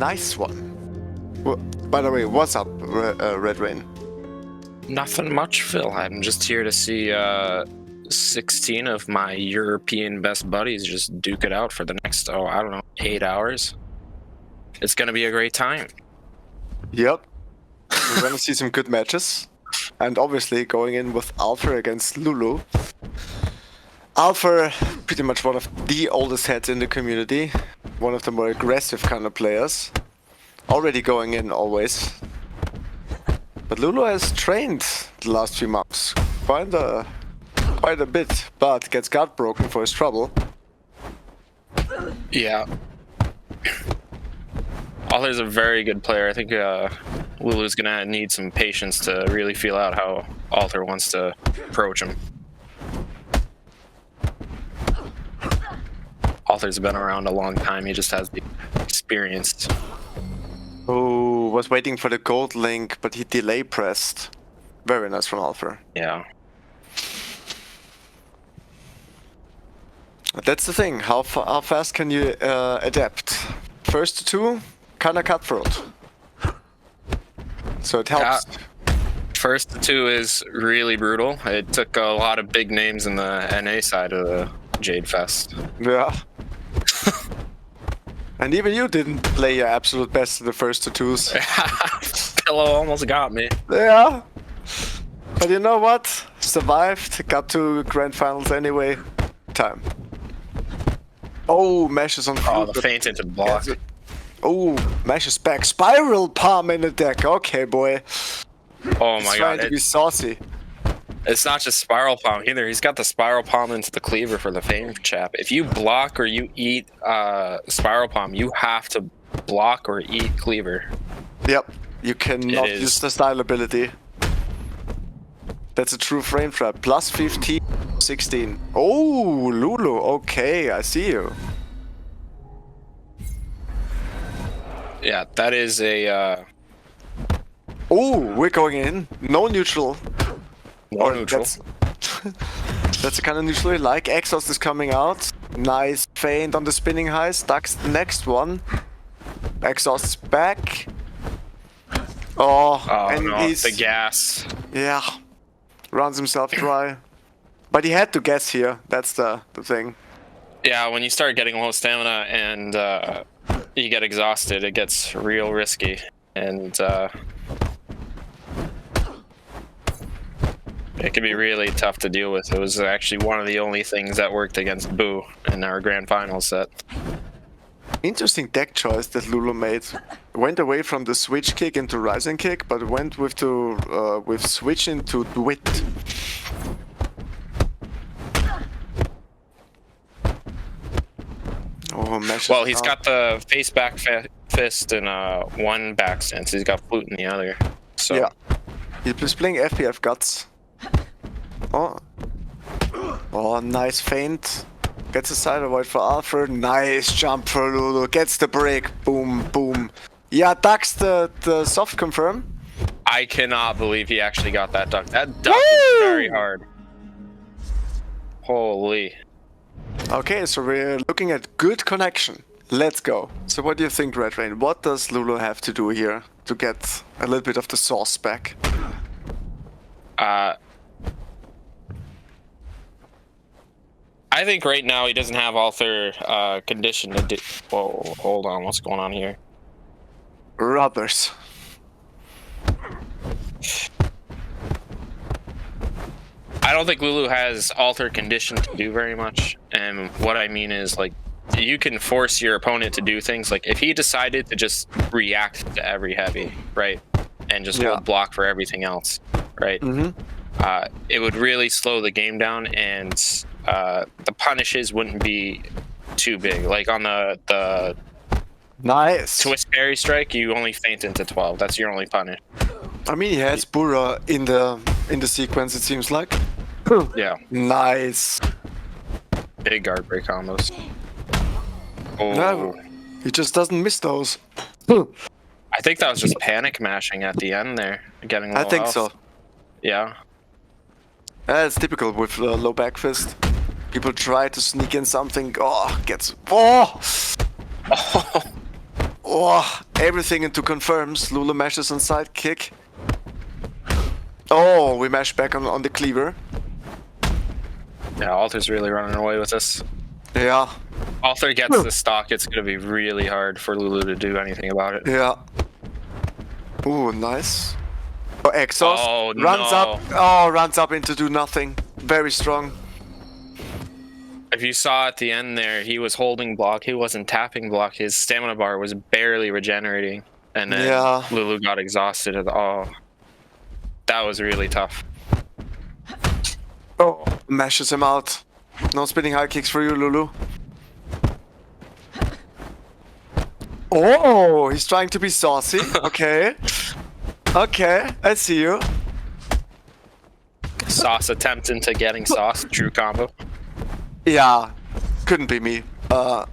nice one. Well, by the way, what's up, Red Rain? Nothing much, Phil. I'm just here to see 16 of my European best buddies just duke it out for the next, 8 hours. It's gonna be a great time. Yep. We're gonna see some good matches. And obviously going in with Althur against Lulu. Althur, pretty much one of the oldest heads in the community. One of the more aggressive kind of players. Already going in always. But Lulu has trained the last few months. Quite a bit, but gets guard broken for his trouble. Yeah. Althur's a very good player. I think Lulu's gonna need some patience to really feel out how Althur wants to approach him. Althur's been around a long time. He just has the experience. Oh, was waiting for the gold link, but he delay pressed. Very nice from Althur. Yeah. That's the thing. How fast can you adapt? First to two, kinda cutthroat. So it helps. First to two is really brutal. It took a lot of big names in the NA side of the Jade Fest. Yeah. And even you didn't play your absolute best in the first two twos. Pillow almost got me. Yeah. But you know what? Survived, got to grand finals anyway. Time. Oh, Mesh is on foot. Oh, the feint into block. Oh, Mesh is back. Spiral palm in the deck. Okay, boy. Oh He's my trying god. to be saucy. It's not just spiral palm either. He's got the spiral palm into the cleaver for the feint chap. If you block or you eat spiral palm, you have to block or eat cleaver. Yep. You cannot use the style ability. That's a true frame trap. Plus 15, 16. Oh, Lulu. Okay, I see you. Yeah, that is a... Oh, we're going in. No neutral. More neutral. That's the kind of neutral you like. Exhaust is coming out. Nice feint on the spinning highs. Ducks the next one. Exhaust is back. Oh, and no, he's... the gas. Yeah. Runs himself dry. But he had to guess here. That's the thing. Yeah, when you start getting low stamina and you get exhausted, it gets real risky. And it can be really tough to deal with. It was actually one of the only things that worked against Boo in our grand final set. Interesting deck choice that Lulu made. Went away from the switch kick into rising kick, but went with switch into Dwit. Oh, Mesh. Well, he's got the face back fist in one back stance. He's got flute in the other. So yeah, he's playing FPF guts. Oh, nice feint. Gets a side avoid for Althur. Nice jump for Lulu. Gets the break. Boom, boom. Yeah, ducks the soft confirm. I cannot believe he actually got that duck. That duck is very hard. Holy. Okay, so we're looking at good connection. Let's go. So what do you think, Red Rain? What does Lulu have to do here to get a little bit of the sauce back? I think right now he doesn't have Althur condition to do... Whoa, hold on. What's going on here? Rubbers. I don't think Lulu has Althur condition to do very much. And what I mean is, like, you can force your opponent to do things. Like, if he decided to just react to every heavy, right? And just hold block for everything else, right? It would really slow the game down, and the punishes wouldn't be too big. Like on the nice twist parry strike, you only feint into 12. That's your only punish. I mean, he has Burra in the sequence, it seems like. Yeah. Nice. Big guard break combos. Oh. No, he just doesn't miss those. I think that was just panic mashing at the end there, getting low I think health. so. Yeah. It's typical with low back fist. People try to sneak in something. Oh, gets. Oh! Oh, everything into confirms. Lulu mashes on side kick. Oh, we mash back on the cleaver. Yeah, Althur's really running away with this. Yeah. Althur gets the stock, it's gonna be really hard for Lulu to do anything about it. Yeah. Ooh, nice. Oh, exhaust. Oh, runs no. up. Oh, runs up into do nothing. Very strong. If you saw at the end there, he was holding block, he wasn't tapping block, his stamina bar was barely regenerating. And then Yeah. Lulu got exhausted. Oh, that was really tough. Oh, mashes him out. No spinning high kicks for you, Lulu. Oh, he's trying to be saucy. Okay. Okay, I see you. Sauce attempt into getting sauce, true combo. Yeah, couldn't be me. I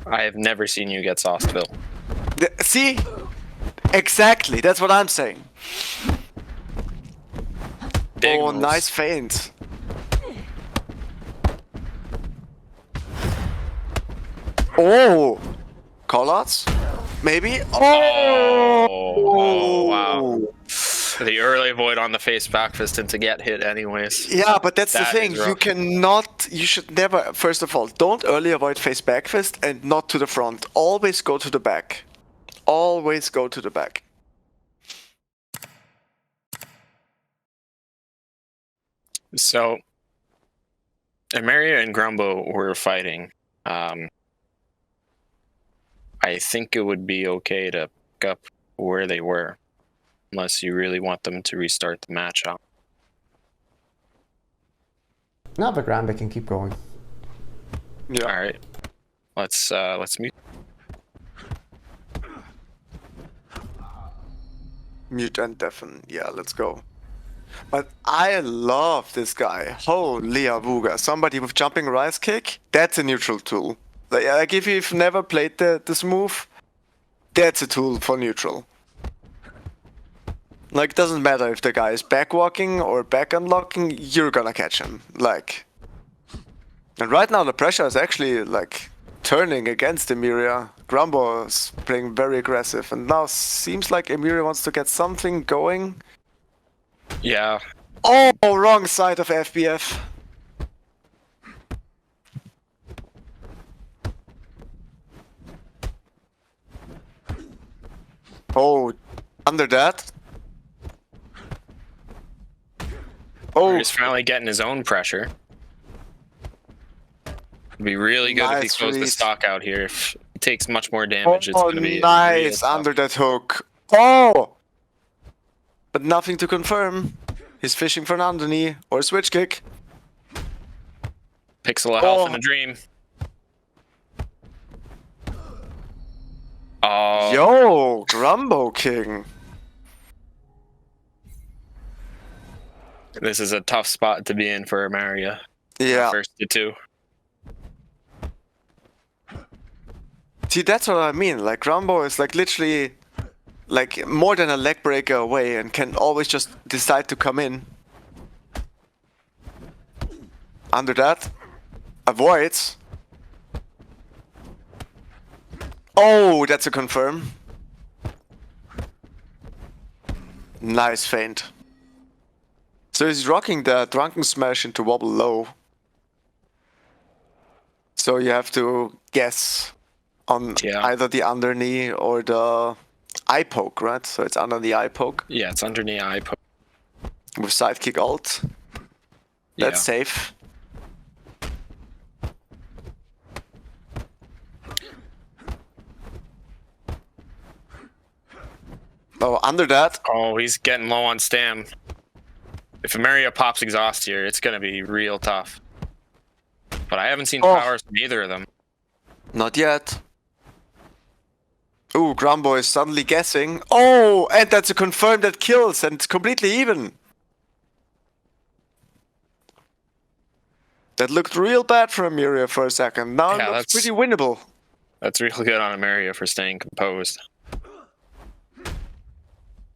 have never seen you get sauced, Phil. See? Exactly, that's what I'm saying. Big Oh, moves. nice feint. Oh! Callouts? Maybe? Oh! Oh, wow. The early avoid on the face back fist and to get hit anyways. Yeah, but that's the That thing. is rough. You cannot. You should never. First of all, don't early avoid face back fist and not to the front. Always go to the back. Always go to the back. So, EmeriA and Grumbo were fighting. I think it would be okay to pick up where they were, unless you really want them to restart the match up. No, but Granby can keep going. Yeah. All right, let's mute. Mute and deafen. Yeah, let's go. But I love this guy. Holy Avuga. Somebody with jumping rise kick? That's a neutral tool. Like if you've never played this move, that's a tool for neutral. Like, it doesn't matter if the guy is back walking or back unlocking, you're gonna catch him. Like, and right now the pressure is actually like turning against EmeriA. Grumbo is playing very aggressive, and now seems like EmeriA wants to get something going. Yeah, Oh, wrong side of FBF. Oh, under that. Oh, he's finally getting his own pressure. It'd be really good if he Nice closed the read. stock out here. If he takes much more damage, it's oh gonna be nice real tough. under that hook. Oh, but nothing to confirm. He's fishing for an underknee or a switch kick. Pixel of health Oh. in a dream. Oh, Yo, Grumbo King. this is a tough spot to be in for EmeriA. Yeah. First to two. See, that's what I mean. Like, Grumbo is like literally like more than a leg breaker away and can always just decide to come in. Under that. Avoids. Oh, that's a confirm. Nice feint. So he's rocking the drunken smash into wobble low. So you have to guess on Yeah. either the under knee or the eye poke, right? So it's under the eye poke Yeah, it's underneath eye poke. with sidekick alt. That's Yeah. safe. Oh, under that. Oh, he's getting low on stam. If EmeriA pops exhaust here, it's gonna be real tough. But I haven't seen Oh. powers from either of them. Not yet. Ooh, Grumbo is suddenly guessing. Oh, and that's a confirm that kills, and it's completely even. That looked real bad for EmeriA for a second. Now Yeah, it looks that's- pretty winnable. That's real good on EmeriA for staying composed.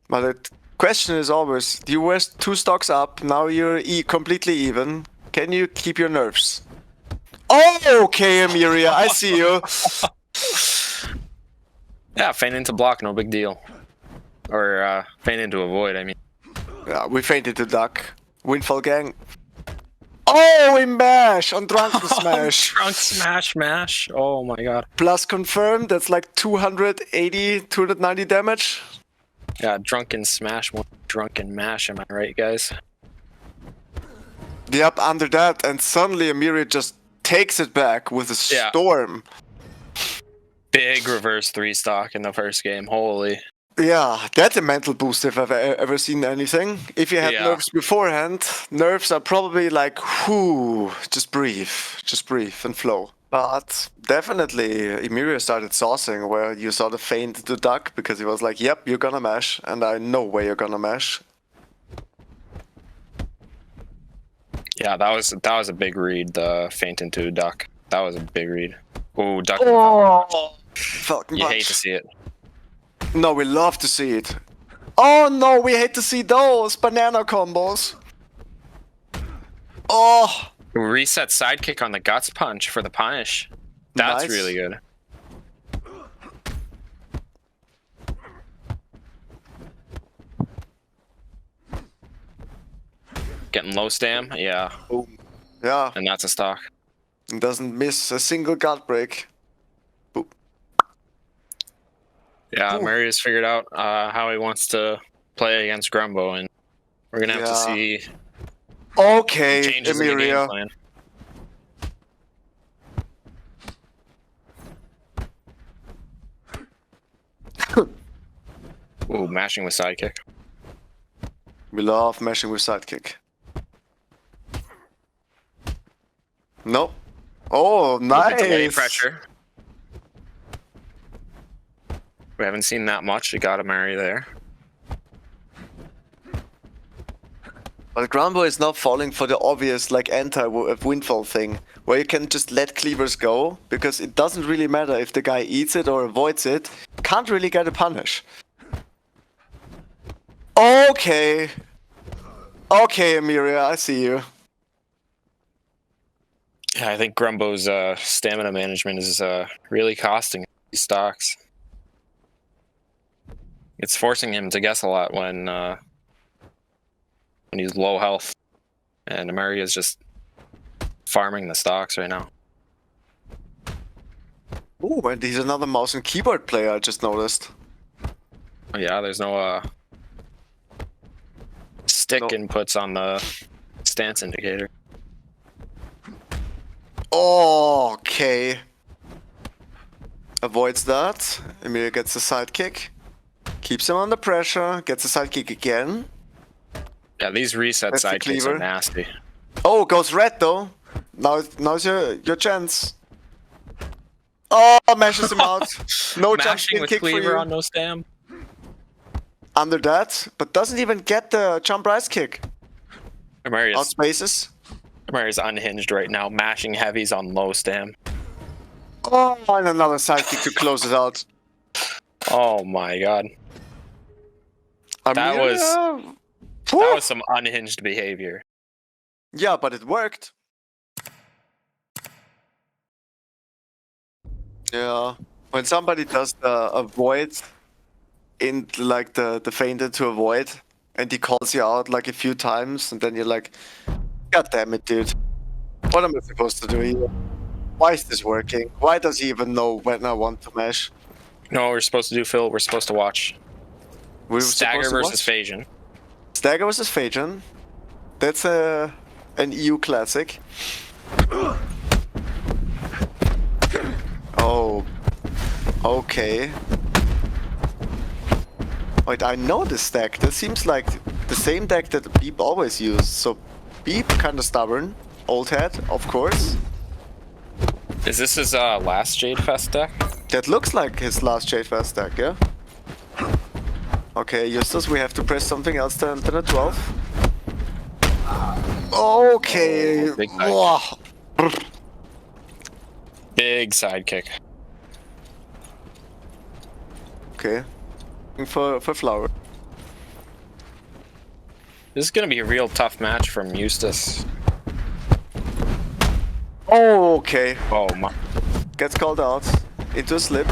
But the question is always, you were 2 stocks up, now you're completely even. Can you keep your nerves? Oh, okay, EmeriA, I see you. Yeah, feign into block, no big deal. Or feign into avoid, I mean. Yeah, we feinted to duck. Windfall gang. Oh, we mash on Drunken Smash. Drunk smash mash. Oh my god. Plus confirmed, that's like 280, 290 damage. Yeah, drunken smash, one drunken mash, am I right, guys? Yep, under that, and suddenly EmeriA just takes it back with a storm. Big reverse 3-stock in the first game, holy. Yeah, that's a mental boost if I've ever seen anything. If you had nerves beforehand, nerves are probably like, whoo, just breathe and flow. But definitely, EmeriA started saucing where you sort of feigned the duck because he was like, yep, you're gonna mash, and I know where you're gonna mash. Yeah, that was a big read, the feint into duck. That was a big read. Ooh, duck. Oh, Falcon you punch. hate to see it. No, we love to see it. Oh no, we hate to see those banana combos. Oh. Reset sidekick on the guts punch for the punish. That's Nice. really good. Getting low stam, yeah. Boom. Yeah, And that's a stock. doesn't miss a single gut break. Boop. Yeah, Ooh. EmeriA's figured out how he wants to play against Grumbo, and we're gonna have to see Okay, changes in the game EmeriA. plan. Ooh, mashing with sidekick. We love mashing with sidekick. Nope. Oh, Delay nice. pressure. We haven't seen that much. You got EmeriA there. But Grumbo is not falling for the obvious like anti-windfall thing, where you can just let cleavers go, because it doesn't really matter if the guy eats it or avoids it. Can't really get a punish. Okay. Okay, EmeriA, I see you. Yeah, I think Grumbo's stamina management is really costing these stocks. It's forcing him to guess a lot when he's low health, and EmeriA is just farming the stocks right now. Ooh, and he's another mouse and keyboard player, I just noticed. Oh, yeah, there's no stick inputs on the stance indicator. Okay. Avoids that. EmeriA gets a sidekick. Keeps him under pressure. Gets a sidekick again. Yeah, these reset That's the sidekicks cleaver. are nasty. Oh, goes red though. Now's your chance. Oh, mashes him out. No jump Mashing spin with kick for cleaver you. on no stam. Under that, but doesn't even get the jump rise kick. EmeriA's Outspaces. unhinged right now, mashing heavies on low stam. Oh, and another sidekick to close it out. Oh my god. That was some unhinged behavior. Yeah, but it worked. Yeah. When somebody does the avoid in like the feinted to avoid, and he calls you out like a few times, and then you're like, God damn it, dude. What am I supposed to do here? Why is this working? Why does he even know when I want to mash? No, what we're supposed to do, Phil, we're supposed to watch We were Stagger supposed to versus watch Phasian. Stagger versus Phasian. That's an EU classic. Oh. Okay. Wait, I know this deck. That seems like the same deck that Beep always used. So Beep kinda stubborn. Old head, of course. Is this his last Jade Fest deck? That looks like his last Jade Fest deck, yeah? Okay, Justas, we have to press something else than a 12. Okay. Oh, big Whoa. Big sidekick. Okay. For flower. This is gonna be a real tough match from Justas. Oh, okay. Oh my. Gets called out into a slip.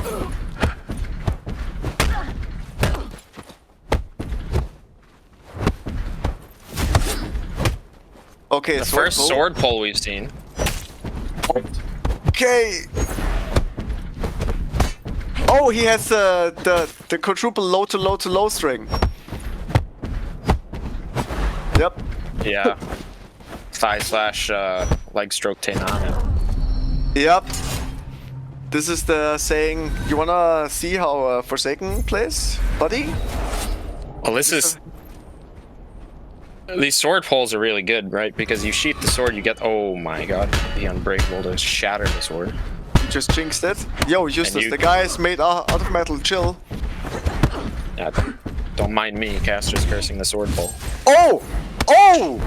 Okay, The first sword pull we've seen. Okay. Oh, he has the quadruple low to low to low string. Yep. Yeah. Thigh slash leg stroke Tenana. Yep. This is the saying. You wanna see how Forsaken plays, buddy? Well, this is. These sword pulls are really good, right? Because you sheath the sword, you get. Oh my god, the unbreakable to shatter the sword. You just jinxed it. Yo, Justas, the guy is made out of metal. Chill. Yeah, don't mind me, casters cursing the sword pull. Oh! Oh!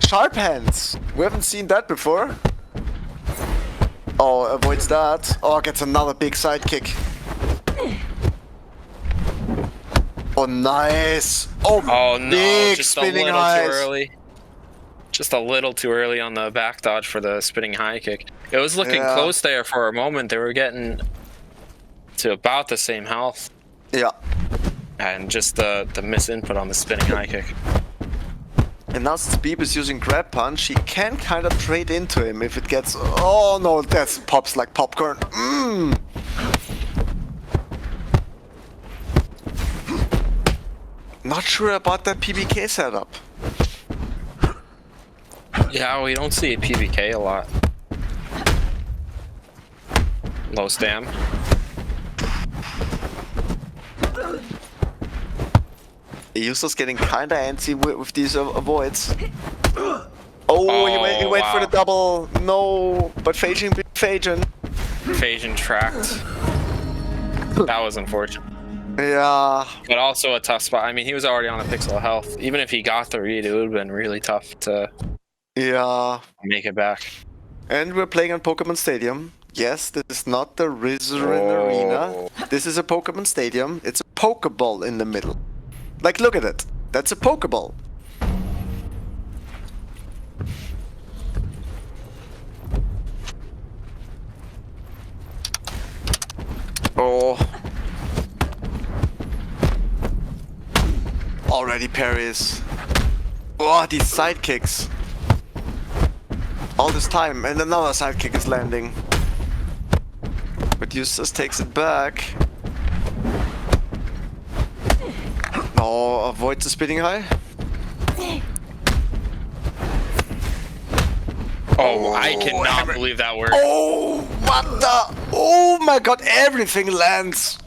Sharp hands. We haven't seen that before. Oh, avoids that. Oh, gets another big sidekick. Oh, nice. Oh no, big just a spinning little highs. too early. Just a little too early on the back dodge for the spinning high kick. It was looking close there for a moment. They were getting to about the same health. Yeah. And just the misinput on the spinning high kick. And now since Beep is using grab punch, he can kind of trade into him if it gets... Oh no, that pops like popcorn. Mmm. Not sure about that PBK setup. Yeah, we don't see a PBK a lot. Low stam. Justas getting kinda antsy with these avoids. Oh, he went for the double. No, but Phaging. Phaging tracked. That was unfortunate. Yeah. But also a tough spot. I mean, he was already on a pixel of health. Even if he got the read, it would have been really tough to make it back. And we're playing on Pokemon Stadium. Yes, this is not the Raslan Arena. This is a Pokemon Stadium. It's a Pokeball in the middle. Like, look at it. That's a Pokeball. Oh. Already parries. Oh, these sidekicks. All this time, and another sidekick is landing. But Justas takes it back. Oh, avoids the spinning high. Oh, I cannot believe that worked. Oh, what the? Oh my god, everything lands.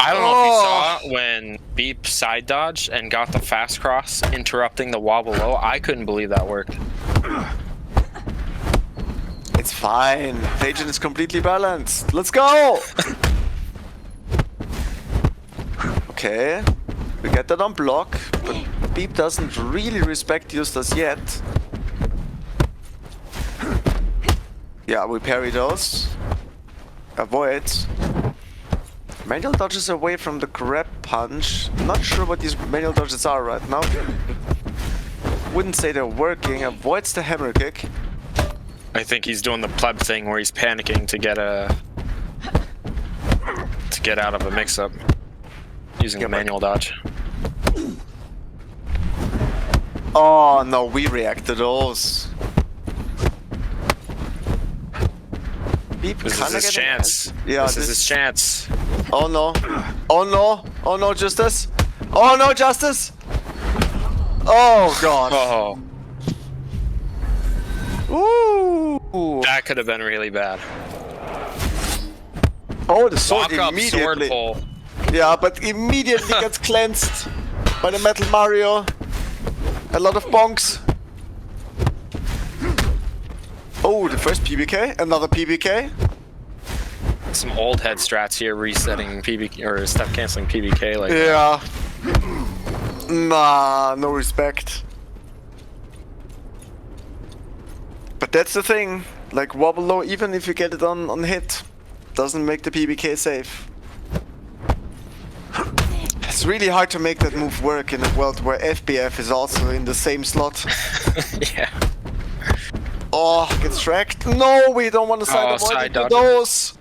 I don't know if you saw when Beep side dodged and got the fast cross, interrupting the wobble low. I couldn't believe that worked. It's fine. Phaging is completely balanced. Let's go! Okay. We get that on block, but Beep doesn't really respect Justas yet. Yeah, we parry those. Avoids. Manual dodges away from the grab punch. Not sure what these manual dodges are right now. Wouldn't say they're working. Avoids the hammer kick. I think he's doing the pleb thing where he's panicking to get out of a mix-up using the manual dodge. Oh no, we react to those. Beep This is his chance. Yeah, this is his chance. Oh no. Oh no. Oh no, Justas. Oh no, Justas. Oh god. Oh, Ooh. that could have been really bad. Oh, the sword Walk up sword immediately. pull. Yeah, but immediately gets cleansed by the Metal Mario. A lot of bonks. Oh, the first PBK, another PBK. Some old head strats here, resetting PBK or step canceling PBK. Like Yeah. Nah, no respect. But that's the thing. Like wobble low, even if you get it on hit, doesn't make the PBK safe. It's really hard to make that move work in a world where FBF is also in the same slot. yeah. Oh, gets tracked. No, we don't want to side avoid side into dodge. those.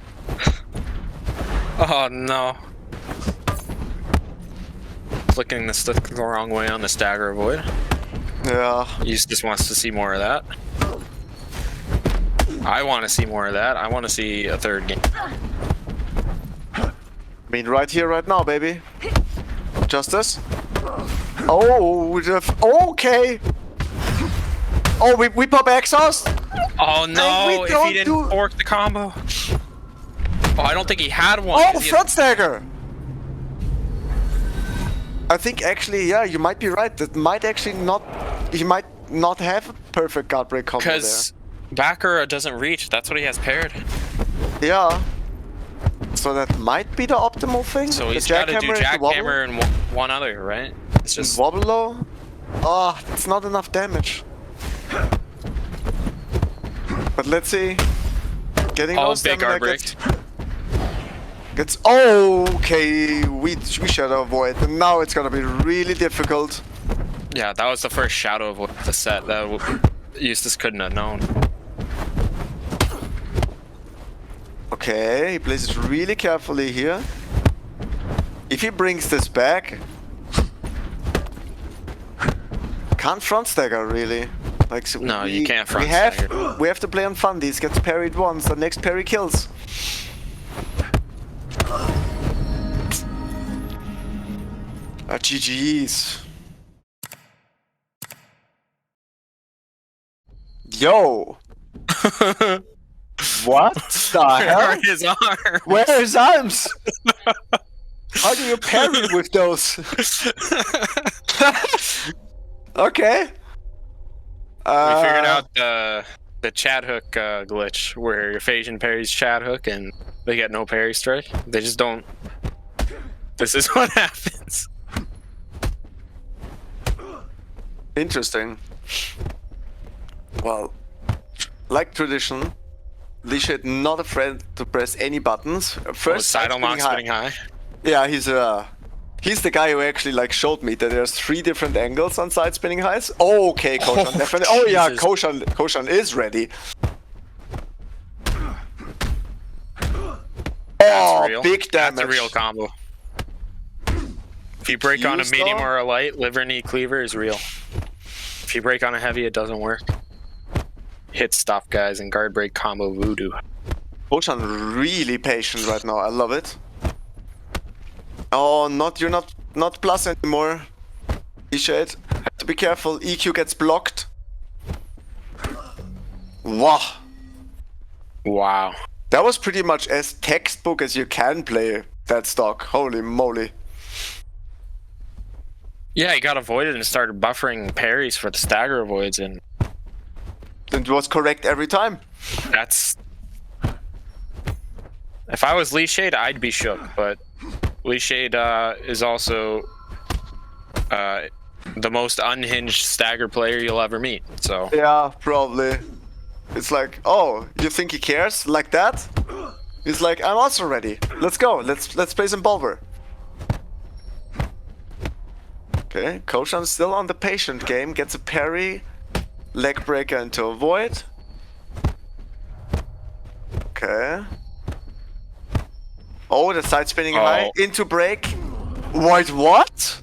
Oh no. flicking the stick the wrong way on the stagger avoid. Yeah. Justas wants to see more of that. I want to see more of that. I want to see a third game. I mean, right here, right now, baby. Justas. Oh, okay. Oh, we pop exhaust. Oh no! If he didn't fork the combo. Oh, I don't think he had one. Oh, front stagger. I think actually, yeah, you might be right. That might actually not. He might not have a perfect guard break combo there. Because backer doesn't reach. That's what he has paired. Yeah. So that might be the optimal thing. So he's got to do jackhammer and one other, right? It's just wobble low. Oh, it's not enough damage. But let's see. Getting those big guard break. Gets okay. We shadow avoid, and now it's gonna be really difficult. Yeah, that was the first shadow of the set that Justas couldn't have known. Okay, he plays it really carefully here. If he brings this back, can't front stagger really. Like so no, you can't front stagger. We have to play on fundies. Gets parried once, the next parry kills. GG's. Yo. What the hell? Where are his arms? Where are his arms? How do you parry with those? Okay. We figured out the chat hook glitch where Phasian parries chat hook and they get no parry strike. They just don't. This is what happens. Interesting. Well, like tradition, Lishade not afraid to press any buttons. First, side unlock spinning high. Yeah, he's the guy who actually like showed me that there's 3 different angles on side spinning highs. Oh, okay, Cochon definitely. Oh yeah, Cochon is ready. Oh, real. Big damage. That's a real combo. If you break on a medium or a light, liver knee cleaver is real. If you break on a heavy, it doesn't work. Hit stop guys and guard break combo voodoo. Cochon really patient right now. I love it. Oh, you're not plus anymore. Lishade, have to be careful. EQ gets blocked. Wow. Wow. That was pretty much as textbook as you can play that stock. Holy moly. Yeah, he got avoided and started buffering parries for the stagger avoids, and it was correct every time. That's... If I was Lishade, I'd be shook, but Lishade is also the most unhinged stagger player you'll ever meet, so... Yeah, probably. It's like, oh, you think he cares like that? He's like, I'm also ready. Let's go. Let's play some Bulver. Okay, Cochon's still on the patient game. Gets a parry, leg breaker into a void. Okay. Oh, the side spinning high into break. Wait, what?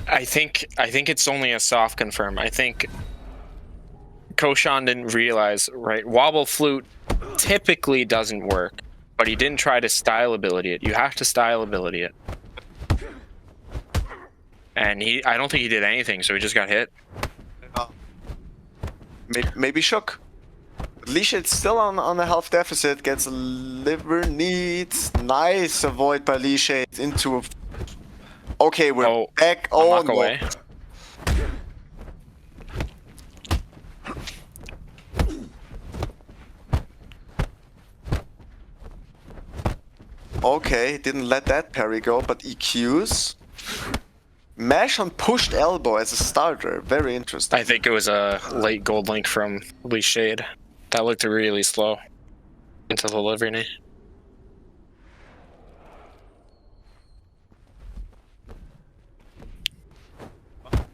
I think it's only a soft confirm. I think Cochon didn't realize, right? Wobble flute typically doesn't work, but he didn't try to style ability it. You have to style ability it. And I don't think he did anything, so he just got hit. Maybe shook. Lishade's still on a health deficit, gets a liver needs. Nice avoid by Lishade into a... Okay, we're back. Oh no. Away. Okay, didn't let that parry go, but EQs. Mash on pushed elbow as a starter. Very interesting. I think it was a late gold link from Lishade. That looked really slow into the liver knee.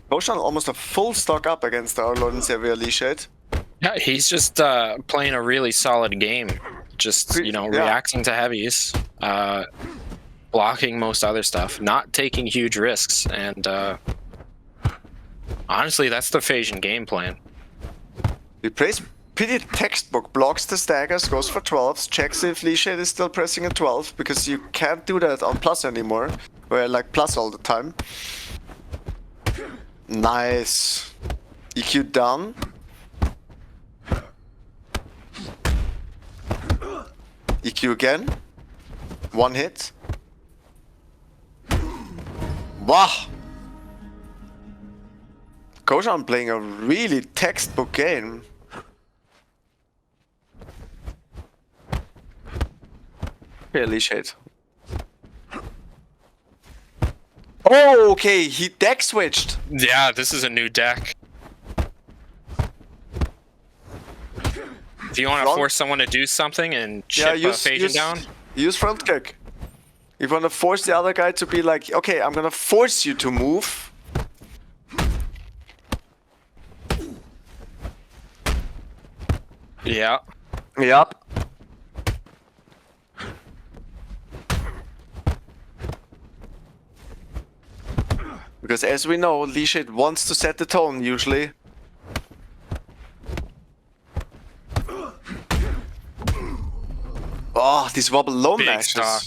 Cochon almost a full stock up against our Lord and Savior Lishade. Yeah, he's just playing a really solid game. Just, reacting to heavies. blocking most other stuff, not taking huge risks, and honestly, that's the Phasian game plan. He plays pretty textbook, blocks the staggers, goes for 12s, checks if Lishade is still pressing a 12, because you can't do that on plus anymore, where like plus all the time. Nice. EQ down. EQ again. One hit. Wow! Cochon playing a really textbook game. Okay, Lishade. Oh, okay, he deck switched. Yeah, this is a new deck. If you want to force someone to do something and chip Phasian down? Use front kick. You want to force the other guy to be like, okay, I'm gonna force you to move. Yeah. Yep. Because as we know, Lishade wants to set the tone usually. Oh, these wobble low Big matches. stock.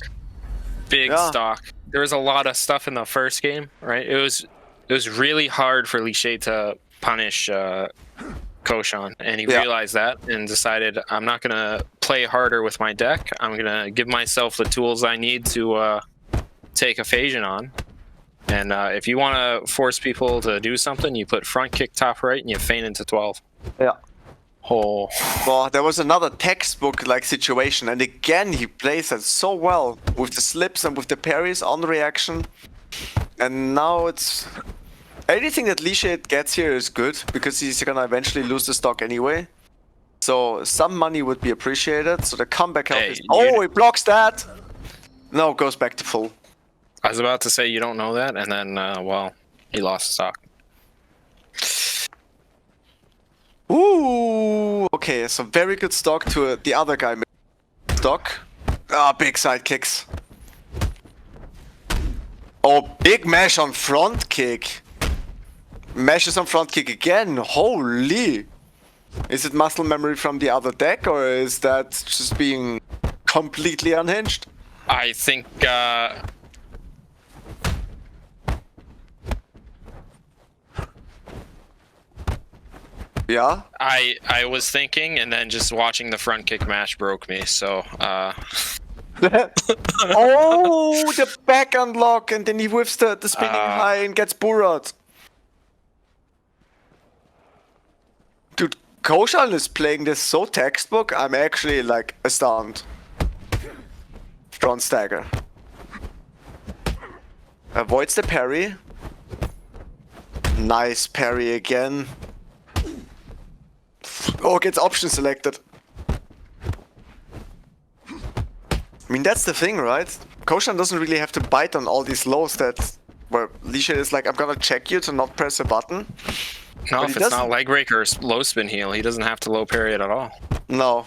Big stock. There was a lot of stuff in the first game, right? It was really hard for Lishade to punish Cochon, and he realized that and decided, I'm not gonna play harder with my deck. I'm gonna give myself the tools I need to take a Phasian on. And if you want to force people to do something, you put front kick top right and you feign into 12. Yeah. Oh. Well, there was another textbook-like situation, and again he plays that so well with the slips and with the parries on reaction. And now it's anything that Lishade gets here is good because he's gonna eventually lose the stock anyway. So some money would be appreciated. So the comeback help is. Oh, he blocks that. No, goes back to full. I was about to say you don't know that, and then well, he lost the stock. Ooh, okay, so very good stock to the other guy. Stock. Ah, big side kicks. Oh, big mash on front kick. Mashes on front kick again. Holy. Is it muscle memory from the other deck, or is that just being completely unhinged? I think Yeah. I was thinking, and then just watching the front kick match broke me. So Oh, the back unlock, and then he whiffs the spinning high and gets burrowed. Dude, Cochon is playing this so textbook, I'm actually like astounded. Front stagger. Avoids the parry. Nice parry again. Oh, gets option selected. I mean, that's the thing, right? Cochon doesn't really have to bite on all these lows that where Lishade is like, I'm gonna check you to not press a button. no, if it's not leg break or low spin heal, he doesn't have to low parry it at all. No.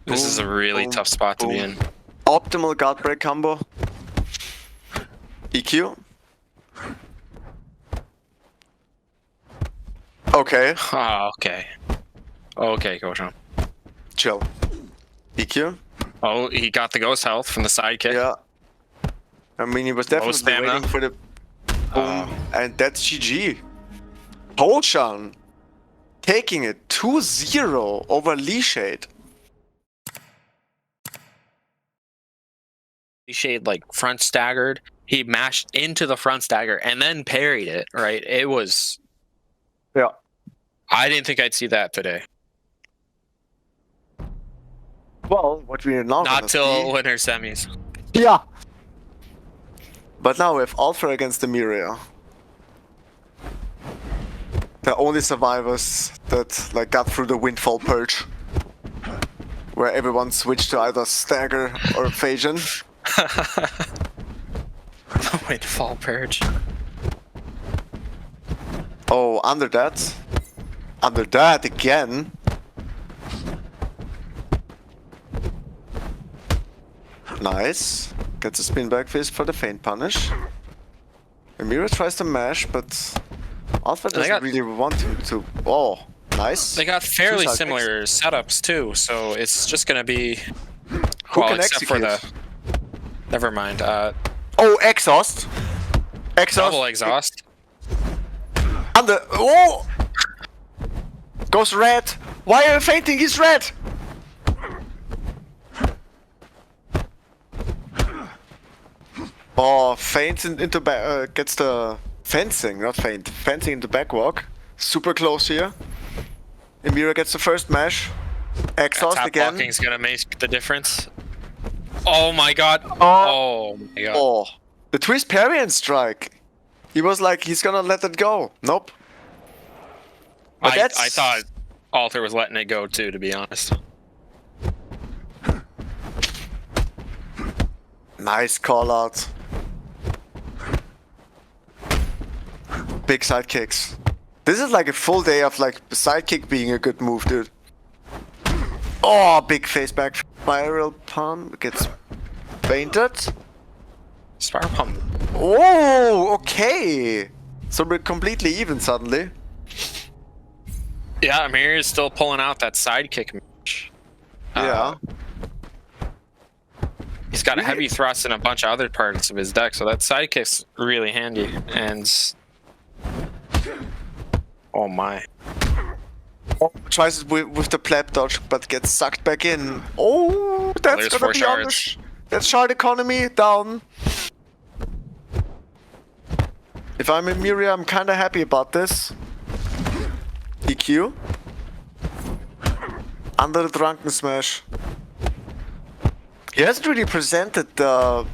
This is a really tough spot to be in. Optimal guard break combo. EQ. Okay. Oh, okay. Okay, Cochon. Chill. EQ. Oh, he got the ghost health from the sidekick. Yeah. I mean, he was definitely stamina. waiting for the boom, and that's GG. Cochon taking it 2-0 over Lishade. Lishade like front staggered. He mashed into the front stagger and then parried it. Right? It was. Yeah. I didn't think I'd see that today. Well, what we are now Not till winter semis. Yeah. But now we have Althur against EmeriA. The only survivors that like got through the windfall purge, where everyone switched to either stagger or Phasian. The windfall purge. Oh, under that again. Nice. Gets a spin back fist for the feint punish. EmeriA tries to mash, but Althur doesn't really want him to. Oh, nice. They got fairly Two side similar setups too, so it's just gonna be. Who Well, can except for execute? the. Never mind. Oh, exhaust. Exhaust. Double exhaust. And the. Oh! Goes red. Why are you fainting? He's red. Oh, feints into back. Gets the fencing, not feint. Fencing into backwalk. Super close here. EmeriA gets the first mash. Exhaust Tap again. blocking's gonna make the difference. Oh my god. Oh. Oh my god. Oh, the twist parry and strike. He was like, he's gonna let it go. Nope. But I thought Althur was letting it go too, to be honest. Nice call out. Big side kicks. This is like a full day of like side kick being a good move, dude. Oh, big face back. Spiral pump gets fainted. Spiral pump. Oh, okay. So we're completely even suddenly. Yeah, EmeriA is still pulling out that sidekick match. Yeah. He's got a heavy thrust in a bunch of other parts of his deck, so that sidekick's really handy. And oh my! Oh, tries it with the pleb dodge, but gets sucked back in. Oh, that's There's gonna 4 be on the shards. That's shard economy down. If I'm EmeriA, I'm kinda happy about this. EQ. Under the drunken smash. He hasn't really presented the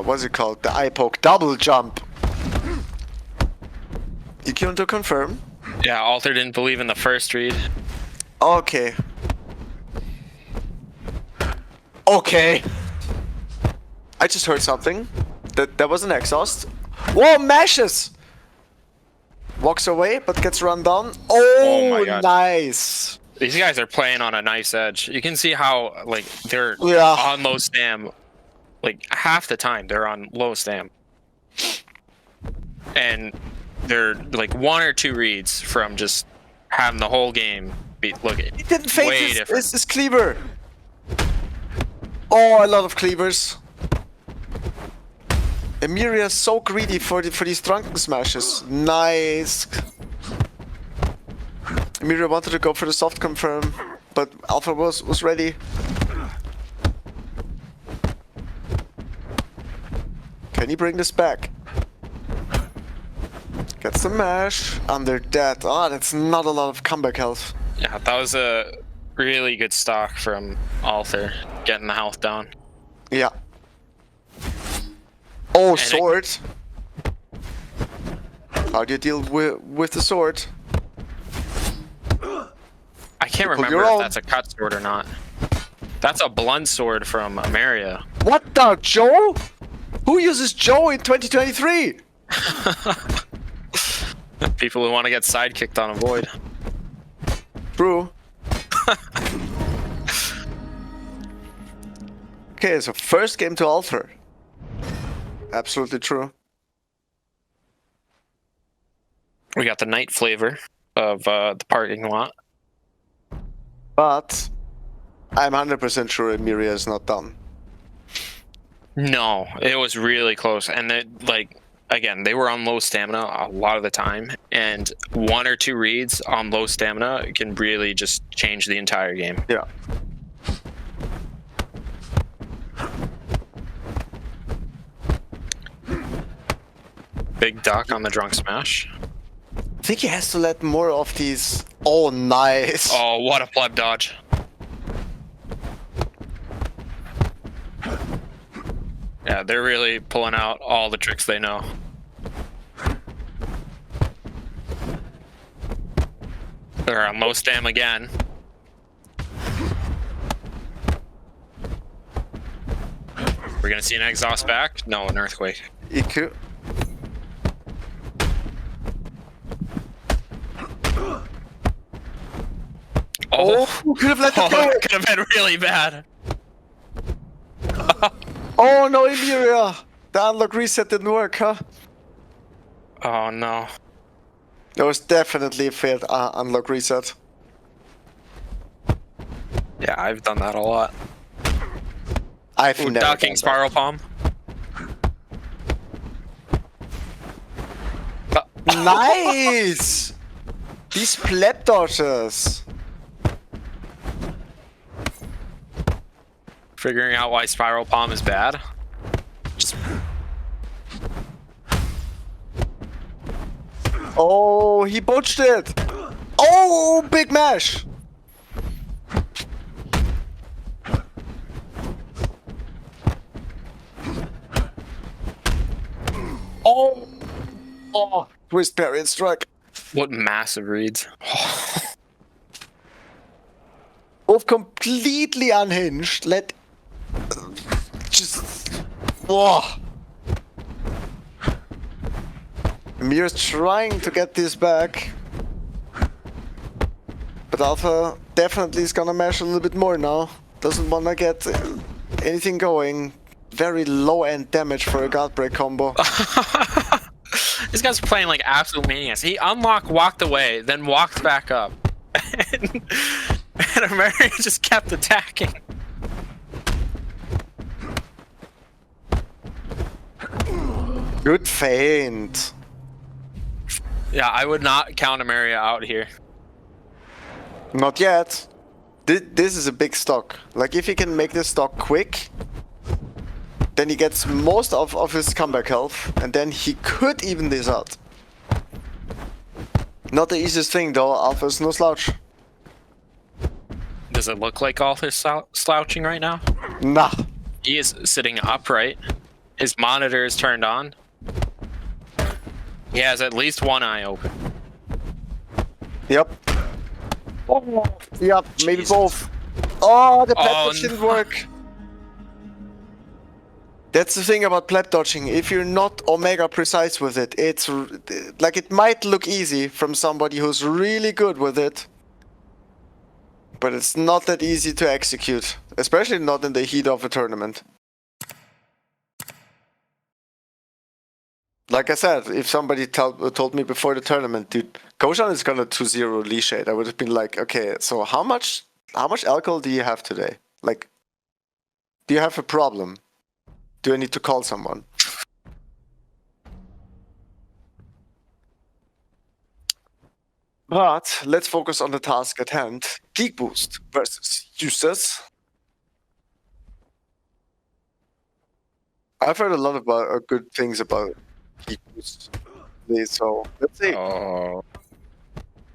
what's it called? The eye poke double jump. EQ to confirm. Yeah, Althur didn't believe in the first read. Okay. Okay. I just heard something. That was an exhaust. Whoa, mashes! Walks away, but gets run down. Oh, my God. Nice. These guys are playing on a knife's edge. You can see how like they're Yeah. on low stam. Like half the time they're on low stam, and they're like 1 or 2 reads from just having the whole game be look at He didn't way face different. his cleaver. Oh, a lot of cleavers. EmeriA is so greedy for these drunken smashes. Nice. EmeriA wanted to go for the soft confirm, but Alpha was ready. Can he bring this back? Gets the mash under that. Ah, that's not a lot of comeback health. Yeah, that was a really good stock from Althur, getting the health down. Yeah. Oh, it- sword. How do you deal with the sword? I can't Pull remember your if own. that's a cut sword or not. That's a blunt sword from EmeriA. What the, Joe? Who uses Joe in 2023? People who want to get sidekicked on a void. True. Okay, so first game to Althur. Absolutely true. We got the night flavor of the parking lot. But I'm 100% sure EmeriA is not done. No, it was really close, and again, they were on low stamina a lot of the time, and 1 or 2 reads on low stamina can really just change the entire game. Yeah. Big duck on the drunk smash. I think he has to let more of these. Oh, nice. Oh, what a pleb dodge. Yeah, they're really pulling out all the tricks they know. They're on low stam again. We're gonna see an exhaust back? No, an earthquake. EQ. Oh, Could have let it oh go. that could have been really bad. Oh no, EmeriA! The unlock reset didn't work, huh? Oh no. There was definitely a failed unlock reset. Yeah, I've done that a lot. I've Ooh, never docking done spiral palm. that. Nice! These pleb dodges. Figuring out why spiral palm is bad. Just Oh, he botched it! Oh, big mash! Oh! Oh! Twist parry and strike. what massive reads. Both completely unhinged. Just. Whoa! EmeriA's trying to get this back. But Althur definitely is gonna mash a little bit more now. Doesn't wanna get anything going. Very low end damage for a guard break combo. This guy's playing like absolute maniacs. He walked away, then walked back up. And EmeriA just kept attacking. Good feint. Yeah, I would not count EmeriA out here. Not yet. This is a big stock. Like, if he can make this stock quick, then he gets most of his comeback health, and then he could even this out. Not the easiest thing, though. Althur's no slouch. Does it look like Althur's slouching right now? Nah. He is sitting upright. His monitor is turned on. He has at least one eye open. Yep. Oh, yep, maybe Jesus. both. Oh, the pleb Oh, dodge didn't work. That's the thing about pleb dodging. If you're not omega precise with it, it's like it might look easy from somebody who's really good with it, but it's not that easy to execute, especially not in the heat of a tournament. Like I said, if somebody told me before the tournament, dude, Cochon is gonna 2-0 Lishade, I would have been like, okay, so how much alcohol do you have today? Like, do you have a problem? Do I need to call someone? But let's focus on the task at hand. GeekBoost versus Justas. I've heard a lot about good things about GeekBoost. So let's see. Oh.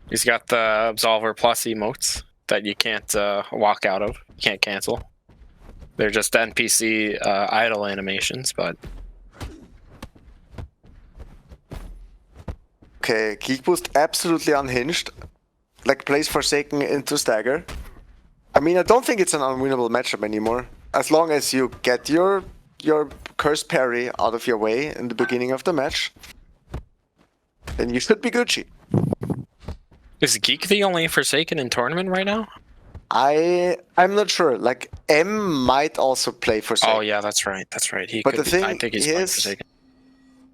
He's got the Absolver Plus emotes that you can't walk out of. You can't cancel. They're just NPC idle animations, but... Okay, GeekBoost absolutely unhinged. Like, plays Forsaken into Stagger. I mean, I don't think it's an unwinnable matchup anymore. As long as you get your cursed parry out of your way in the beginning of the match, then you should be Gucci. Is Geek the only Forsaken in tournament right now? I'm not sure. Like, M might also play Forsaken. Oh yeah, that's right. That's right. He But could the be, I thing think he's playing is, Forsaken.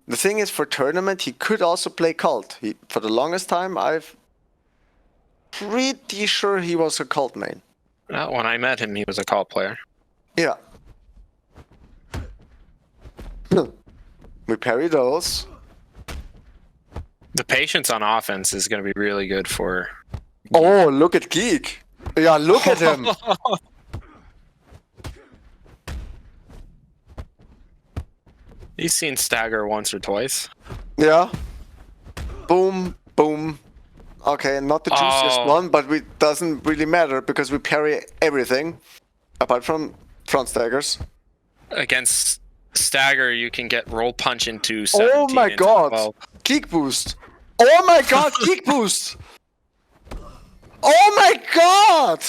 the thing is, for tournament, he could also play Cult. For the longest time, I've pretty sure he was a Cult main. When I met him, he was a call player. Yeah. We parry those. The patience on offense is going to be really good for... Oh, look at Geek. Yeah, look at him. He's seen Stagger once or twice. Yeah. Boom, boom. Okay, not the juiciest one, but it doesn't really matter because we parry everything apart from front staggers. Against Stagger, you can get roll punch into 17. Oh my into god! 12. Geek boost! Oh my god, Geek boost! Oh my god!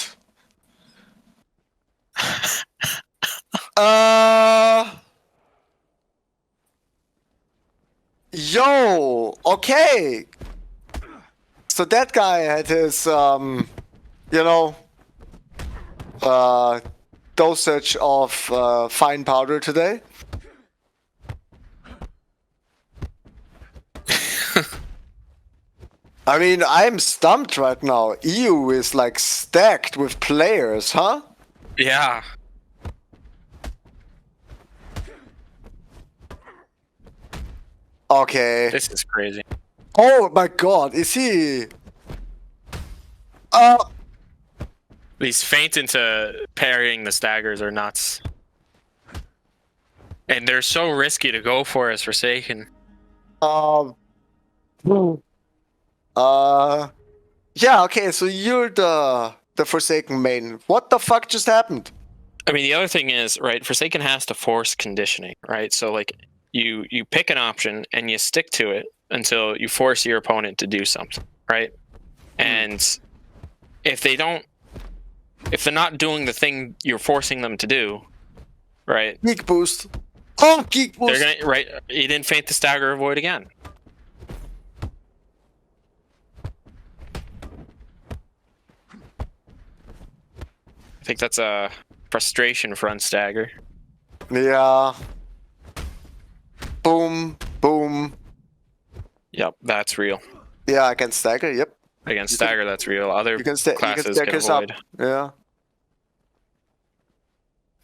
Yo! Okay! So that guy had his, dosage of fine powder today. I mean, I'm stumped right now. EU is like stacked with players, huh? Yeah. Okay. This is crazy. Oh my god, is he... These feint into parrying the staggers are nuts. And they're so risky to go for as Forsaken. Yeah, okay, so you're the Forsaken main. What the fuck just happened? I mean, the other thing is, right, Forsaken has to force conditioning, right? So, like, you pick an option and you stick to it until you force your opponent to do something, right? And if they're not doing the thing you're forcing them to do, right? GeekBoost. Oh, GeekBoost! They're gonna, right, he didn't feint the stagger avoid again. I think that's a frustration front stagger. Yeah. Boom, boom. Yep, that's real. Yeah, I can stagger, yep. Against stagger, that's real. Other classes can avoid. Up. Yeah.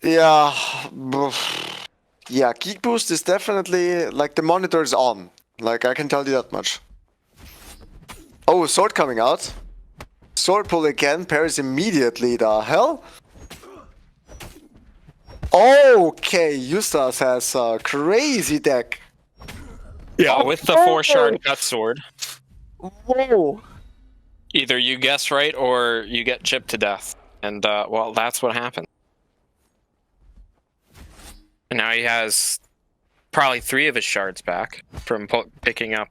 Yeah. Yeah, GeekBoost is definitely, like, the monitor is on. Like, I can tell you that much. Oh, sword coming out. Sword pull again, parries immediately, the hell? Okay, Justas has a crazy deck. Yeah, with the 4-shard cut sword. Whoa. Either you guess right or you get chipped to death. And, well, that's what happened. And now he has probably 3 of his shards back from picking up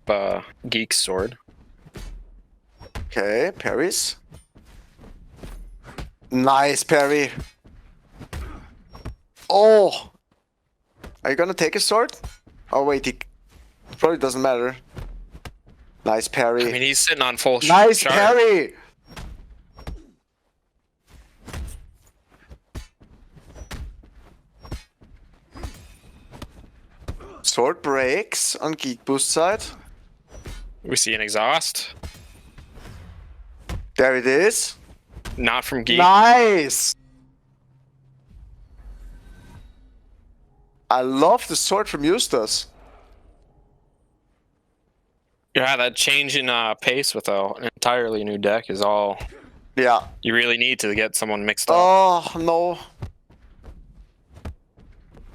Geek's sword. Okay, parries. Nice parry. Oh! Are you gonna take his sword? Oh wait, he probably doesn't matter. Nice parry. I mean, he's sitting on full nice shard. parry! Sword breaks on GeekBoost side. We see an exhaust. There it is. Not from Geek. Nice! I love the sword from Justas. Yeah, that change in pace with an entirely new deck is all Yeah. you really need to get someone mixed up. Oh, no.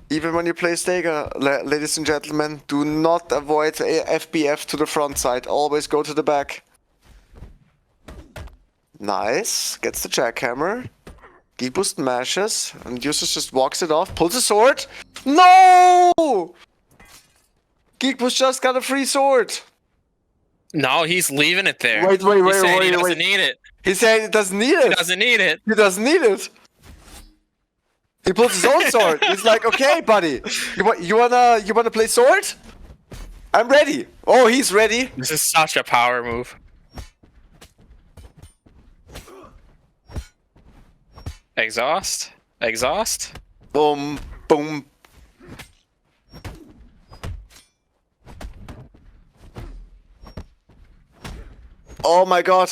Even when you play Stagger, ladies and gentlemen, do not avoid a FBF to the front side. Always go to the back. Nice. Gets the jackhammer. GeekBoost mashes. And Justas just walks it off. Pulls a sword. No! GeekBoost just got a free sword. No, he's leaving it there. Wait, He's saying he doesn't need it. He said he doesn't need it. He doesn't need it. He doesn't need it. He pulls his own sword. He's like, okay, buddy. You wanna play sword? I'm ready. Oh, he's ready. This is such a power move. Exhaust? Exhaust? Boom, boom. Oh my god.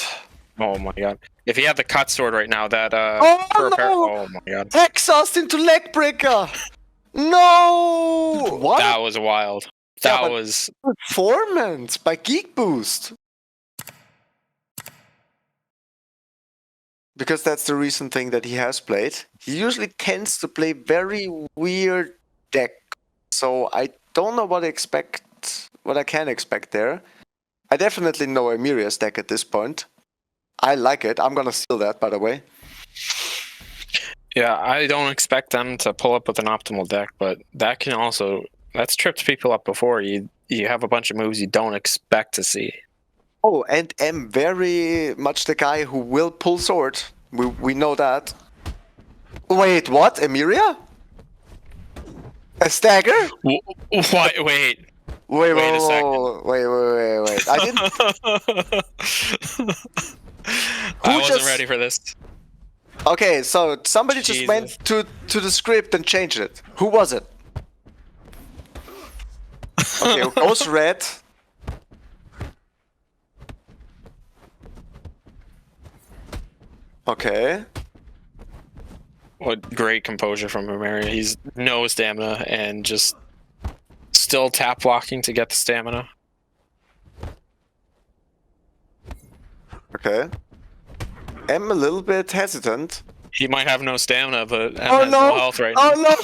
Oh my god. If he had the cut sword right now, that Oh no! oh my god. Exhaust into leg breaker. No! What? That was wild. Yeah, That but- was Performance by GeekBoost. Because that's the recent thing that he has played. He usually tends to play very weird deck. So I don't know what I can expect there. I definitely know EmeriA's deck at this point. I like it. I'm gonna steal that, by the way. Yeah, I don't expect them to pull up with an optimal deck, but that can also that's tripped people up before. You have a bunch of moves you don't expect to see. Oh, and am very much the guy who will pull sword. We know that. Wait, what? EmeriA? A stagger? What? Wait. Wait a second. Wait. I didn't. I wasn't just- ready for this. Okay, so somebody just went to the script and changed it. Who was it? Okay, goes red. Okay. What great composure from EmeriA. He's no stamina and just still tap blocking to get the stamina. Okay. I'm a little bit hesitant. He might have no stamina, but has no health right now. No!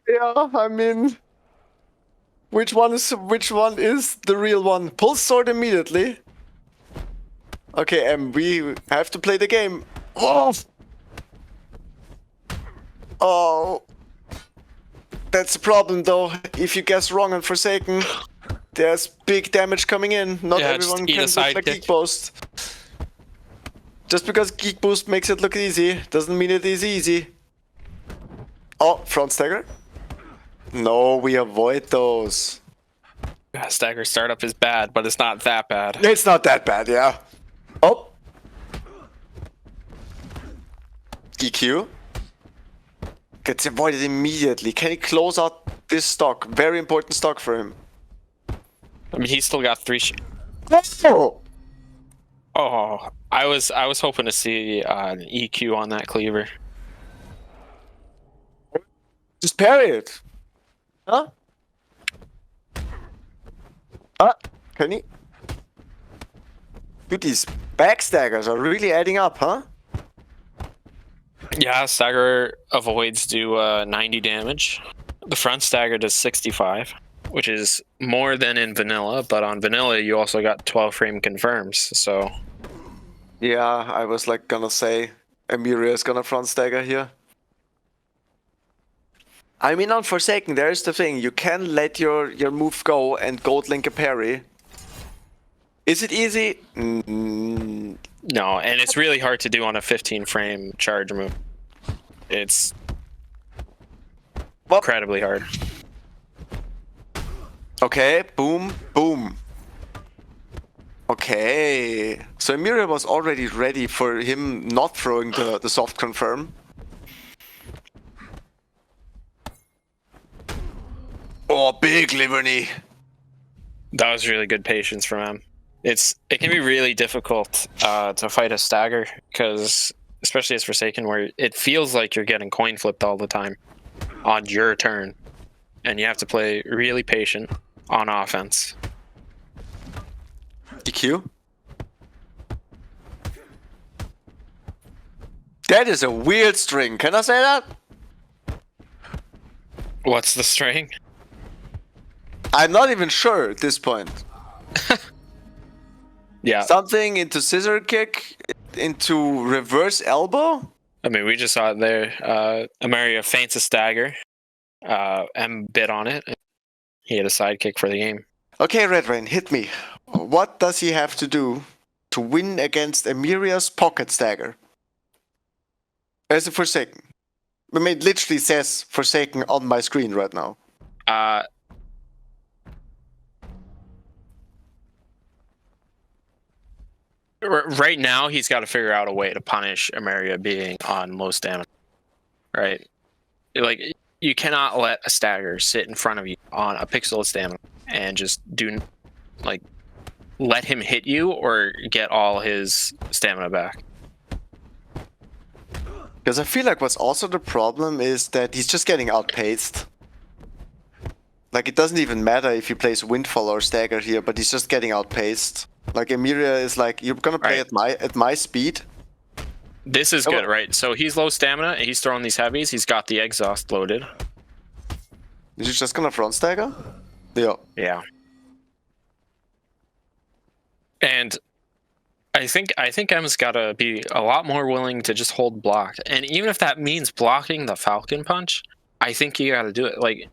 Yeah, I mean, which one is the real one? Pull sword immediately. Okay, we have to play the game. Oh, oh, that's the problem though. If you guess wrong on Forsaken, there's big damage coming in. Not everyone can look like GeekBoost. Just because GeekBoost makes it look easy doesn't mean it is easy. Oh, front stagger. No, we avoid those. Stagger startup is bad, but it's not that bad. It's not that bad, yeah. Oh. EQ. Gets avoided immediately. Can he close out this stock? Very important stock for him. I mean, he's still got 3 Oh! Oh, I was hoping to see an EQ on that cleaver. Just parry it. Huh? Can he? Dude, these backstaggers are really adding up, huh? Yeah, stagger avoids do 90 damage. The front stagger does 65, which is more than in vanilla, but on vanilla you also got 12 frame confirms, so... Yeah, I was like gonna say EmeriA is gonna front stagger here. I mean, on Forsaken, there's the thing. You can let your move go and gold link a parry. Is it easy? No, and it's really hard to do on a 15 frame charge move. It's incredibly hard. Okay, boom, boom. Okay, so EmeriA was already ready for him not throwing the soft confirm. Oh, big Liverny. That was really good patience from him. It can be really difficult to fight a stagger, because especially as Forsaken, where it feels like you're getting coin flipped all the time on your turn, and you have to play really patient on offense. EQ? That is a weird string. Can I say that? What's the string? I'm not even sure at this point. Yeah. Something into scissor kick, into reverse elbow? I mean, we just saw it there. EmeriA feints a stagger. M bit on it. He had a sidekick for the game. Okay, Red Rain, hit me. What does he have to do to win against EmeriA's pocket stagger? As a Forsaken. I mean, it literally says Forsaken on my screen right now. Right now, he's got to figure out a way to punish EmeriA being on low stamina. Right? Like, you cannot let a stagger sit in front of you on a pixel of stamina and just let him hit you or get all his stamina back. Because I feel like what's also the problem is that he's just getting outpaced. Like, it doesn't even matter if he plays Windfall or Stagger here, but he's just getting outpaced. Like, EmeriA is like, you're gonna play at my speed. This is good, right? So he's low stamina, and he's throwing these heavies. He's got the exhaust loaded. Is he just gonna front stagger? Yeah. Yeah. And I think M's gotta be a lot more willing to just hold block. And even if that means blocking the Falcon Punch, I think you gotta do it. Like,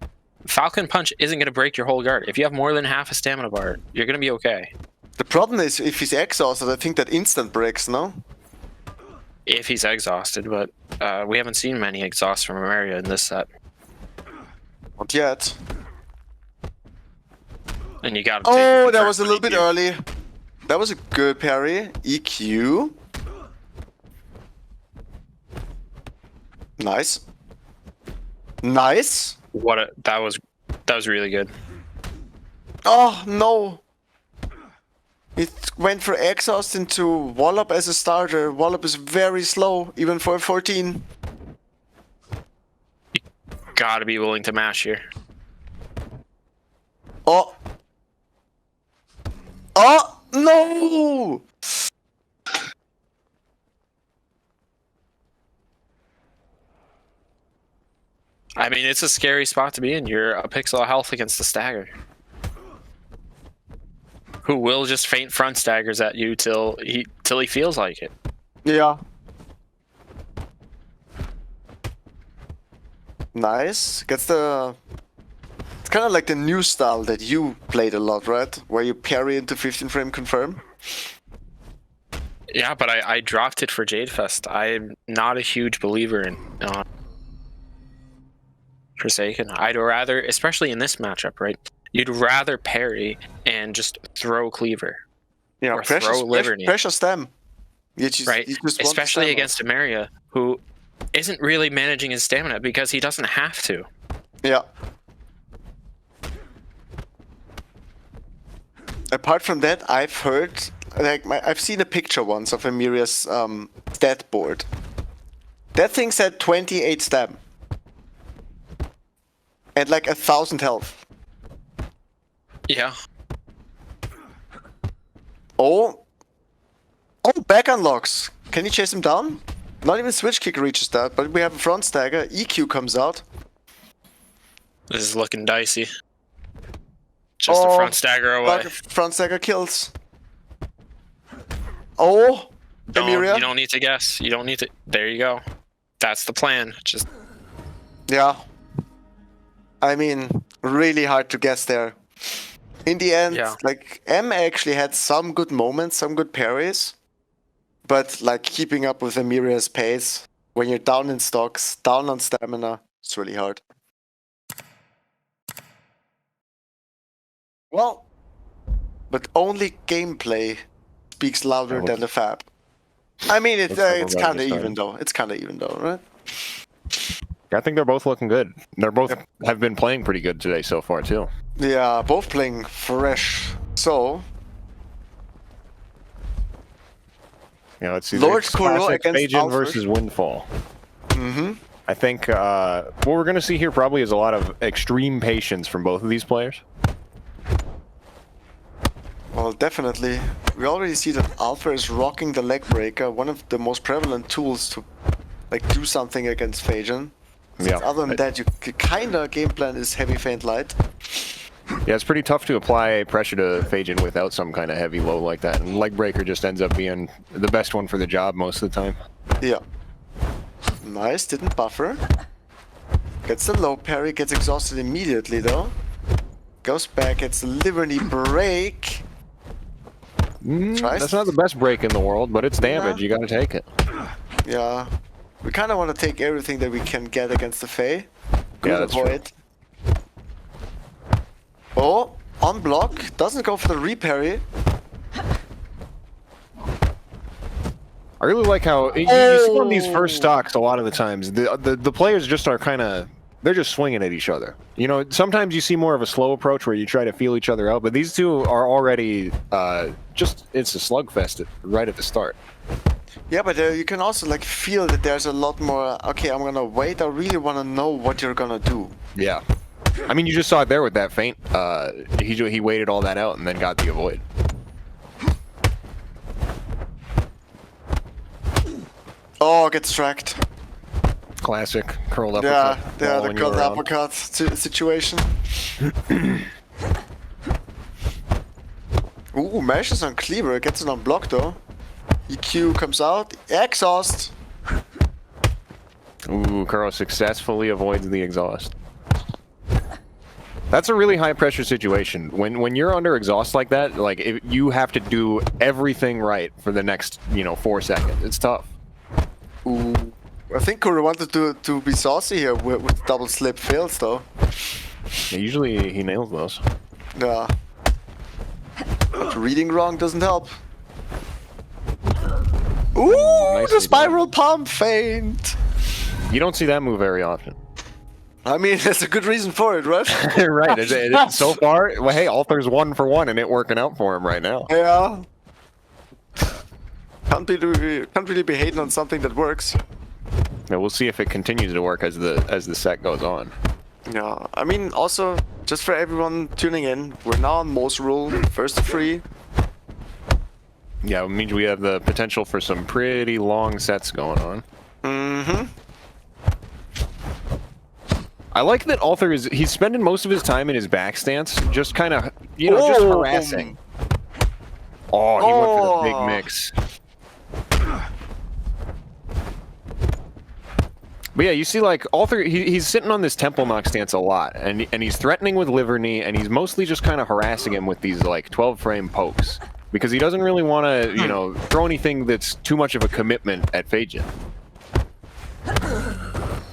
Falcon Punch isn't gonna break your whole guard. If you have more than half a stamina bar, you're gonna be okay. The problem is, if he's exhausted, I think that instant breaks, no? If he's exhausted, but we haven't seen many exhausts from EmeriA in this set. Not yet. And you gotta Oh, that was a little bit early. That was a good parry. EQ. Nice. Nice. That was really good. Oh no. It went for exhaust into Wallop as a starter. Wallop is very slow, even for a 14. Gotta be willing to mash here. Oh. Oh no. I mean, it's a scary spot to be in. You're a pixel of health against the stagger, who will just feint front staggers at you till he feels like it. Yeah. Nice. Gets the... It's kind of like the new style that you played a lot, right? Where you parry into 15 frame confirm. Yeah, but I dropped it for Jade Fest. I'm not a huge believer in Forsaken. I'd rather, especially in this matchup, right? You'd rather parry and just throw cleaver. Yeah, or throw Liberty. Pressure stem. Right? You just Especially against EmeriA, who isn't really managing his stamina because he doesn't have to. Yeah. Apart from that, I've heard, like, I've seen a picture once of EmeriA's stat board. That thing said 28 stam. And like 1,000 health. Yeah. Oh. Oh, back unlocks. Can you chase him down? Not even switch kick reaches that, but we have a front stagger. EQ comes out. This is looking dicey. Just a front stagger away. Front stagger kills. Oh, EmeriA. You don't need to guess. You don't need to. There you go. That's the plan. Just. Yeah. I mean, really hard to guess there. In the end, like, M actually had some good moments, some good parries. But, like, keeping up with EmeriA's pace, when you're down in stocks, down on stamina, it's really hard. Well, but only gameplay speaks louder than the fab. I mean, it's kind of even though. It's kind of even though, right? I think they're both looking good. They're both have been playing pretty good today so far, too. Yeah, both playing fresh. So, you know, it's Lord Kuro against Phajin Althur versus Windfall. Mm-hmm. I think what we're going to see here probably is a lot of extreme patience from both of these players. Well, definitely. We already see that Althur is rocking the leg breaker, one of the most prevalent tools to, like, do something against Phajin. Yeah. Other than that, you kind of game plan is heavy feint light. Yeah, it's pretty tough to apply pressure to Phajin without some kind of heavy low like that. And leg breaker just ends up being the best one for the job most of the time. Yeah. Nice, didn't buffer. Gets the low parry, gets exhausted immediately though. Goes back, gets the Liberty break. That's not the best break in the world, but it's damage. You gotta take it. Yeah. We kind of want to take everything that we can get against the Fae. Good that's avoid. True. Oh, on block. Doesn't go for the reparry. I really like how you see on these first stocks a lot of the times the players just are kind of they're just swinging at each other. You know, sometimes you see more of a slow approach where you try to feel each other out, but these two are already just it's a slugfest right at the start. Yeah, but you can also like feel that there's a lot more. Okay, I'm gonna wait. I really want to know what you're gonna do. Yeah, I mean, you just saw it there with that feint. He waited all that out and then got the avoid. Oh, gets tracked. Classic curled uppercut. Yeah, the curled uppercut situation. Ooh, mashes on cleaver. Gets it on block though. EQ comes out. Exhaust. Ooh, Kuro successfully avoids the exhaust. That's a really high pressure situation. When you're under exhaust like that, like you have to do everything right for the next 4 seconds. It's tough. Ooh, I think Kuro wanted to be saucy here with double slip fails though. Yeah, usually he nails those. Yeah. But reading wrong doesn't help. Ooh, Nicely the spiral pump feint. You don't see that move very often. I mean, there's a good reason for it, right? Right. So far, well, hey, Althur's 1 for 1 and it working out for him right now. Yeah. Can't really be hating on something that works. Yeah, we'll see if it continues to work as the set goes on. Yeah, I mean, also, just for everyone tuning in, we're now on most rule, first to 3. Yeah, it means we have the potential for some pretty long sets going on. Mm-hmm. I like that Althur he's spending most of his time in his back stance, just kind of, just harassing. Oh, he went for the big mix. But yeah, you see, like, Althur, he's sitting on this temple knock stance a lot, and he's threatening with liver knee, and he's mostly just kind of harassing him with these, like, 12-frame pokes. Because he doesn't really want to, throw anything that's too much of a commitment at Phajin.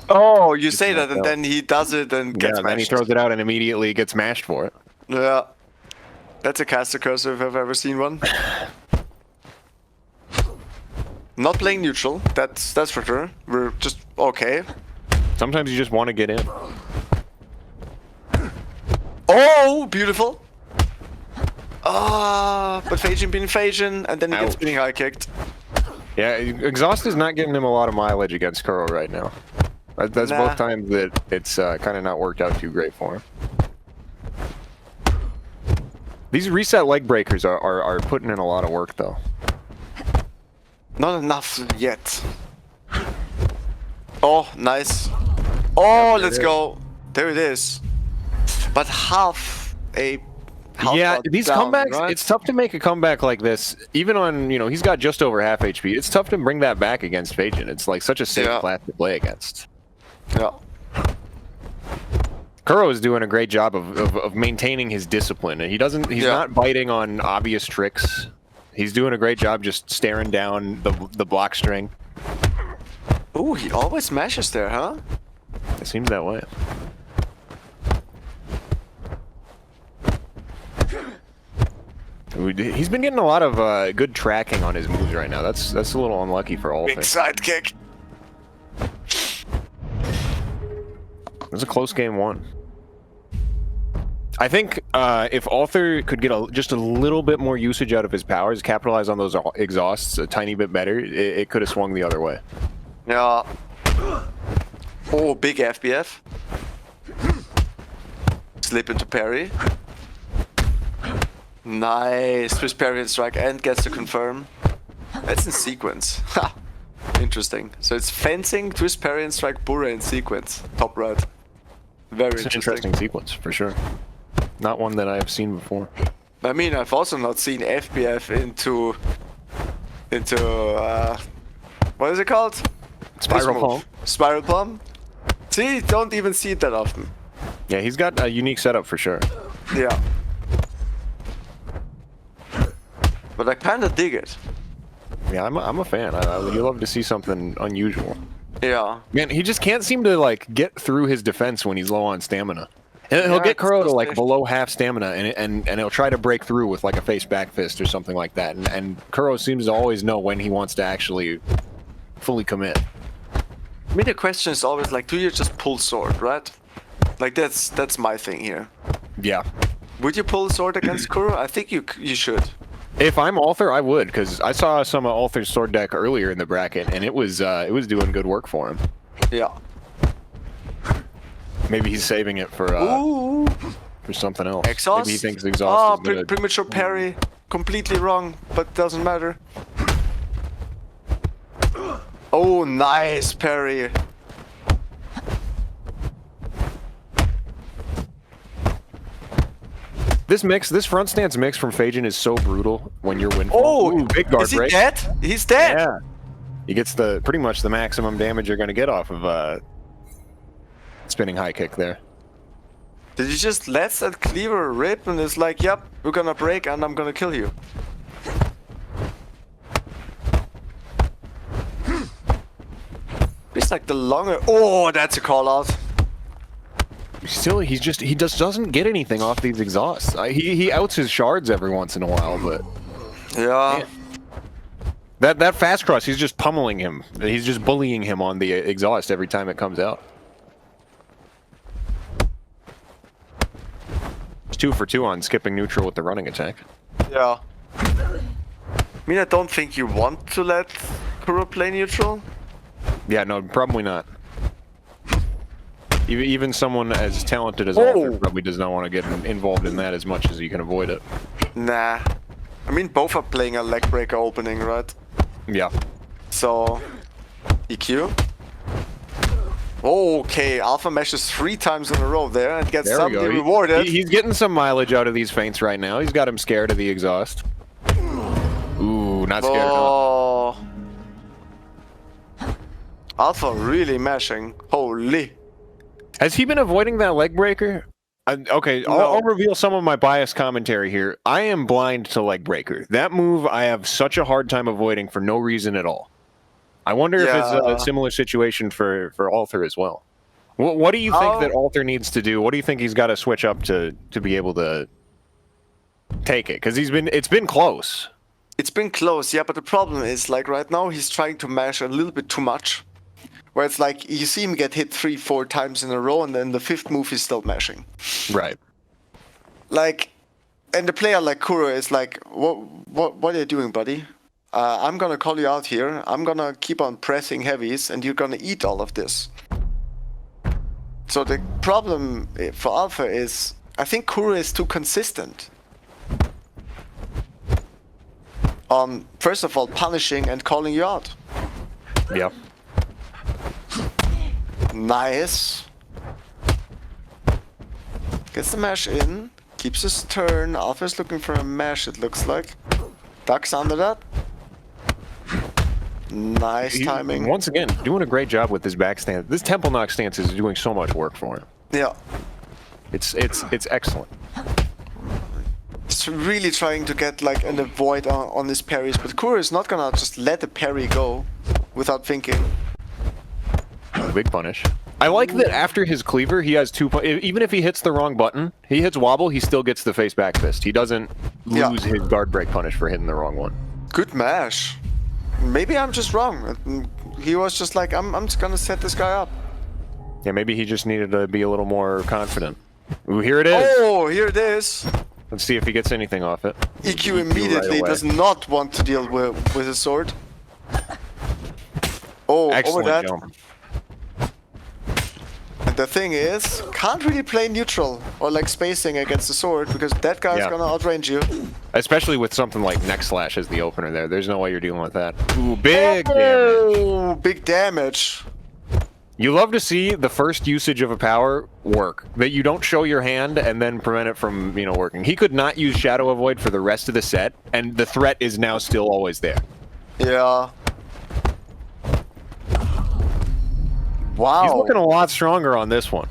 Oh, you say that, and then he does it and gets mashed. Then he throws it out and immediately gets mashed for it. Yeah. That's a caster curse if I've ever seen one. Not playing neutral, that's for sure. We're just okay. Sometimes you just want to get in. Oh, beautiful. But Phajin being Phajin, and then he gets spinning high kicked. Yeah, Exhaust is not getting him a lot of mileage against Kuro right now. That's both times that it's kind of not worked out too great for him. These reset leg breakers are putting in a lot of work, though. Not enough yet. Oh, nice. Oh, let's go. There it is. But half these comebacks, right? It's tough to make a comeback like this, even on, he's got just over half HP. It's tough to bring that back against Phajin. It's like such a safe class to play against. Yeah. Kuro is doing a great job of maintaining his discipline. He's not biting on obvious tricks. He's doing a great job just staring down the block string. Ooh, he always smashes there, huh? It seems that way. He's been getting a lot of good tracking on his moves right now. That's a little unlucky for Althur. Big side kick. It was a close game 1. I think if Althur could get just a little bit more usage out of his powers, capitalize on those exhausts a tiny bit better, it could have swung the other way. Yeah. Oh, big FBF. Slip into parry. Nice. Twist parry and strike and gets to confirm. That's in sequence. Ha! Interesting. So it's fencing, twist parry and strike, Bura in sequence. Top right. Very interesting sequence, for sure. Not one that I have seen before. I mean, I've also not seen FBF into what is it called? Spiral palm. Spiral palm. See, don't even see it that often. Yeah, he's got a unique setup for sure. Yeah. But I kinda dig it. Yeah, I'm a fan. You love to see something unusual. Yeah. Man, he just can't seem to like get through his defense when he's low on stamina. He'll get Kuro to like below half stamina, and he'll try to break through with like a face back fist or something like that. And Kuro seems to always know when he wants to actually fully commit. I mean, the question is always like, do you just pull sword, right? Like that's my thing here. Yeah. Would you pull sword against Kuro? I think you should. If I'm Althur, I would, because I saw some of Althur's sword deck earlier in the bracket, and it was doing good work for him. Yeah. Maybe he's saving it for something else. Exhaust? Maybe he thinks exhaust is good. Premature parry. Completely wrong, but doesn't matter. Oh, nice parry. This front stance mix from Phajin is so brutal when you're windfall. Oh, ooh, big guard is he break. dead? He's dead. Yeah. He gets pretty much the maximum damage you're going to get off of spinning high kick there. Did you just let that cleaver rip and it's like, yep, we're gonna break and I'm gonna kill you? It's like the longer... Oh, that's a call out. he just doesn't get anything off these exhausts. He outs his shards every once in a while, but Yeah. that fast cross, he's just pummeling him. He's just bullying him on the exhaust every time it comes out. It's 2 for 2 on skipping neutral with the running attack. Yeah. I mean, I don't think you want to let Kuro play neutral. Yeah, no, probably not. Even someone as talented as Althur probably does not want to get involved in that as much as you can avoid it. Nah. I mean, both are playing a leg breaker opening, right? Yeah. So, EQ. Okay, Alpha meshes 3 times in a row there and gets something rewarded. He's getting some mileage out of these feints right now. He's got him scared of the exhaust. Ooh, not scared enough. Oh. Alpha really mashing. Holy. Has he been avoiding that leg breaker? Okay, I'll reveal some of my biased commentary here. I am blind to leg breaker. That move I have such a hard time avoiding for no reason at all. I wonder if it's a similar situation for Althur as well. What do you think that Althur needs to do? What do you think he's got to switch up to be able to take it? Because it's been close. It's been close, yeah, but the problem is, like, right now he's trying to mash a little bit too much. Where it's like, you see him get hit 3-4 times in a row, and then the 5th move he's still mashing. Right. Like, and the player like Kuro is like, what are you doing, buddy? I'm gonna call you out here. I'm gonna keep on pressing heavies, and you're gonna eat all of this. So the problem for Alpha is, I think Kuro is too consistent. On, first of all, punishing and calling you out. Yeah. Nice. Gets the mash in. Keeps his turn. Alpha's looking for a mash, it looks like. Ducks under that. Nice timing. Once again, doing a great job with his back stance. This temple knock stance is doing so much work for him. Yeah. It's excellent. He's really trying to get like an avoid on his parries, but Kuro is not gonna just let the parry go without thinking. Big punish. I like that after his cleaver, he has 2 even if he hits the wrong button, he hits wobble, he still gets the face back fist. He doesn't lose his guard break punish for hitting the wrong one. Good mash. Maybe I'm just wrong. He was just like, I'm just gonna set this guy up. Yeah, maybe he just needed to be a little more confident. Ooh, here it is. Oh, here it is. Let's see if he gets anything off it. EQ immediately does not want to deal with his sword. Oh, excellent over that. jump. And the thing is, can't really play neutral or like spacing against the sword because that guy's gonna outrange you. Especially with something like neck slash as the opener there. There's no way you're dealing with that. Ooh, big damage. Oh, big damage. You love to see the first usage of a power work. That you don't show your hand and then prevent it from, working. He could not use Shadow Avoid for the rest of the set, and the threat is now still always there. Yeah. Wow. He's looking a lot stronger on this one.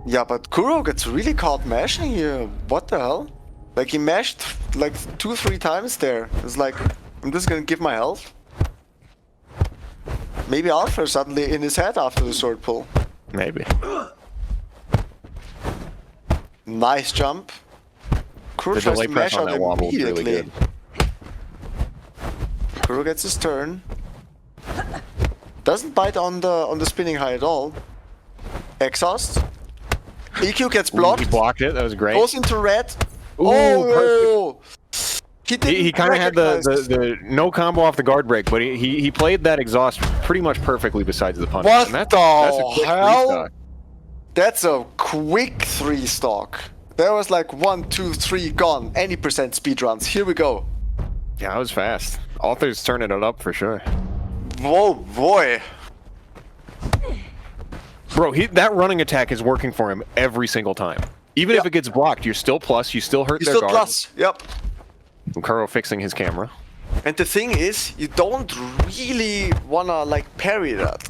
Yeah, but Kuro gets really caught mashing here. What the hell? Like, he mashed like 2-3 times there. It's like, I'm just gonna give my health. Maybe Althur suddenly in his head after the sword pull. Maybe. Nice jump. Kuro tries to mash out immediately. Really good. Kuro gets his turn. Doesn't bite on the spinning high at all. Exhaust. EQ gets blocked. Ooh, he blocked it. That was great. Goes into red. Ooh, perfect. He kind of had the no combo off the guard break, but he played that exhaust pretty much perfectly besides the punch. What that's the a quick hell? That's a quick 3 stock. There was like 1, 2, 3 gone. Any percent speed runs. Here we go. Yeah, that was fast. Althur's turning it up for sure. Whoa, boy. Bro, that running attack is working for him every single time. Even if it gets blocked, you're still plus, you still hurt their guard. Plus, yep. Kuro fixing his camera. And the thing is, you don't really wanna like parry that.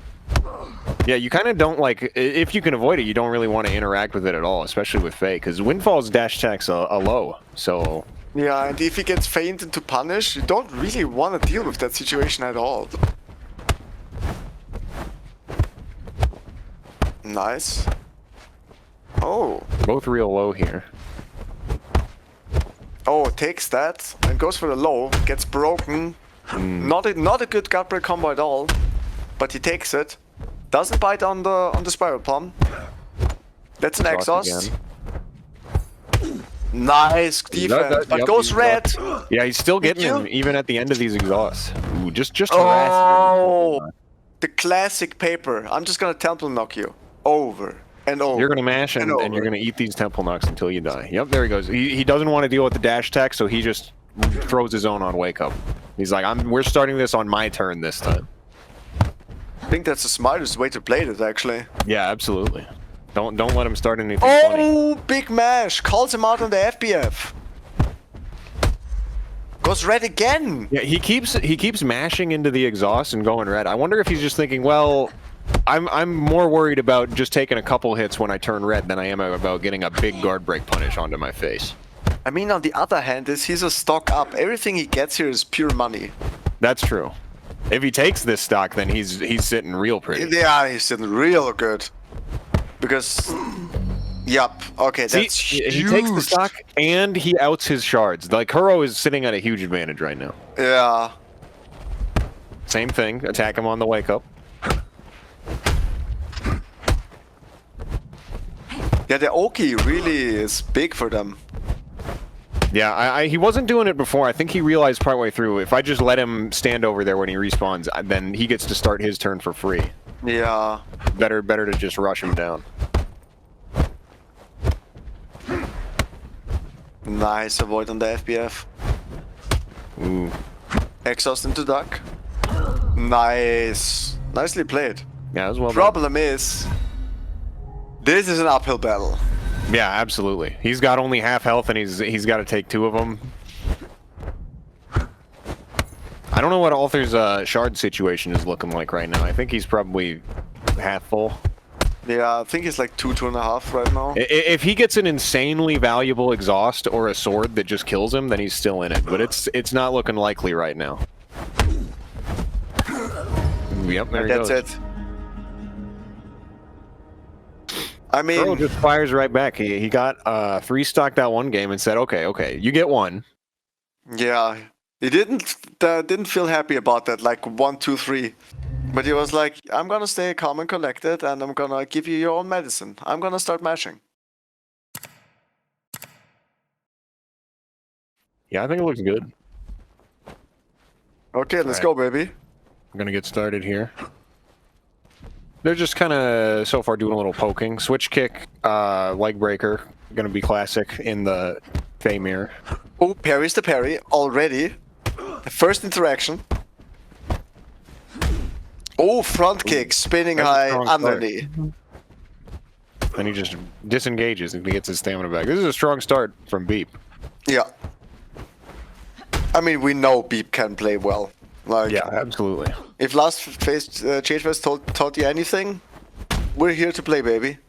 Yeah, you kind of don't like, if you can avoid it, you don't really want to interact with it at all, especially with Faye, because Windfall's dash attack's a low, so... Yeah, and if he gets feinted to punish, you don't really want to deal with that situation at all. Nice. Oh. Both real low here. Oh, takes that and goes for the low. Gets broken. Not a good gut break combo at all. But he takes it. Doesn't bite on the spiral palm. That's an exhaust. Nice defense, but goes red. Yeah, he's still getting him even at the end of these exhausts. Ooh, just harassing him. The classic paper. I'm just gonna temple knock you over and over. You're gonna mash and you're gonna eat these temple knocks until you die. Yep, there he goes. He doesn't want to deal with the dash attack, so he just throws his own on wake up. He's like, we're starting this on my turn this time. I think that's the smartest way to play this, actually. Yeah, absolutely. Don't let him start anything funny. Oh, big mash! Calls him out on the FBF. Goes red again. Yeah, he keeps mashing into the exhaust and going red. I wonder if he's just thinking, well, I'm more worried about just taking a couple hits when I turn red than I am about getting a big guard break punish onto my face. I mean, on the other hand, he's a stock up. Everything he gets here is pure money. That's true. If he takes this stock, then he's sitting real pretty. Yeah, he's sitting real good. Because, yep, okay, that's huge. He takes the stock and he outs his shards. Like, Kuro is sitting at a huge advantage right now. Yeah. Same thing, attack him on the wake up. Yeah, the Oki really is big for them. Yeah, he wasn't doing it before. I think he realized partway through, if I just let him stand over there when he respawns, then he gets to start his turn for free. Yeah. Better to just rush him down. Nice avoid on the FBF. Ooh. Exhaust into duck. Nice. Nicely played. Yeah, that was well done. Problem is, this is an uphill battle. Yeah, absolutely. He's got only half health and he's got to take two of them. I don't know what Althur's shard situation is looking like right now. I think he's probably half full. Yeah, I think he's like 2.5 right now. If he gets an insanely valuable exhaust or a sword that just kills him, then he's still in it. But it's not looking likely right now. Yep, there he goes. That's it. I mean, Kuro just fires right back. He got 3 stock that one game and said, okay, you get one. Yeah, he didn't feel happy about that. Like 1, 2, 3. But he was like, I'm gonna stay calm and collected, and I'm gonna give you your own medicine. I'm gonna start mashing. Yeah, I think it looks good. Okay, let's go, baby. I'm gonna get started here. They're just kind of, so far, doing a little poking. Switch kick, leg breaker. Gonna be classic in the Fey mirror. Oh, parries the parry already. The first interaction. Oh, front kick, spinning high, underneath. And he just disengages and he gets his stamina back. This is a strong start from Beep. Yeah. I mean, we know Beep can play well. Like, yeah, absolutely. If last Jade Fest taught you anything, we're here to play, baby.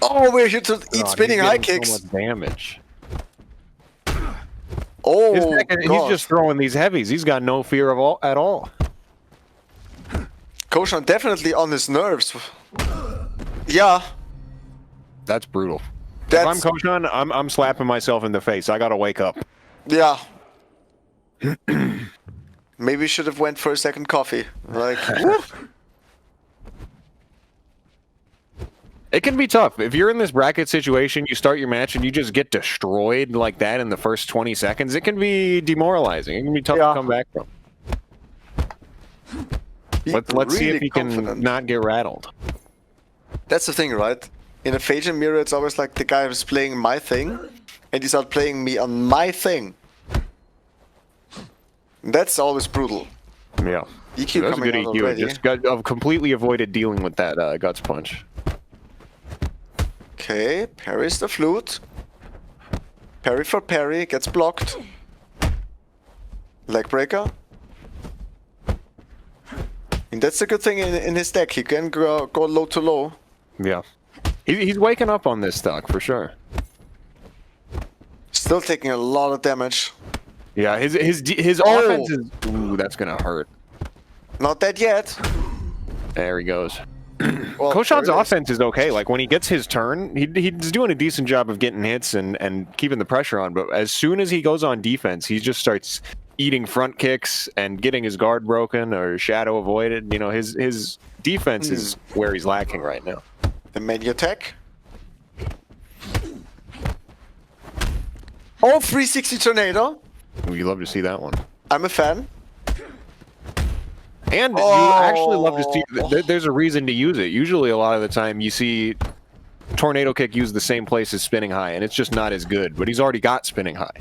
Oh, we're here to eat spinning high kicks. So much damage. Oh, he's just throwing these heavies. He's got no fear at all. Cochon definitely on his nerves. Yeah. That's brutal. If I'm Cochon, I'm slapping myself in the face. I gotta wake up. Yeah. Maybe should have went for a second coffee. Like, it can be tough. If you're in this bracket situation, you start your match and you just get destroyed like that in the first 20 seconds, it can be demoralizing. It can be tough to come back from. Let's see if he can not get rattled. That's the thing, right? In a Phage and EmeriA, it's always like the guy who's playing my thing, and he's out playing me on my thing. That's always brutal. Yeah. EQ That's a good EQ. Already. Just completely avoided dealing with that guts punch. Okay, parries the flute. Parry for parry, gets blocked. Leg breaker. And that's the good thing in his deck. He can go low to low. Yeah. He's waking up on this stock, for sure. Still taking a lot of damage. Yeah, his offense is... Ooh, that's gonna hurt. Not dead yet. There he goes. Well, Cochon's there it is. offense is okay. Like when he gets his turn, he's doing a decent job of getting hits and keeping the pressure on. But as soon as he goes on defense, he just starts eating front kicks and getting his guard broken or shadow avoided. You know, his defense is where he's lacking right now. The menu attack. Oh, 360 tornado. We love to see that one. I'm a fan. And you actually love to see. There's a reason to use it. Usually, a lot of the time, you see tornado kick used the same place as spinning high, and it's just not as good. But he's already got spinning high,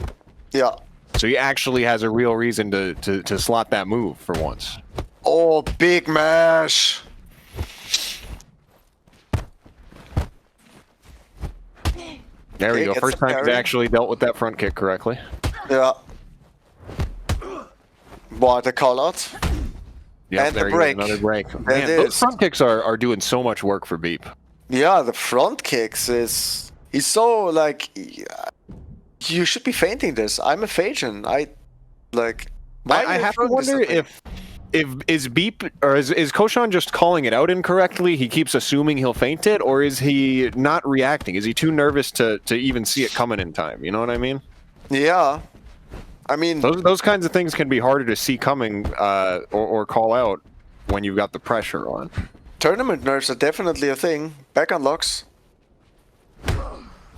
Yeah. so he actually has a real reason to slot that move for once. Oh, big mash. There we Okay, go. gets First the time he's parry. actually dealt with that front kick correctly. Yeah. What a call out. Yeah, And there the you go, break. another break. There Man, it those is. front kicks are doing so much work for Beep. Yeah, the front kicks is. He's so like. You should be fainting this. I'm a Phaeton. I I have to wonder if is Beep or is Cochon just calling it out incorrectly? He keeps assuming he'll faint it, or is he not reacting? Is he too nervous to even see it coming in time? You know what I mean? Yeah. I mean, Those kinds of things can be harder to see coming or call out when you've got the pressure on. tournament nerves are definitely a thing. Back unlocks.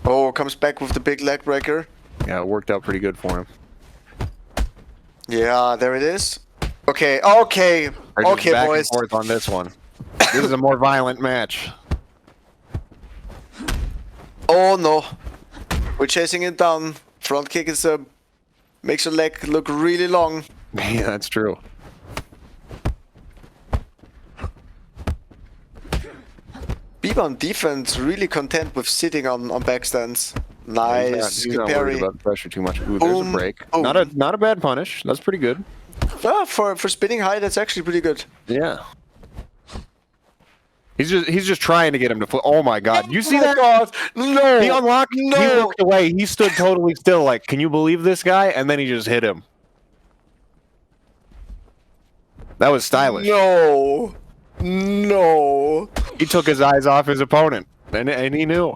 Oh, comes back with the big leg breaker. Yeah, it worked out pretty good for him. Yeah, there it is. Okay, okay, They're just okay, back boys. and forth on this one. This is a more violent match. Oh no, we're chasing it down. Front kick is makes your leg look really long. Yeah, that's true. Beep on defense, really content with sitting on backstands. Nice, He's good not worried parry. about the pressure too much. Ooh, there's a Boom. break. Oh. Not a bad punish. That's pretty good. Yeah, for spinning high, that's actually pretty good. Yeah. He's just trying to get him to flip. Oh my god. You see Oh my that? God, no, He unlocked. He no. looked away. He stood totally still like, can you believe this guy? And then he just hit him. That was stylish. No, no. He took his eyes off his opponent. And he knew.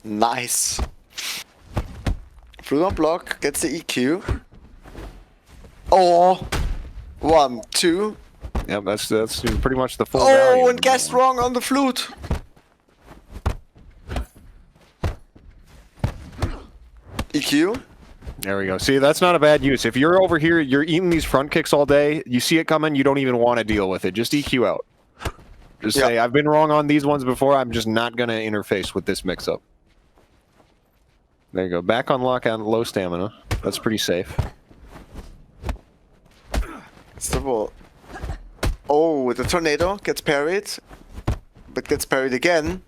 Nice. Through on block, gets the EQ. Oh, 1, 2. Yep, that's pretty much the full value Oh, of and the guessed one. wrong on the flute. EQ. There we go. See, that's not a bad use. If you're over here, you're eating these front kicks all day, you see it coming, you don't even want to deal with it. Just EQ out. Just say, I've been wrong on these ones before, I'm just not going to interface with this mix-up. There you go. Back on lock on low stamina. That's pretty safe. Simple. Oh, the tornado gets parried, but gets parried again.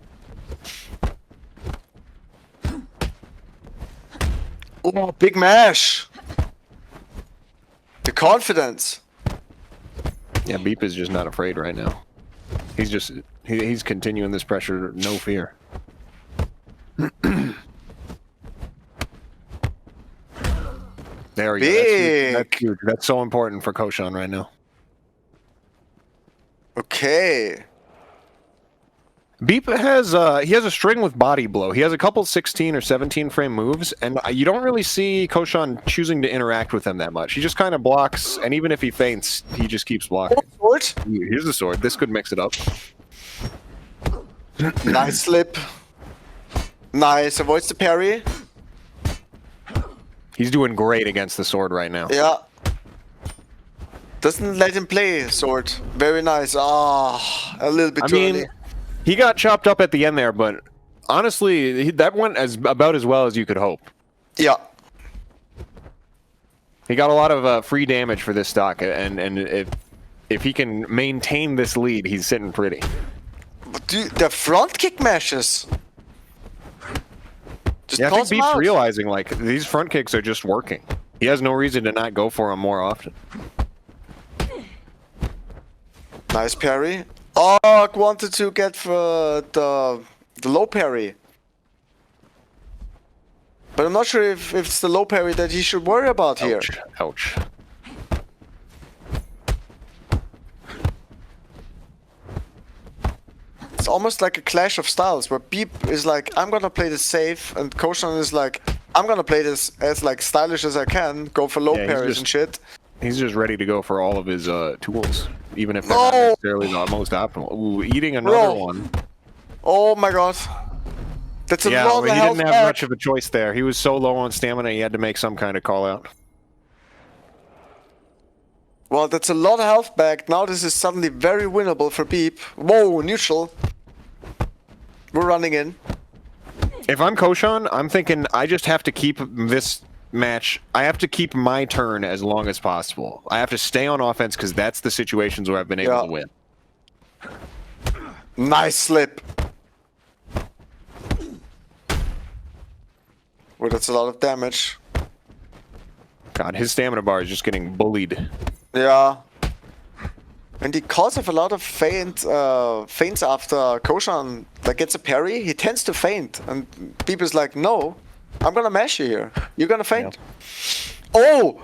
Oh, big mash! The confidence. Yeah, Beep is just not afraid right now. He's just he's continuing this pressure, no fear. There we go. That's huge. That's so important for Cochon right now. Okay. Beep has he has a string with body blow. He has a couple 16 or 17 frame moves, and you don't really see Cochon choosing to interact with him that much. He just kind of blocks, and even if he feints, he just keeps blocking. Oh, sword. Here's the sword. This could mix it up. Nice slip. Nice. Avoids the parry. He's doing great against the sword right now. Yeah. Doesn't let him play sword. Very nice. Ah, a little bit too early. He got chopped up at the end there, but honestly, that went about as well as you could hope. Yeah. He got a lot of free damage for this stock, and if he can maintain this lead, he's sitting pretty. Dude, the front kick mashes. Just Yeah, I think calls him Beep's out. realizing like these front kicks are just working. He has no reason to not go for them more often. Nice parry. Oh, I wanted to get for the low parry. But I'm not sure if it's the low parry that he should worry about here. Ouch. Ouch. it's almost like a clash of styles where Beep is like, I'm gonna play this safe, and Cochon is like, I'm gonna play this as like stylish as I can, go for low parries and shit. He's just ready to go for all of his tools, even if they're not necessarily the most optimal. Ooh, eating another one. Oh my god. That's a lot of he health didn't have much of a choice there. He was so low on stamina, he had to make some kind of call out. Well, that's a lot of health back. Now this is suddenly very winnable for Beep. Whoa, neutral. We're running in. If I'm Cochon, I'm thinking I just have to keep this match. I have to keep my turn as long as possible. I have to stay on offense because that's the situations where I've been able to win. Nice slip. Well, that's a lot of damage. God, his stamina bar is just getting bullied. Yeah. And because of a lot of feints after Cochon like gets a parry, he tends to feint. And Beep is like, no, I'm gonna mash you here. You're gonna feint. Yep. Oh!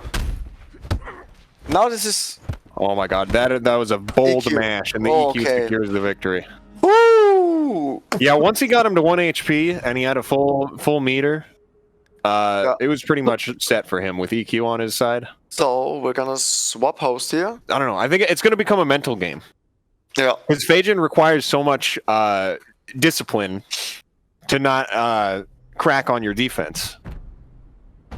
Now this is... Oh my god, that was a bold EQ. mash, and the EQ secures the victory. Woo! Yeah, once he got him to 1 HP, and he had a full meter, it was pretty much set for him with EQ on his side. So we're gonna swap host here. I don't know. I think it's gonna become a mental game. Yeah. Because Phajin requires so much discipline to not crack on your defense.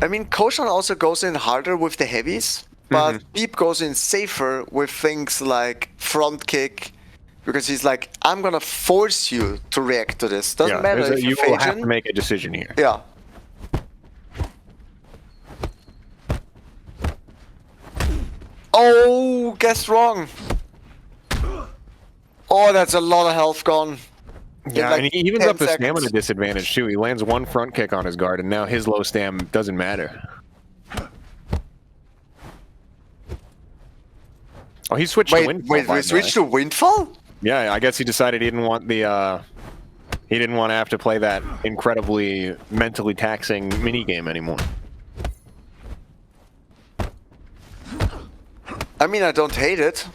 I mean, Cochon also goes in harder with the heavies, but Beep goes in safer with things like front kick, because he's like, I'm gonna force you to react to this. Doesn't matter if you you're will have Phajin. to make a decision here. Yeah. Oh, guessed wrong. Oh, that's a lot of health gone. Yeah, like and he evens 10 up the seconds. stamina disadvantage too. He lands one front kick on his guard, and now his low stam doesn't matter. Oh, he switched to Windfall. Wait, we switched to Windfall? Yeah, I guess he decided he didn't want the he didn't want to have to play that incredibly mentally taxing minigame anymore. I mean, I don't hate it.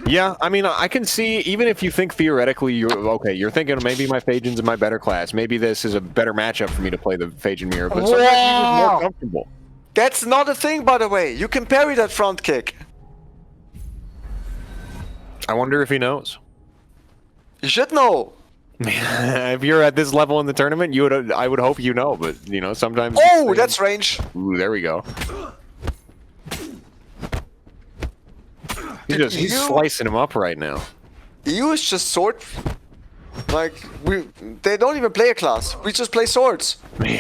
Yeah, I mean, I can see, even if you think theoretically, you're thinking maybe my Phajin's in my better class. Maybe this is a better matchup for me to play the Phajin mirror, but sometimes he's just more comfortable. That's not a thing, by the way. You can parry that front kick. I wonder if he knows. You should know. If you're at this level in the tournament, I would hope you know, but you know, sometimes. Oh, that's range. Ooh, there we go. He's slicing him up right now. EU is just sword. Like they don't even play a class. We just play swords. He's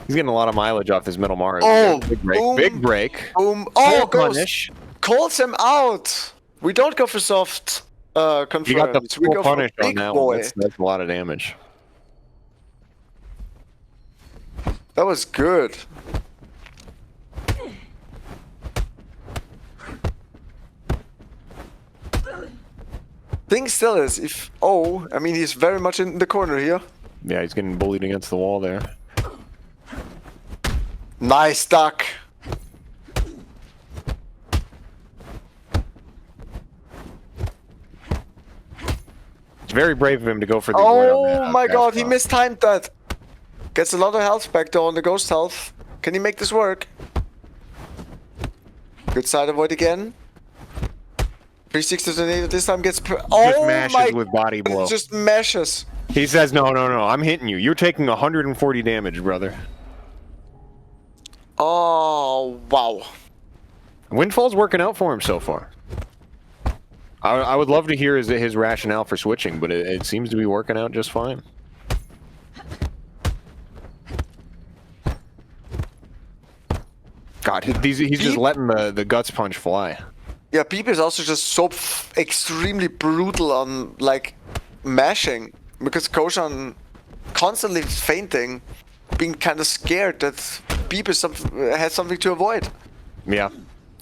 getting a lot of mileage off this middle Mars. Oh, big break! boom, big break! Boom! Oh, punish! Calls him out. We don't go for soft confirmed. You got the full punish on that boy. one. That's a lot of damage. That was good. Thing still is, I mean, he's very much in the corner here. Yeah, he's getting bullied against the wall there. Nice duck. It's very brave of him to go for the Oh my god, he mistimed that. Gets a lot of health back though on the ghost health. Can he make this work? Good side avoid again. 360 tornado this time gets... Just mashes with body blow. Just mashes. He says, no, I'm hitting you. You're taking 140 damage, brother. Oh, wow. Windfall's working out for him so far. I would love to hear his rationale for switching, but it seems to be working out just fine. God, he's just letting the guts punch fly. Yeah, Beep is also just so extremely brutal on, like, mashing. Because Cochon constantly fainting, being kind of scared that Beep has something to avoid. Yeah.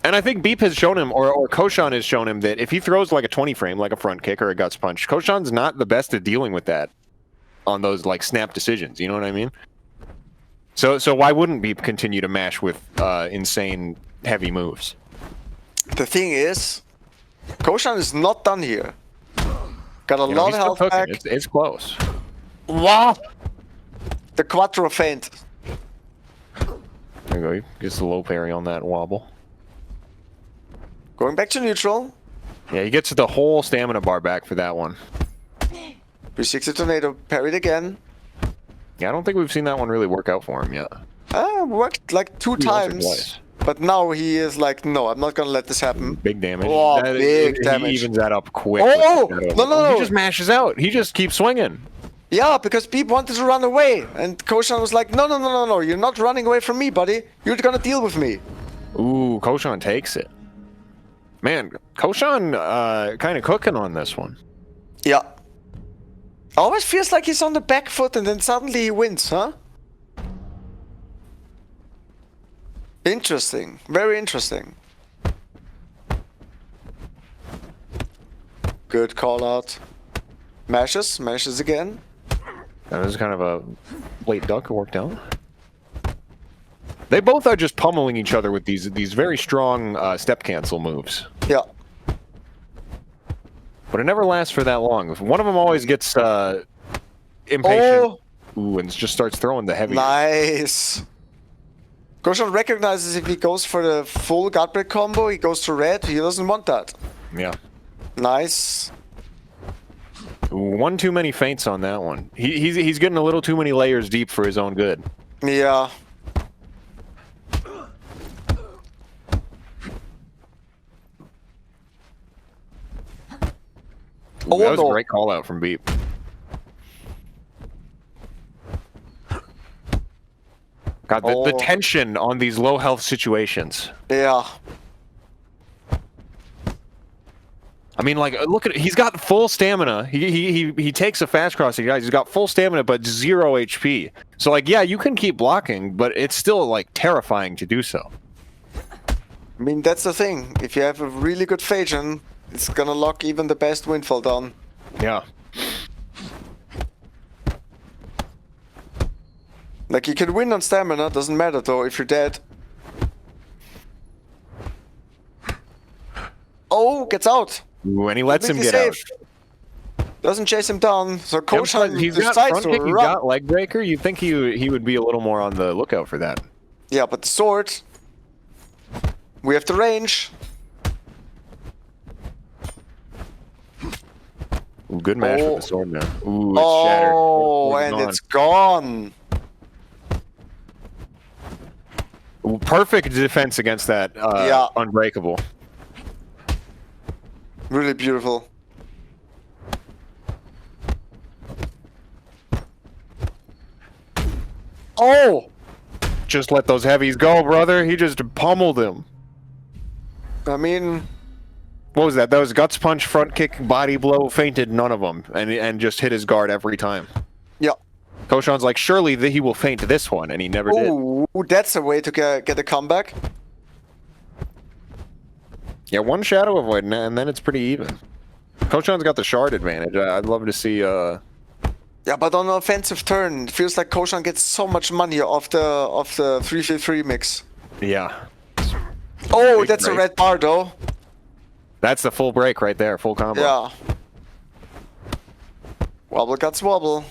And I think Beep has shown him, or Cochon has shown him, that if he throws like a 20 frame, like a front kick or a guts punch, Cochon's not the best at dealing with that on those, like, snap decisions. You know what I mean? So why wouldn't Beep continue to mash with insane heavy moves? The thing is, Cochon is not done here. Got a You know, lot he's of still health cooking. back. It's close. Wow! The Quattro feint. There you go. He gets the low parry on that wobble. Going back to neutral. Yeah, he gets the whole stamina bar back for that one. 360 tornado, parried again. Yeah, I don't think we've seen that one really work out for him yet. Worked like 2 Once or times. twice. But now he is like, no, I'm not gonna let this happen. Big damage. Oh, big damage. He evens that up quick. Oh! with the shadow. No. He just mashes out. He just keeps swinging. Yeah, because Beep wanted to run away. And Cochon was like, no, you're not running away from me, buddy. You're gonna deal with me. Ooh, Cochon takes it. Man, Cochon kind of cooking on this one. Yeah. Always feels like he's on the back foot and then suddenly he wins, huh? Interesting. Very interesting. Good call out. Mashes again. That was kind of a late duck. It worked out. They both are just pummeling each other with these very strong step cancel moves. Yeah. But it never lasts for that long. One of them always gets impatient. Oh. Ooh, and just starts throwing the heavy. Nice. Cochon recognizes if he goes for the full gut break combo, he goes to red. He doesn't want that. Yeah. Nice. Ooh, one too many feints on that one. He's getting a little too many layers deep for his own good. Yeah. Ooh, that was no. a great call out from Beep. God, the tension on these low health situations. Yeah. I mean, like, look at it. He's got full stamina. He takes a fast cross. Guys, he's got full stamina, but 0 HP. So, like, yeah, you can keep blocking, but it's still, like, terrifying to do so. I mean, that's the thing. If you have a really good Phasian, it's gonna lock even the best Windfall down. Yeah. Like, you can win on stamina, doesn't matter though if you're dead. Oh, gets out! Ooh, and he lets him Completely get safe. Doesn't chase him down, so out. Cochon He's got decides front to kick, he's run. got leg breaker. You'd think he would be a little more on the lookout for that. Yeah, but the sword... We have the range. Ooh, good match with the sword now. Ooh, it's Oh, shattered. and it's gone. Ooh, perfect defense against that. Yeah. Unbreakable. Really beautiful. Oh! Just let those heavies go, brother. He just pummeled him. I mean... What was that? That was guts punch, front kick, body blow, feinted none of them, and just hit his guard every time. Yeah. Cochon's like, surely he will feint this one, and he never did. Ooh, that's a way to get a comeback. Yeah, one shadow avoid, and then it's pretty even. Cochon's got the shard advantage. I'd love to see. Yeah, but on an offensive turn, it feels like Cochon gets so much money off the 3v3 mix. Yeah. Oh, Big that's break. a red bar though. That's the full break right there, full combo. Yeah. Wobble guts wobble.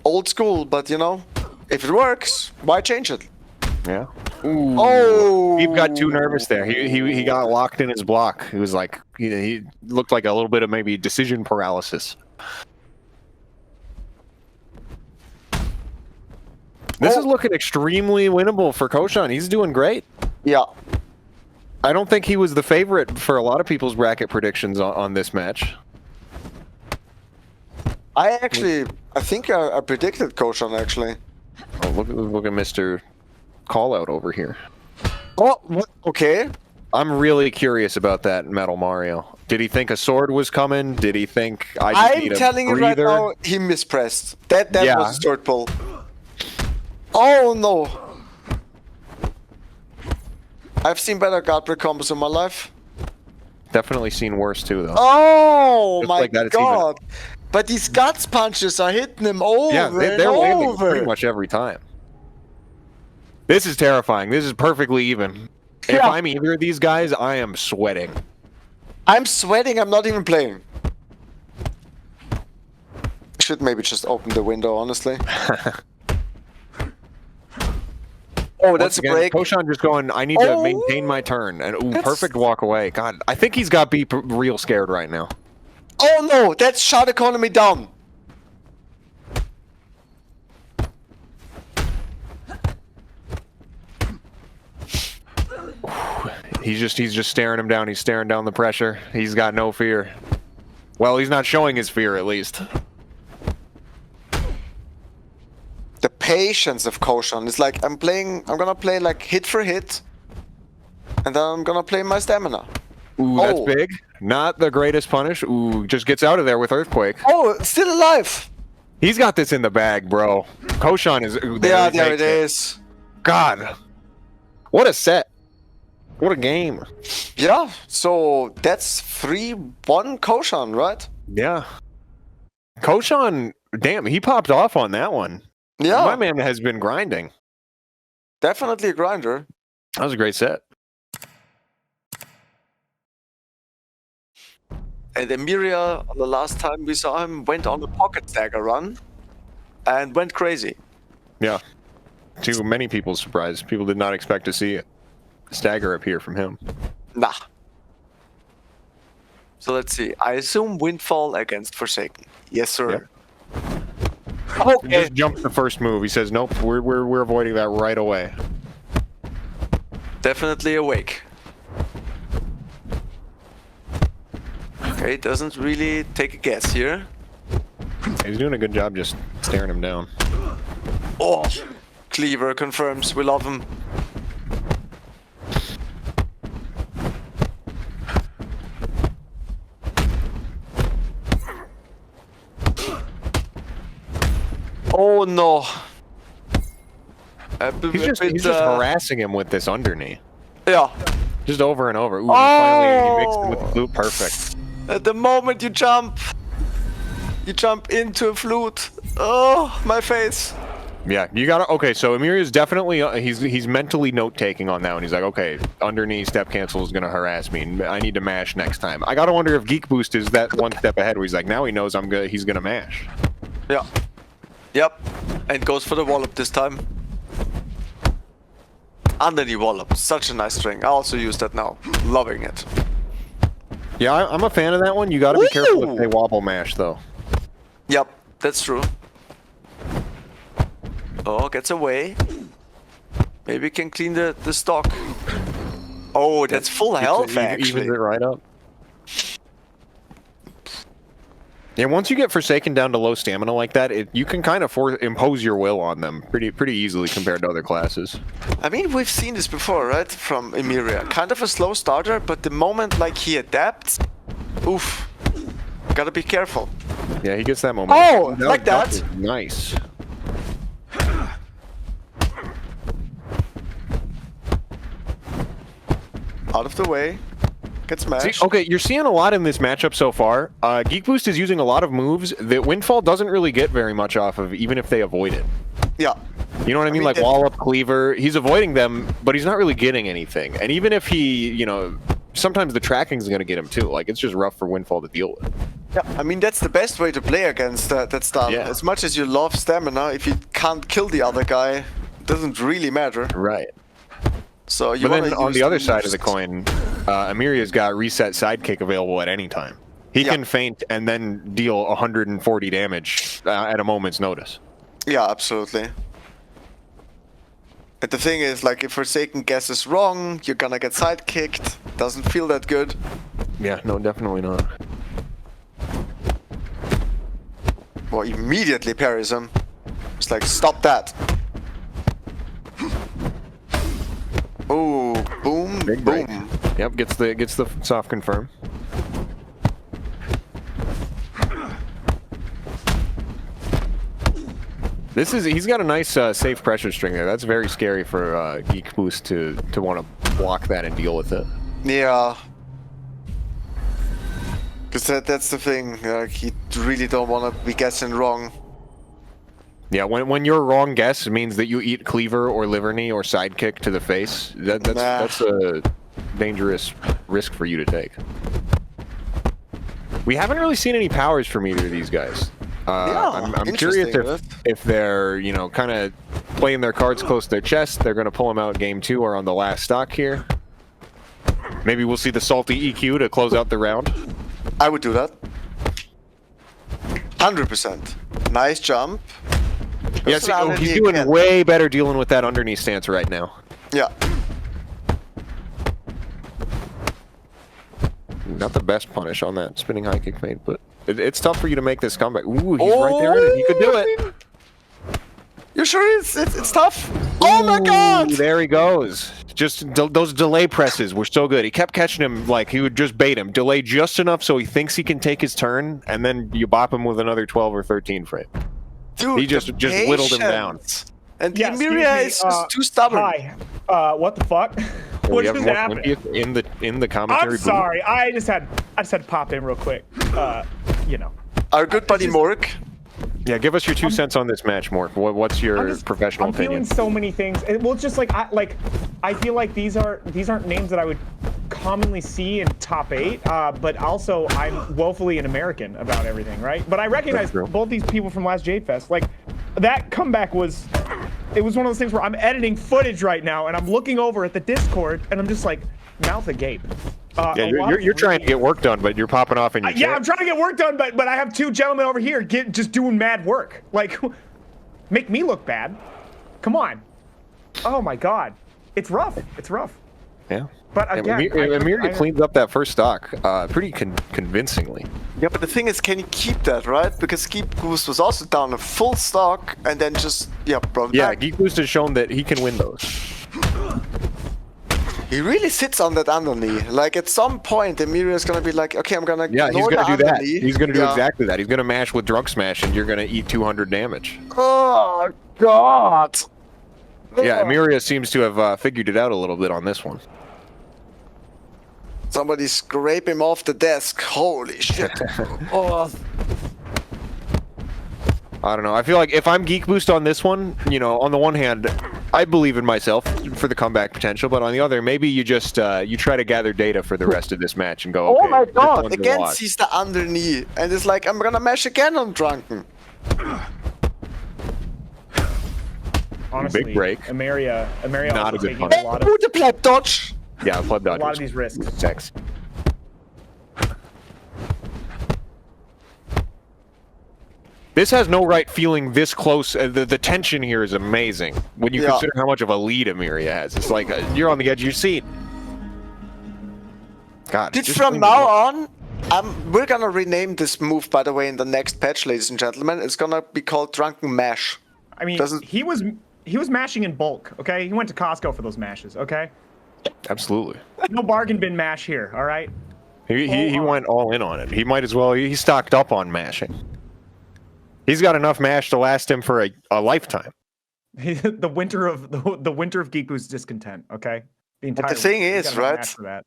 Old school, but you know, if it works, why change it? Yeah. Ooh. Oh! He got too nervous there. He got locked in his block. He was like, he looked like a little bit of maybe decision paralysis. This is looking extremely winnable for Cochon. He's doing great. Yeah. I don't think he was the favorite for a lot of people's bracket predictions on this match. I think I predicted Cochon actually. Oh, look at Mr. Callout over here. Oh, what? Okay. I'm really curious about that Metal Mario. Did he think a sword was coming? Did he think I just need I'm a telling you right breather? now, he mispressed. That Yeah. was a sword pull. Oh no. I've seen better guard break combos in my life. Definitely seen worse too, though. Oh Just my like that, it's even. god. But these guts punches are hitting him over Yeah, they're and landing over. pretty much every time. This is terrifying. This is perfectly even. If Yeah. I'm either of these guys, I am sweating. I'm sweating, I'm not even playing. should maybe just open the window, honestly. Oh, that's a break. Cochon just going, I need to maintain my turn. And ooh, perfect walk away. God, I think he's got beat real scared right now. Oh no, that's shot economy down. He's just staring him down. He's staring down the pressure. He's got no fear. Well, he's not showing his fear, at least. The patience of Cochon is like, I'm gonna play like hit for hit, and then I'm gonna play my stamina. Ooh, that's big. Not the greatest punish. Ooh, just gets out of there with Earthquake. Oh, still alive. He's got this in the bag, bro. Cochon is... There it is. God. What a set. What a game. Yeah, so that's 3-1 Cochon, right? Yeah. Cochon, damn, he popped off on that one. Yeah. My man has been grinding. Definitely a grinder. That was a great set. And EmeriA, the last time we saw him, went on a pocket stagger run and went crazy. Yeah. To many people's surprise. People did not expect to see a stagger appear from him. Nah. So let's see. I assume Windfall against Forsaken. Yes, sir. Yep. Okay. Just jumps the first move. He says, nope, we're avoiding that right away. Definitely awake. Okay, doesn't really take a guess here. He's doing a good job just staring him down. Oh, Cleaver confirms. We love him. Oh no. He's just harassing him with this underknee. Yeah. Just over and over. Ooh, finally he makes it with the flute. Perfect. At the moment you jump into a flute. Oh, my face. Yeah, you gotta. Okay, so EmeriA's definitely he's mentally note taking on that one. He's like, okay, underknee step cancel is gonna harass me. I need to mash next time. I gotta wonder if GeekBoost is that one step ahead where he's like, now he knows he's gonna mash. Yeah. Yep. And goes for the wallop this time. Underknee wallop. Such a nice string. I also use that now. Loving it. Yeah, I'm a fan of that one. You gotta be careful if they wobble mash though. Yep, that's true. Oh, gets away. Maybe we can clean the stock. Oh, that's full health actually. Evens it right up. Yeah, once you get Forsaken down to low stamina like that, you can kind of impose your will on them pretty easily compared to other classes. I mean, we've seen this before, right? From EmeriA. Kind of a slow starter, but the moment like he adapts, oof. Gotta be careful. Yeah, he gets that moment. Oh, like that. Nice. Out of the way. Gets smashed. See, okay, you're seeing a lot in this matchup so far. GeekBoost is using a lot of moves that Windfall doesn't really get very much off of, even if they avoid it. Yeah. You know what I mean? Like wall-up, cleaver. He's avoiding them, but he's not really getting anything. And even if he, you know, sometimes the tracking's going to get him too. Like, it's just rough for Windfall to deal with. Yeah, I mean, that's the best way to play against that style. Yeah. As much as you love stamina, if you can't kill the other guy, it doesn't really matter. Right. So you But then on the other side of the coin, EmeriA's got reset sidekick available at any time. He can feint and then deal 140 damage at a moment's notice. Yeah, absolutely. But the thing is, like, if Forsaken guesses wrong, you're gonna get sidekicked. Doesn't feel that good. Yeah, no, definitely not. Well, immediately parries him. It's like, stop that. Oh, boom, Big boom. break. Yep, gets the soft confirm. He's got a nice safe pressure string there. That's very scary for GeekBoost to want to block that and deal with it. Yeah. Because that's the thing. Like, you really don't want to be guessing wrong. Yeah, when your wrong guess means that you eat cleaver or liver knee or sidekick to the face, that's a dangerous risk for you to take. We haven't really seen any powers from either of these guys. Yeah, I'm curious interesting, if they're, you know, kind of playing their cards close to their chest. They're going to pull them out game 2 or on the last stock here. Maybe we'll see the salty EQ to close out the round. I would do that. 100%. Nice jump. Yes, Raslan he's again. doing way better dealing with that underneath stance right now. Yeah. Not the best punish on that spinning high kick fade, but it's tough for you to make this comeback. Ooh, he's right there in it. He could do it. You sure it's tough? Oh my god! Ooh, there he goes. Just those delay presses were so good. He kept catching him like he would just bait him. Delay just enough so he thinks he can take his turn, and then you bop him with another 12 or 13 frame. Dude, He just whittled him down. And Yeah, EmeriA is just too stubborn. Hi. What the fuck? What just happened? In the commentary I'm sorry. I just had to pop in real quick. You know. Our good buddy Mork. Yeah, give us your 2 cents on this match, Mork. What's your professional I'm opinion? feeling so many things. Well, it's just like I feel like these aren't names that I would commonly see in top 8. But also I'm woefully an American about everything, right? But I recognize both these people from last Jade Fest. Like that comeback was one of those things where I'm editing footage right now and I'm looking over at the Discord and I'm just like mouth agape. Yeah, you're trying to get work done, but you're popping off in your yeah, I'm trying to get work done, but I have 2 gentlemen over here just doing mad work. Like, make me look bad. Come on. Oh my god, it's rough. It's rough. Yeah. But again, EmeriA cleans up that first stock pretty convincingly. Yeah, but the thing is, can you keep that, right? Because GeekBoost was also down a full stock and then just brought it back. GeekBoost has shown that he can win those. He really sits on that underknee. Like at some point, EmeriA is gonna be like, okay, I'm gonna he's gonna do that. He's gonna do Yeah. exactly that. He's gonna mash with drunk smash, and you're gonna eat 200 damage. Oh god. Yeah, EmeriA seems to have figured it out a little bit on this one. Somebody scrape him off the desk. Holy shit. Oh. I don't know. I feel like if I'm GeekBoost on this one, you know, on the one hand, I believe in myself for the comeback potential, but on the other, maybe you just you try to gather data for the rest of this match and go, okay, Oh my this god. one's a Again watch. sees the underknee and it's like, I'm gonna mash again on Drunken. honestly, Big break. EmeriA Not a good taking punish. a lot of Ooh, the pleb dodge. Yeah, pleb dodgers. a lot of these risks. Sex. This has no right feeling this close. The tension here is amazing when you consider how much of a lead EmeriA has. It's like you're on the edge of your seat. God. Dude, just from clean now it up. on, we're gonna rename this move, by the way, in the next patch, ladies and gentlemen. It's gonna be called Drunken Mash. I mean, Doesn't- he was mashing in bulk. Okay, he went to Costco for those mashes. Okay, Absolutely. no bargain bin mash here. All right. He went all in on it. He might as well. He stocked up on mashing. He's got enough mash to last him for a lifetime. the winter of GeekBoost discontent. Okay. But the thing he's is, got enough right? mash for that.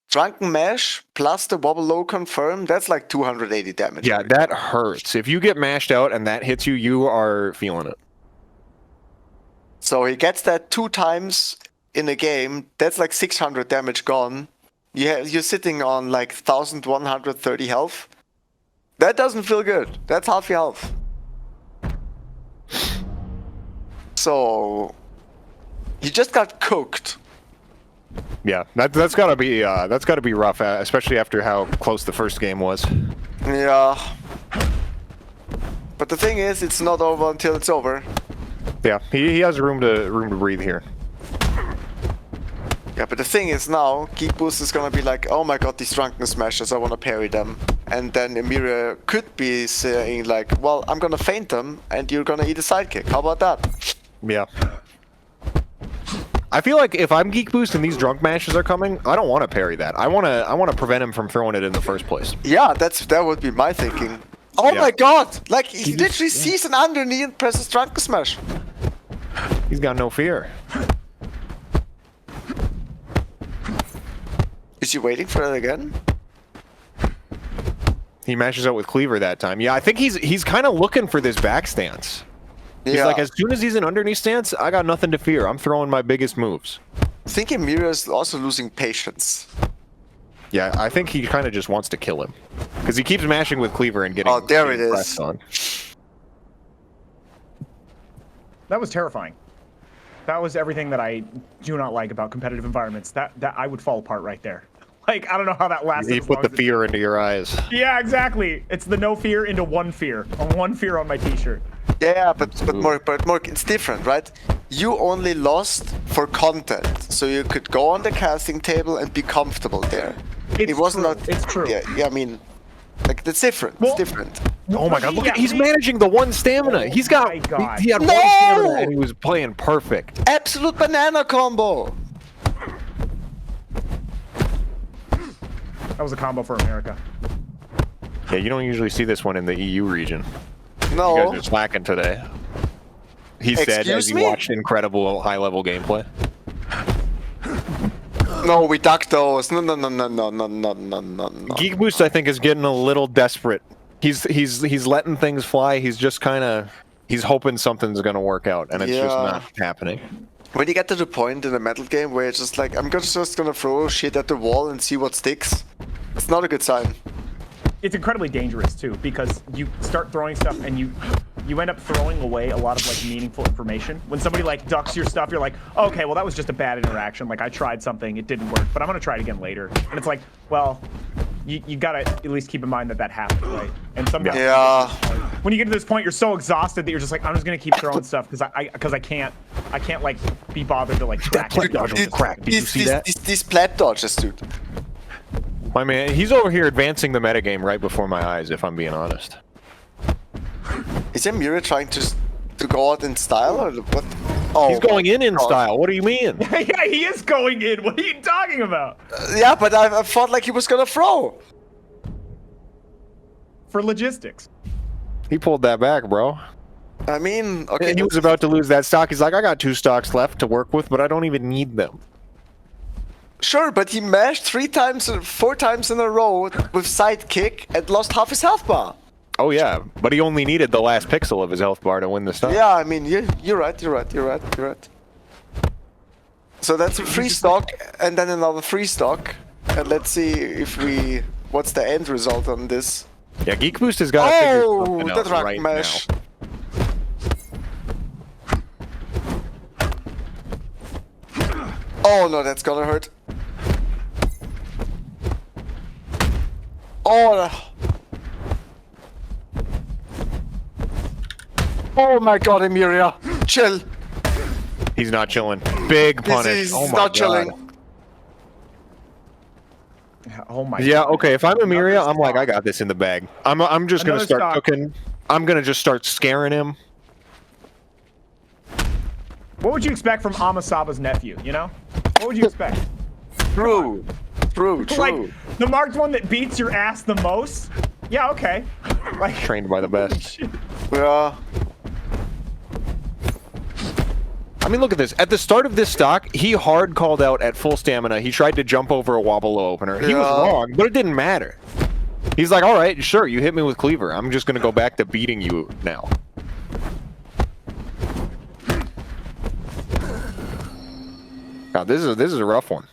Drunken Mash plus the wobble low confirm, that's like 280 damage. Yeah, that hurts. If you get mashed out and that hits you, you are feeling it. So he gets that 2 times in a game. That's like 600 damage gone. Yeah, you're sitting on like 1,130 health. That doesn't feel good. That's half your health. So he just got cooked. Yeah, that's gotta be rough, especially after how close the first game was. Yeah. But the thing is, it's not over until it's over. Yeah, he has room to breathe here. Yeah, but the thing is now, GeekBoost is gonna be like, oh my god, these Drunken Smashers, I wanna parry them. And then EmeriA could be saying like, well, I'm gonna feint them, and you're gonna eat a sidekick. How about that? Yeah. I feel like if I'm GeekBoost and these drunk mashes are coming, I don't want to parry that. I want to prevent him from throwing it in the first place. Yeah, that would be my thinking. Oh Yeah. my god! Like, he literally sees an underknee and presses Drunken Smash. He's got no fear. Is he waiting for it again? He mashes out with Cleaver that time. Yeah, I think he's kind of looking for this back stance. He's like, as soon as he's in underneath stance, I got nothing to fear. I'm throwing my biggest moves. I think EmeriA is also losing patience. Yeah, I think he kind of just wants to kill him. Because he keeps mashing with Cleaver and getting, there it is. pressed on. That was terrifying. That was everything that I do not like about competitive environments. That I would fall apart right there. Like, I don't know how that lasted. He put the fear into your eyes. Yeah, exactly. It's the no fear into one fear. One fear on my t-shirt. Yeah, but more, it's different, right? You only lost for content, so you could go on the casting table and be comfortable there. It's it was true. not. It's true. Yeah, I mean, like that's different. Well, it's different. Oh my god, look at he's managing the one stamina. He's got my God. he had one stamina and he was playing perfect. Absolute banana combo. That was a combo for America. Yeah, you don't usually see this one in the EU region. No. You guys are slacking today. He said as he me? watched incredible high-level gameplay. No, we ducked those. No. GeekBoost, I think, is getting a little desperate. He's letting things fly. He's just kind of he's hoping something's gonna work out, and it's just not happening. When you get to the point in a metal game where it's just like I'm just gonna throw shit at the wall and see what sticks, it's not a good sign. It's incredibly dangerous too, because you start throwing stuff and you end up throwing away a lot of like meaningful information. When somebody like ducks your stuff, you're like, okay, well that was just a bad interaction. Like I tried something, it didn't work, but I'm gonna try it again later. And it's like, well, you gotta at least keep in mind that that happened, right? And sometimes when you get to this point, you're so exhausted that you're just like, I'm just gonna keep throwing stuff because I can't like be bothered to like track it. Did you see that? These plat dodges, dude. My man, he's over here advancing the metagame right before my eyes, if I'm being honest. Is EmeriA trying to go out in style or what? Oh, He's going in style. What do you mean? Yeah, he is going in. What are you talking about? Yeah, but I thought like he was gonna throw. For logistics. He pulled that back, bro. I mean, okay. And he was about to lose that stock. He's like, I got 2 stocks left to work with, but I don't even need them. Sure, but he mashed 4 times in a row with sidekick and lost half his health bar. Oh yeah, but he only needed the last pixel of his health bar to win the stock. Yeah, I mean, you're right. So that's a free stock, and then another free stock, and let's see if what's the end result on this. Yeah, GeekBoost has got to figure something the out drag right mash. now. Oh no, that's gonna hurt. Oh my god, EmeriA. Chill. He's not chilling. Big punish. He's oh my not god. chilling. Oh my Yeah, God. okay, if I'm EmeriA, I'm like, I got this in the bag. I'm just gonna Another start stock. cooking. I'm gonna just start scaring him. What would you expect from Amasaba's nephew, you know? What would you expect? True. Like, the marked one that beats your ass the most? Yeah, okay. Like, Trained by the best. Yeah. I mean, look at this. At the start of this stock, he hard called out at full stamina. He tried to jump over a wobble opener. He was wrong, but it didn't matter. He's like, all right, sure, you hit me with Cleaver. I'm just going to go back to beating you now. God, this is a rough one.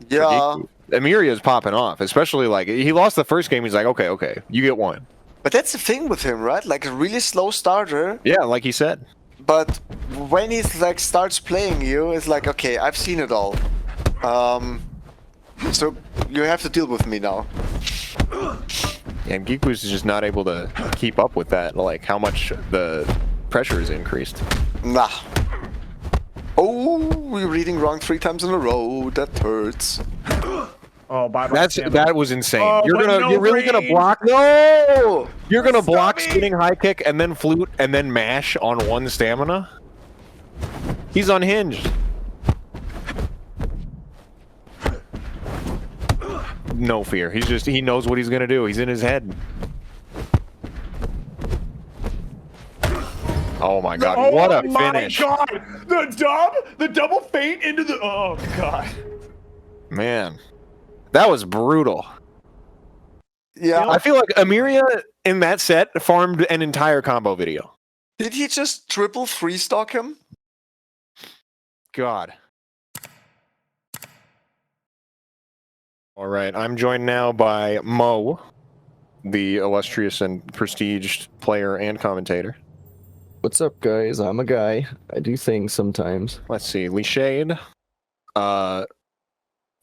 Yeah. EmeriA is popping off, especially like he lost the first game. He's like, okay, you get one. But that's the thing with him, right? Like a really slow starter. Yeah, like he said. But when he's like starts playing you, it's like, okay, I've seen it all. So you have to deal with me now. And GeekBoost is just not able to keep up with that, like how much the pressure is increased. Nah. Oh, we're reading wrong 3 times in a row. That hurts. oh, bye. That was insane. Oh, you're really gonna range. block? No. You're gonna block Stop me. spinning high kick and then flute and then mash on 1 stamina. He's unhinged. No fear. He knows what he's gonna do. He's in his head. Oh my god, Oh what a my finish. God. The double feint into the, oh God. Man, that was brutal. Yeah. I feel like EmeriA in that set farmed an entire combo video. Did he just triple free stock him? God. All right, I'm joined now by Mo, the illustrious and prestiged player and commentator. What's up, guys? I'm a guy. I do things sometimes. Let's see, Lishade. I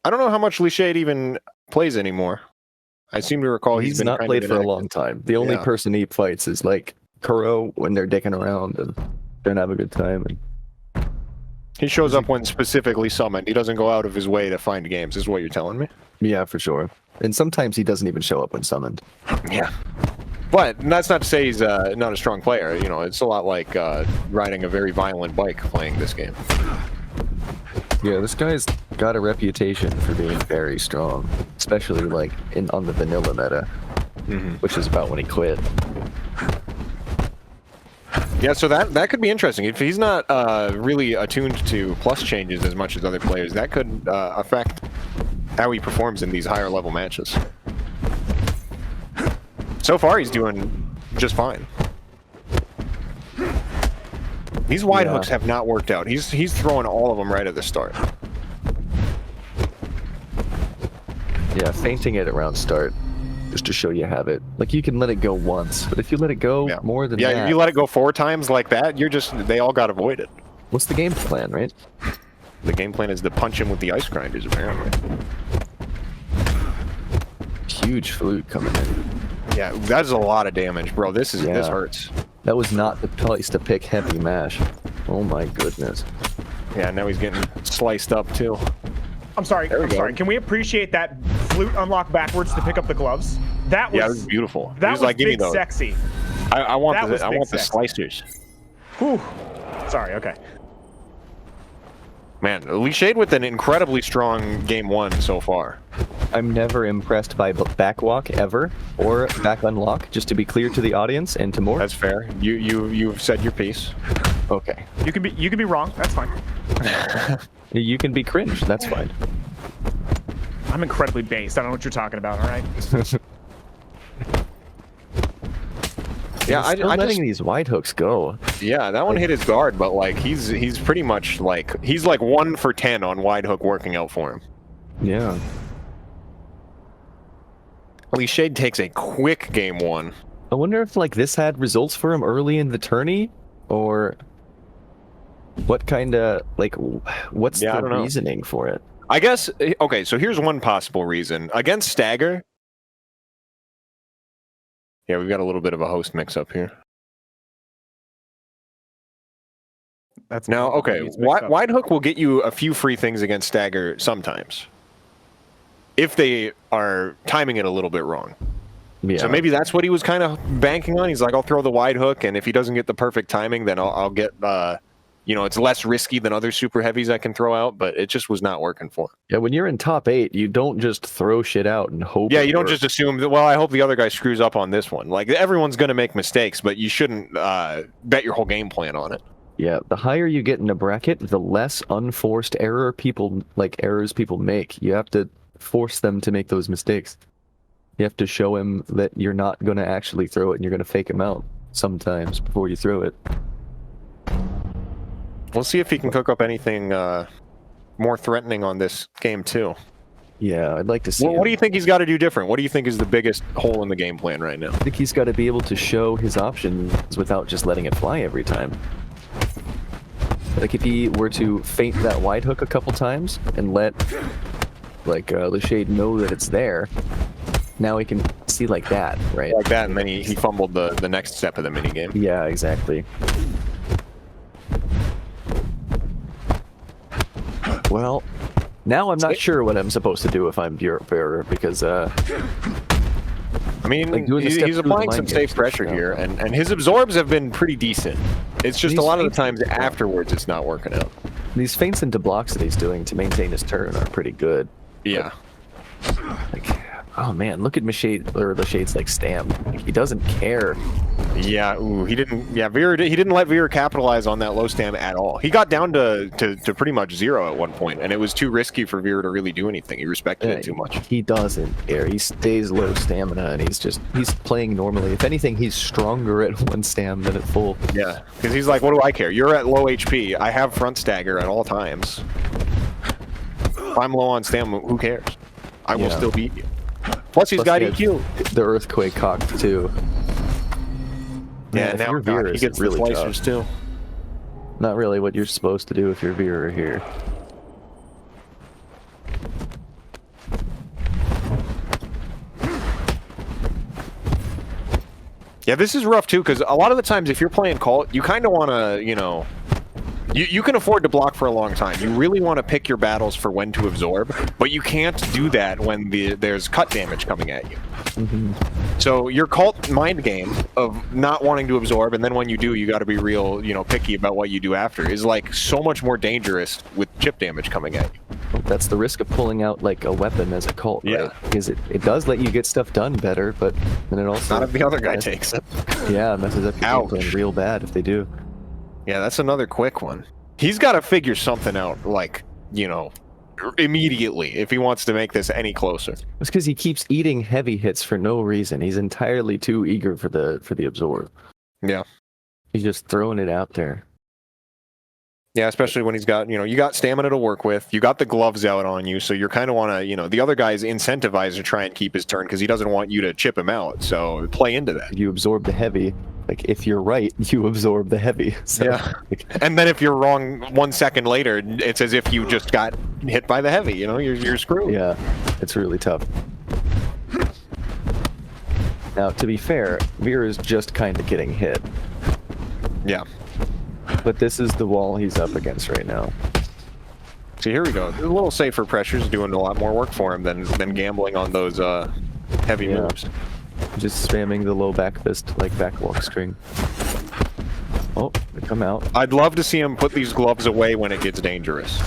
don't know how much Lishade even plays anymore. I seem to recall He's been not kind played of for a inactive. long time. The only person he fights is like Kuro when they're dicking around and trying to have a good time. And He shows up when specifically summoned. He doesn't go out of his way to find games, is what you're telling me? yeah, for sure. And sometimes he doesn't even show up when summoned. Yeah. But that's not to say he's not a strong player. You know, it's a lot like riding a very violent bike playing this game. Yeah, this guy's got a reputation for being very strong, especially like on the vanilla meta, which is about when he quit. Yeah, so that could be interesting. If he's not really attuned to plus changes as much as other players, that could affect how he performs in these higher level matches. So far, he's doing just fine. These wide hooks have not worked out. He's throwing all of them right at the start. Yeah, feinting it around start, just to show you have it. Like, you can let it go once, but if you let it go more than that... Yeah, if you let it go 4 times like that, they all got avoided. What's the game plan, right? The game plan is to punch him with the ice grinders, apparently. Huge flute coming in. Yeah, that is a lot of damage, bro. This hurts. That was not the place to pick heavy mash. Oh my goodness. Yeah, now he's getting sliced up too. I'm sorry. Can we appreciate that flute unlock backwards to pick up the gloves? That was it was beautiful. That was was like, give me big those. sexy. I want That was the big slicers. Whew. Sorry. Okay. Man, Lishade with an incredibly strong game 1 so far. I'm never impressed by backwalk ever, or back unlock, just to be clear to the audience and to more. That's fair. You've said your piece. Okay. You can be wrong. That's fine. You can be cringe. That's fine. I'm incredibly based. I don't know what you're talking about. All right. Yeah, I letting these wide hooks go. Yeah, that one hit his guard, but like he's pretty much like he's like 1 for 10 on wide hook working out for him. Yeah. Lishade takes a quick game 1. I wonder if like this had results for him early in the tourney, or what kind of like what's the reasoning for it? I guess okay. So here's one possible reason against Stagger. Yeah, we've got a little bit of a host mix-up here. That's now, okay, wide hook will get you a few free things against Stagger sometimes. If they are timing it a little bit wrong. Yeah. So maybe that's what he was kind of banking on. He's like, I'll throw the wide hook, and if he doesn't get the perfect timing, then I'll get, you know, it's less risky than other super heavies I can throw out, but it just was not working for him. Yeah, when you're in top 8, you don't just throw shit out and hope. Yeah, you don't just assume that, well, I hope the other guy screws up on this one. Like, everyone's going to make mistakes, but you shouldn't bet your whole game plan on it. Yeah, the higher you get in a bracket, the less unforced errors people make. You have to force them to make those mistakes. You have to show him that you're not going to actually throw it and you're going to fake him out sometimes before you throw it. We'll see if he can cook up anything more threatening on this game, too. Yeah, I'd like to see What do you think he's got to do different? What do you think is the biggest hole in the game plan right now? I think he's got to be able to show his options without just letting it fly every time. Like, if he were to feint that wide hook a couple times and let, like, Lishade know that it's there, now he can see like that, right? Like that, and then he fumbled the next step of the minigame. Yeah, exactly. Well, now I'm not sure what I'm supposed to do if I'm Viror, because I mean, like he's applying some safe pressure here, and his absorbs have been pretty decent. It's just a lot of the times afterwards it's not working out. These feints into blocks that he's doing to maintain his turn are pretty good. Yeah. Like, oh man, look at Lishade's like stamp. Like, he doesn't care. Yeah, ooh, he didn't. Yeah, he didn't let Viror capitalize on that low stam at all. He got down to pretty much 0 at one point, and it was too risky for Viror to really do anything. He respected it too much. He doesn't care. He stays low stamina, and he's playing normally. If anything, he's stronger at 1 stam than at full. Yeah, because he's like, what do I care? You're at low HP. I have front stagger at all times. If I'm low on stam, who cares? I will still beat you. Plus, he's got EQ. The earthquake cocked too. Yeah, if now you're Viror, he gets really the slicers tough. too. Not really what you're supposed to do if you're Viror here. Yeah, this is rough too, because a lot of the times if you're playing Cult, you kind of want to, you know, you can afford to block for a long time. You really want to pick your battles for when to absorb, but you can't do that when there's cut damage coming at you. So your Cult mind game of not wanting to absorb, and then when you do, you got to be real, you know, picky about what you do after, is like so much more dangerous with chip damage coming at you. That's the risk of pulling out like a weapon as a Cult, Yeah. right? Because it does let you get stuff done better, but then it also Not if the other guy takes it. Yeah, it messes up your game plan real bad if they do. Yeah, that's another quick one. He's got to figure something out, like, you know, immediately if he wants to make this any closer. It's because he keeps eating heavy hits for no reason. He's entirely too eager for the absorb. Yeah. He's just throwing it out there. Yeah, especially when he's got, you know, you got stamina to work with, you got the gloves out on you, so you kind of want to, you know, the other guy's incentivized to try and keep his turn because he doesn't want you to chip him out, so play into that. You absorb the heavy. Like, if you're right, you absorb the heavy. So, yeah. And then if you're wrong 1 second later, it's as if you just got hit by the heavy, you know, you're screwed. Yeah, it's really tough. Now, to be fair, Viror is just kind of getting hit. Yeah. But this is the wall he's up against right now. See, here we go. A little safer pressure's doing a lot more work for him than gambling on those heavy moves. Just spamming the low back fist, like back walk string. Oh, they come out. I'd love to see him put these gloves away when it gets dangerous.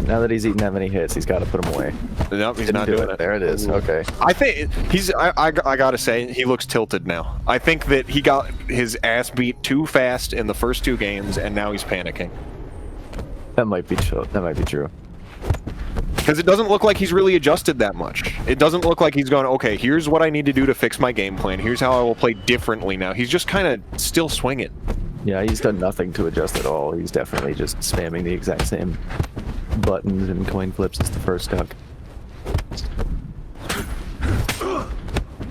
Now that he's eaten that many hits, he's got to put them away. Nope, he's not doing it. There it is. Okay. I think I gotta say, he looks tilted now. I think that he got his ass beat too fast in the first 2 games, and now he's panicking. That might be true. That might be true. Because it doesn't look like he's really adjusted that much. It doesn't look like he's going, okay, here's what I need to do to fix my game plan. Here's how I will play differently now. He's just kind of still swinging. Yeah, he's done nothing to adjust at all. He's definitely just spamming the exact same buttons and coin flips as the first duck.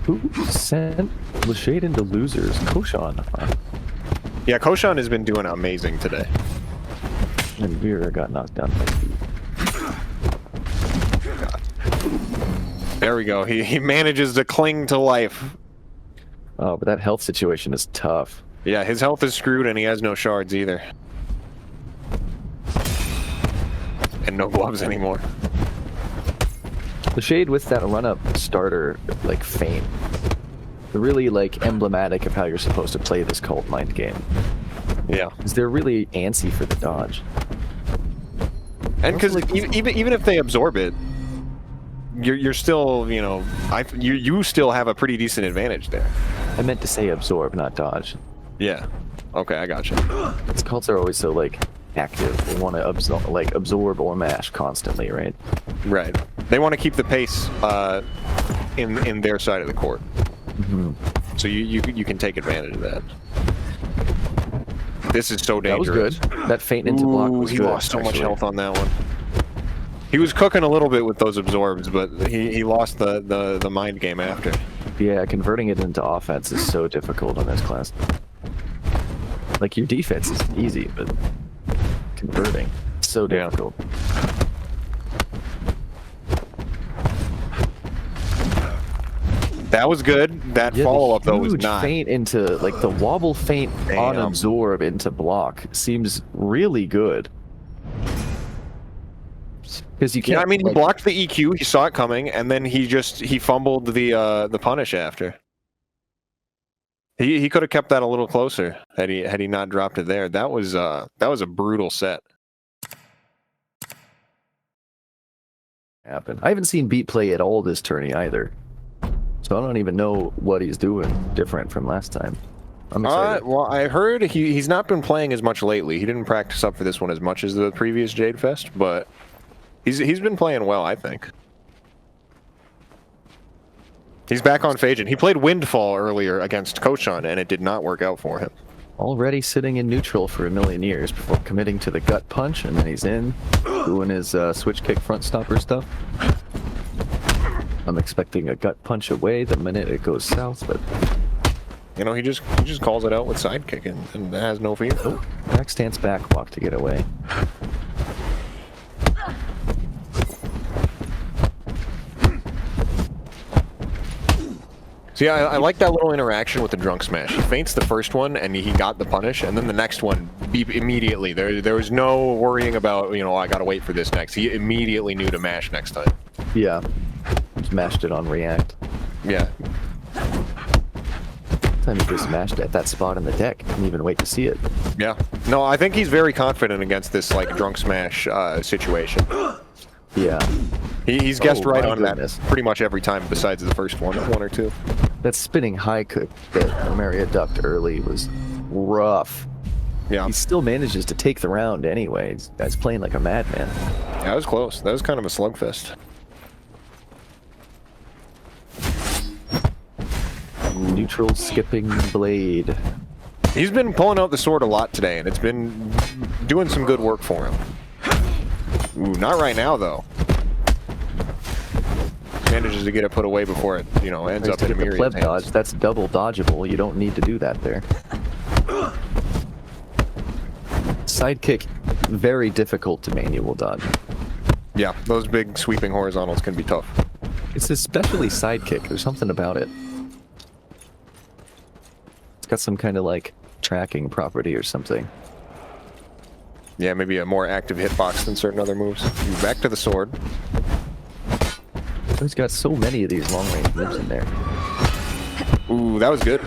Who sent Lishade into losers? Cochon. Yeah, Cochon has been doing amazing today. And Viror got knocked down by Pete. There we go. He manages to cling to life. Oh, but that health situation is tough. Yeah, his health is screwed and he has no shards either. And no gloves anymore. Lishade with that run-up starter, like, feint. Really, like, emblematic of how you're supposed to play this Cult mind game. Yeah. Because they're really antsy for the dodge. And because even if they absorb it, you're still, you know, you still have a pretty decent advantage there. I meant to say absorb, not dodge. Yeah. Okay, I gotcha. These cults are always so, like, active. They want to absorb or mash constantly, right? Right. They want to keep the pace in their side of the court. Mm-hmm. So you can take advantage of that. This is so dangerous. That was good. That feint into block was he good. lost so much health on that one. He was cooking a little bit with those absorbs, but he lost the mind game after. Yeah, converting it into offense is so difficult on this class. Like, your defense is easy, but converting, so difficult. That was good. That follow-up, though, was not. Feint into, like, the wobble feint on absorb into block seems really good. Because you can't. Yeah, I mean, he blocked the EQ. He saw it coming, and then he fumbled the punish after. He could have kept that a little closer had he not dropped it there. That was a brutal set. I haven't seen Beat play at all this tourney either, so I don't even know what he's doing different from last time. I'm excited. Well, I heard he's not been playing as much lately. He didn't practice up for this one as much as the previous Jade Fest, but he's been playing well, I think. He's back on Phajin. He played Windfall earlier against Cochon, and it did not work out for him. already sitting in neutral for a million years before committing to the gut punch, and then he's in, doing his switch kick front stopper stuff. I'm expecting a gut punch away the minute it goes south, but You know, he just calls it out with sidekick and has no fear. oh, back stance back walk to get away. See, I like that little interaction with the drunk smash. He feints the first one, and he got the punish, and then the next one, beep immediately. There was no worrying about, you know, I gotta wait for this next. He immediately knew to mash next time. Yeah, just mashed it on react. Yeah. Time he just mashed it at that spot in the deck. Didn't even wait to see it. Yeah. No, I think he's very confident against this, like, drunk smash situation. Yeah. He's guessed right my on goodness. that pretty much every time besides the first one or two. That spinning high kick that EmeriA ducked early was rough. Yeah. He still manages to take the round anyway. He's playing like a madman. That was close. That was kind of a slugfest. Neutral skipping blade. He's been pulling out the sword a lot today, and it's been doing some good work for him. Ooh, not right now, though. Manages to get it put away before it, you know, ends up in the EmeriA's pleb hands. dodge. That's double dodgeable. You don't need to do that there. Sidekick, very difficult to manual dodge. Yeah, those big sweeping horizontals can be tough. It's especially sidekick. There's something about it. It's got some kind of like tracking property or something. Yeah, maybe a more active hitbox than certain other moves. Back to the sword. He's got so many of these long-range moves in there. Ooh, that was good.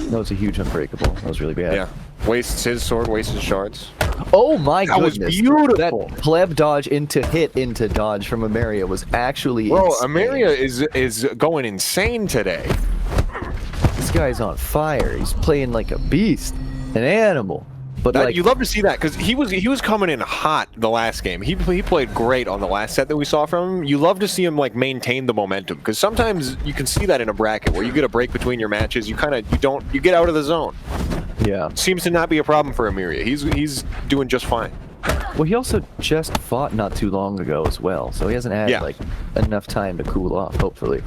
No, it's a huge unbreakable. That was really bad. Yeah. Wastes his sword, wastes his shards. Oh my That was goodness. beautiful. That pleb dodge into hit into dodge from EmeriA was actually Bro, insane. EmeriA is going insane today. This guy's on fire. He's playing like a beast, an animal. But like, You love to see that because he was coming in hot the last game. He played great on the last set that we saw from him. You love to see him like maintain the momentum because sometimes you can see that in a bracket where you get a break between your matches. You get out of the zone. yeah. Seems to not be a problem for EmeriA. He's doing just fine. Well, he also just fought not too long ago as well, so he hasn't had like enough time to cool off. Hopefully.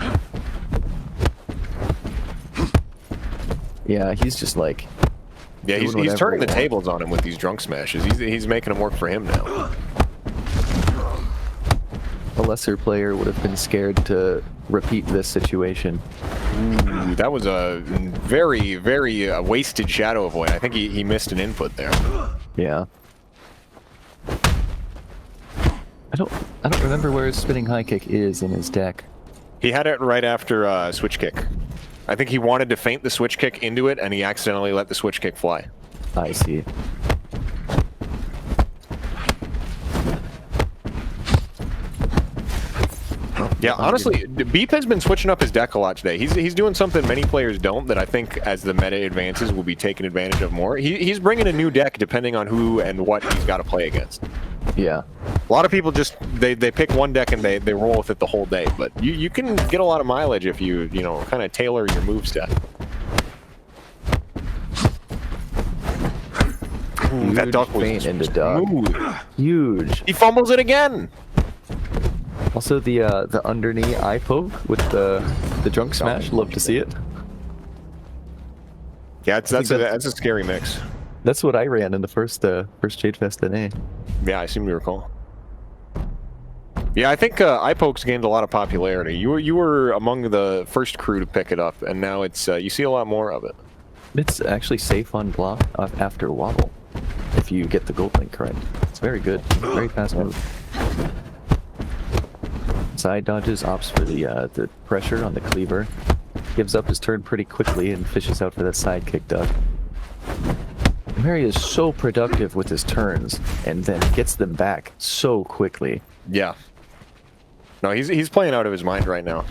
Yeah, he's just like. Yeah, he's whatever turning he the wants. tables on him with these drunk smashes. He's making them work for him now. A lesser player would have been scared to repeat this situation. Ooh, that was a very, very wasted shadow avoid. I think he missed an input there. Yeah. I don't remember where his spinning high kick is in his deck. He had it right after switch kick. I think he wanted to feint the switch kick into it, and he accidentally let the switch kick fly. I see. Yeah, honestly, Beep has been switching up his deck a lot today. He's doing something many players don't that I think as the meta advances will be taken advantage of more. He's bringing a new deck depending on who and what he's got to play against. Yeah. A lot of people just they pick one deck and they roll with it the whole day, but you can get a lot of mileage if you know kind of tailor your move set. Ooh, that duck was feint into duck. smooth. Huge. He fumbles it again. Also the underknee eye poke with the drunk smash. Love to see it. Yeah, that's a scary mix. That's what I ran in the first Jade Festival. Yeah, I seem to recall. Yeah, I think eye pokes gained a lot of popularity. You were among the first crew to pick it up, and now it's you see a lot more of it. It's actually safe on block after wobble, if you get the gold link correct. It's very good, very fast move. Side dodges, opts for the pressure on the cleaver, gives up his turn pretty quickly and fishes out for that side kick duck. EmeriA is so productive with his turns and then gets them back so quickly. Yeah. No, he's playing out of his mind right now.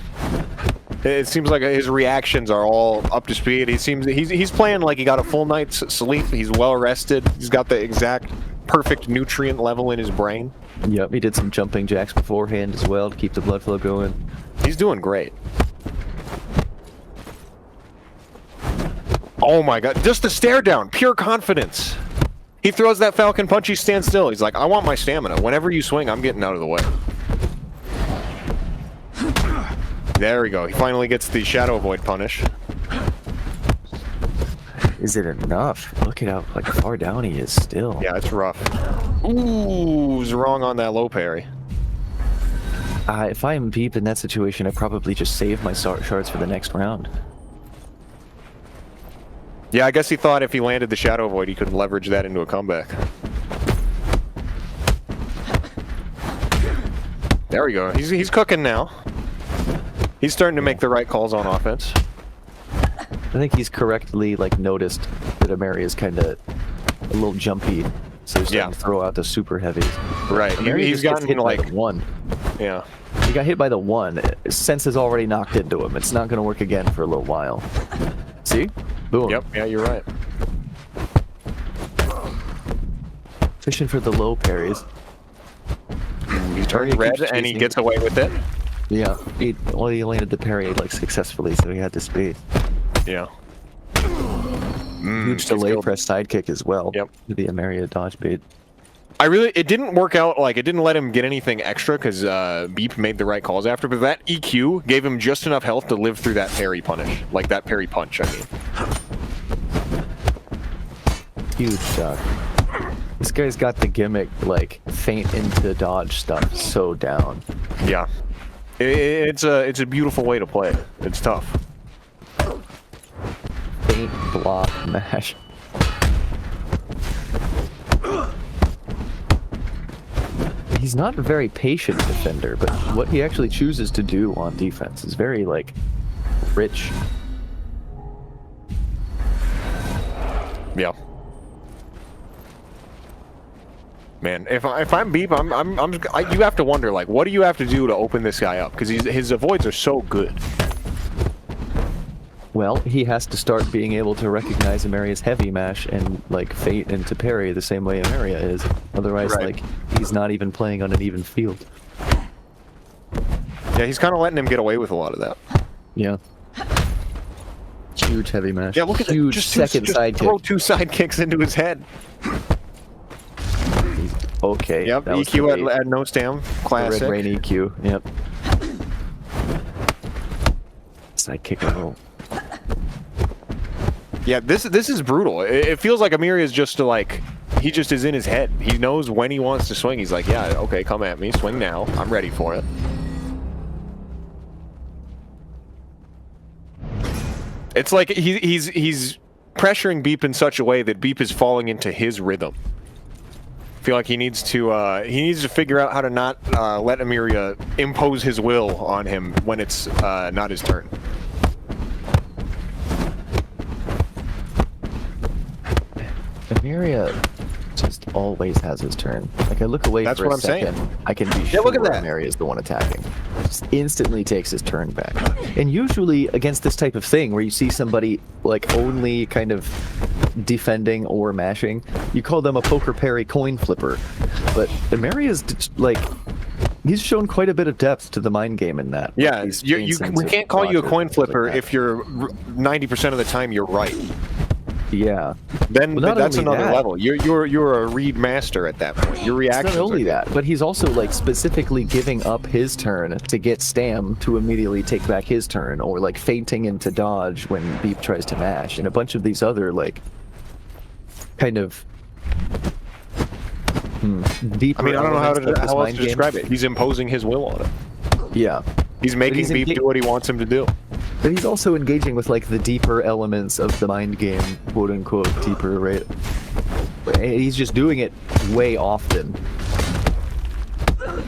It seems like his reactions are all up to speed. He's playing like he got a full night's sleep. He's well rested. He's got the exact perfect nutrient level in his brain. Yep, he did some jumping jacks beforehand as well to keep the blood flow going. He's doing great. Oh Oh my god, just the stare down, pure confidence. He throws that Falcon Punch, he stands still. He's like, I want my stamina. Whenever you swing, I'm getting out of the way. There we go. He finally gets the Shadow Void punish. Is it enough? Look at how like far down he is still. Yeah, it's rough. Ooh, was wrong on that low parry. If I am Beep in that situation, I probably just save my shards for the next round. Yeah, I guess he thought if he landed the Shadow Void, he could leverage that into a comeback. There we go. He's cooking now. He's starting to make the right calls on offense. I think he's correctly like noticed that EmeriA is kind of a little jumpy, so he's starting to throw out the super heavies. Right. He's gotten hit like by the 1. Yeah. He got hit by the 1. Sense is already knocked into him. It's not going to work again for a little while. See? Boom. Yep. Yeah, you're right. Fishing for the low parries. He's turning red and he gets away with it. Yeah. He landed the parry like successfully, so he had to space. Yeah. Huge delay press sidekick as well. Yep. To the EmeriA dodge bait. It didn't work out, like, it didn't let him get anything extra because Beep made the right calls after, but that EQ gave him just enough health to live through that parry punish. Like, that parry punch, I mean. Huge shot. This guy's got the gimmick, like, feint into dodge stuff so down. Yeah. It's a beautiful way to play it. It's tough. Feint, block, mash. He's not a very patient defender, but what he actually chooses to do on defense is very, like, rich. Yeah. Man, if I'm Beep, you have to wonder, like, what do you have to do to open this guy up? Because his avoids are so good. Well, he has to start being able to recognize EmeriA's heavy mash and, like, feint into parry the same way EmeriA is. Otherwise, like, he's not even playing on an even field. Yeah, he's kind of letting him get away with a lot of that. Yeah. Huge heavy mash. Yeah, look at huge that. Just second side throw kick. 2 side kicks into his head. Okay. Yep, EQ at no stam. Classic. Red Rain EQ. Yep. Side kick roll. Yeah, this is brutal. It feels like EmeriA is just he just is in his head. He knows when he wants to swing. He's like, yeah, okay, come at me, swing now. I'm ready for it. It's like he's pressuring Beep in such a way that Beep is falling into his rhythm. I feel like he needs to figure out how to not let EmeriA impose his will on him when it's not his turn. EmeriA just always has his turn. Like, I look away for a second, I can be sure EmeriA is the one attacking. Just instantly takes his turn back. And usually against this type of thing, where you see somebody like only kind of defending or mashing, you call them a poker parry coin flipper. But EmeriA's like, he's shown quite a bit of depth to the mind game in that. Yeah, we can't call you a coin flipper if you're 90% of the time you're right. Yeah. Then that's another level. You're a read master at that point. Your reactions. Not only that, but he's also like specifically giving up his turn to get Stam to immediately take back his turn, or like feinting into dodge when Beep tries to mash, and a bunch of these other like kind of deeper. I mean, I don't know how else to game. describe it. He's imposing his will on it. Yeah. He's making Beep do what he wants him to do. But he's also engaging with like the deeper elements of the mind game, quote unquote, deeper, right? He's just doing it way often. I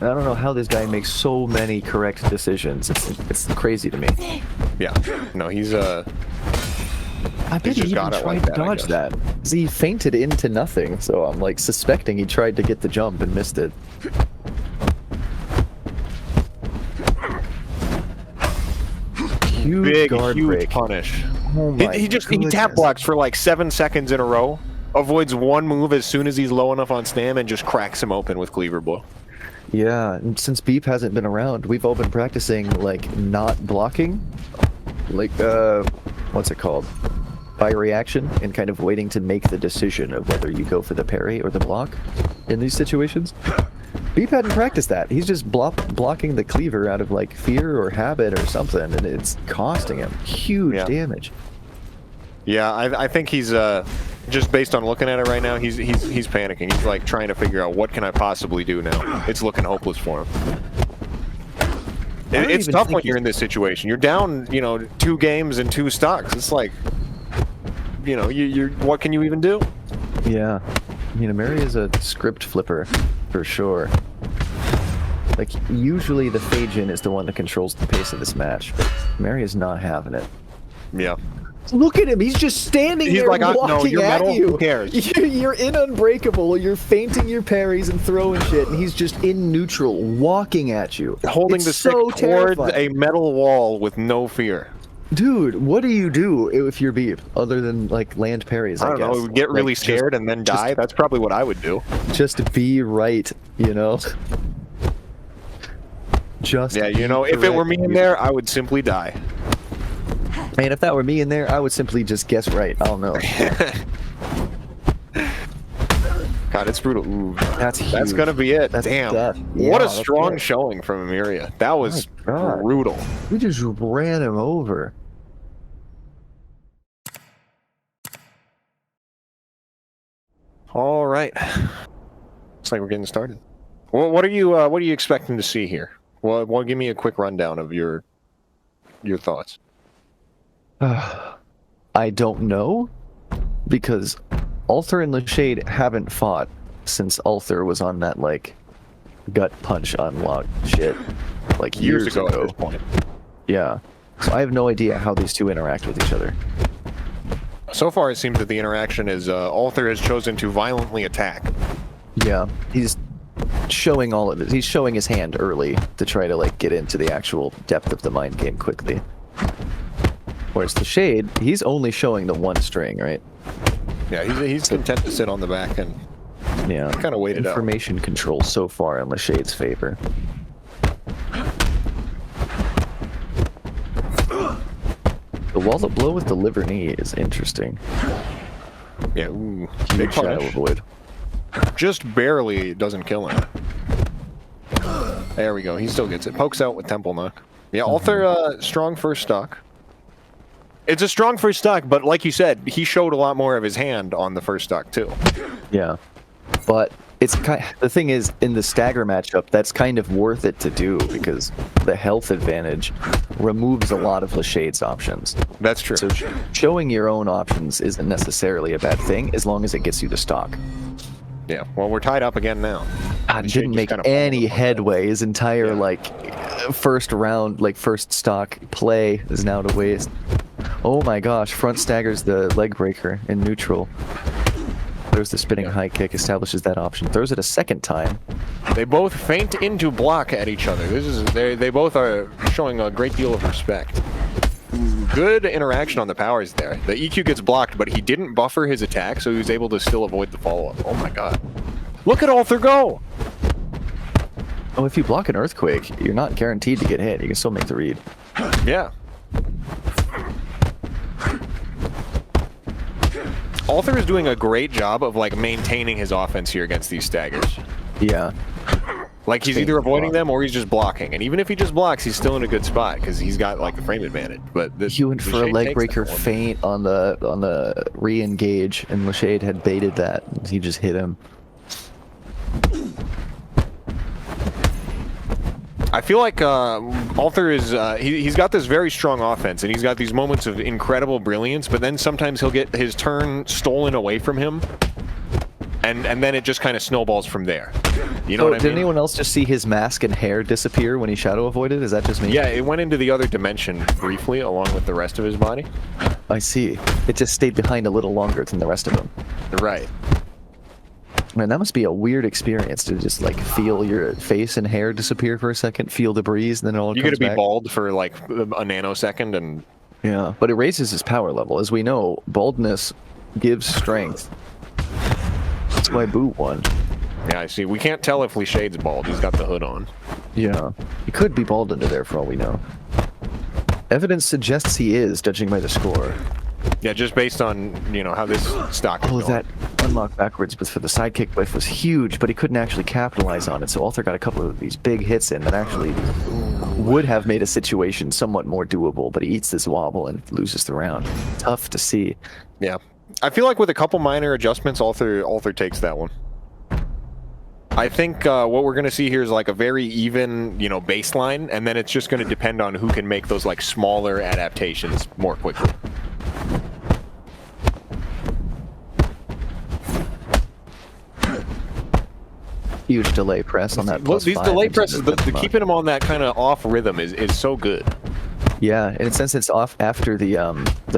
don't know how this guy makes so many correct decisions. It's crazy to me. Yeah. No, he's I bet he even tried to dodge that. He feinted into nothing, so I'm like suspecting he tried to get the jump and missed it. Huge punish. Oh my he tap blocks for like 7 seconds in a row, avoids one move as soon as he's low enough on Stam, and just cracks him open with Cleaver Blow. Yeah, and since Beep hasn't been around, we've all been practicing like not blocking. like what's it called? By reaction, and kind of waiting to make the decision of whether you go for the parry or the block in these situations. Beep hadn't practiced that. He's just blocking the cleaver out of like fear or habit or something, and it's costing him huge damage. Yeah, I think he's just based on looking at it right now, he's panicking. He's like trying to figure out what can I possibly do now. It's looking hopeless for him. It's tough when you're in this situation. You're down, 2 games and 2 stocks. It's like, you're what can you even do? Yeah, I mean, EmeriA is a script flipper for sure. Like, usually the Phajin is the one that controls the pace of this match, but EmeriA is not having it. Yeah. Look at him, he's just standing there like, walking no, you're at metal, you. Who cares? You're in Unbreakable, you're feinting your parries and throwing shit, and he's just in neutral, walking at you. Holding the stick towards a metal wall with no fear. Dude, what do you do if you're Beep, other than, like, land parries, I guess? I don't know, get really scared and then die? That's probably what I would do. Just be right, Just yeah, if it were me in there, I would simply die. Man, if that were me in there, I would simply just guess right. I don't know. God, it's brutal. Ooh, that's gonna be it. Damn. Yeah, what a strong showing from EmeriA. That was brutal. We just ran him over. All right. Looks like we're getting started. Well, what are you expecting to see here? Well, give me a quick rundown of your thoughts. I don't know, because Althur and Lishade haven't fought since Althur was on that, like, gut punch unlock shit, like, years ago at this point. Yeah. So I have no idea how these two interact with each other. So far, it seems that the interaction is Althur has chosen to violently attack. Yeah, he's showing all of it. He's showing his hand early to try to, like, get into the actual depth of the mind game quickly. Whereas Lishade, he's only showing the one string, right? Yeah, he's content to sit on the back and kind of wait it out. Information control so far in Lishade's favor. The wall that blow with the liver knee is interesting. Yeah, ooh, big shadow avoid. Just barely doesn't kill him. There we go. He still gets it. Pokes out with temple knock. Yeah, Althur, strong first stock. It's a strong first stock, but like you said, he showed a lot more of his hand on the first stock too. Yeah, but it's the thing is, in the stagger matchup, that's kind of worth it to do because the health advantage removes a lot of Lishade's options. That's true. So showing your own options isn't necessarily a bad thing as long as it gets you the stock. Yeah, well, we're tied up again now. God, didn't make any headway. His entire, first round, first stock play is now to waste. Oh my gosh, front staggers the leg breaker in neutral. There's the spinning high kick, establishes that option. Throws it a second time. They both feint into block at each other. They both are showing a great deal of respect. Good interaction on the powers there. The EQ gets blocked, but he didn't buffer his attack, so he was able to still avoid the follow-up. Oh my god. Look at Althur go! Oh, if you block an earthquake, you're not guaranteed to get hit. You can still make the read. Yeah. Althur is doing a great job of maintaining his offense here against these staggers. Yeah. He's either avoiding them or he's just blocking. And even if he just blocks, he's still in a good spot because he's got the frame advantage. But he went for a leg breaker feint on the re-engage, and Lishade had baited that. He just hit him. I feel like Althur is he's got this very strong offense, and he's got these moments of incredible brilliance, but then sometimes he'll get his turn stolen away from him, and then it just kind of snowballs from there. You know what I mean? Did anyone else just see his mask and hair disappear when he shadow avoided? Is that just me? Yeah, it went into the other dimension briefly, along with the rest of his body. I see. It just stayed behind a little longer than the rest of him. Right. Man, that must be a weird experience to just feel your face and hair disappear for a second, feel the breeze, and then it all comes back. You're gonna be bald for a nanosecond, and yeah, but it raises his power level. As we know, baldness gives strength. That's why Boot won. Yeah, I see. We can't tell if Lishade's bald. He's got the hood on. Yeah, he could be bald under there for all we know. Evidence suggests he is, judging by the score. Yeah, just based on, you know, how this stock is Oh, going. that unlock backwards but for the sidekick whiff was huge, but he couldn't actually capitalize on it, so Althur got a couple of these big hits in that actually would have made a situation somewhat more doable, but he eats this wobble and loses the round. Tough to see. Yeah. I feel like with a couple minor adjustments, Althur takes that one. I think what we're going to see here is like a very even, you know, baseline, and then it's just going to depend on who can make those like smaller adaptations more quickly. Huge delay press on that. Look, these +5 delay into presses, the the keeping him on that kind of off rhythm is so good. Yeah, and since it's off after the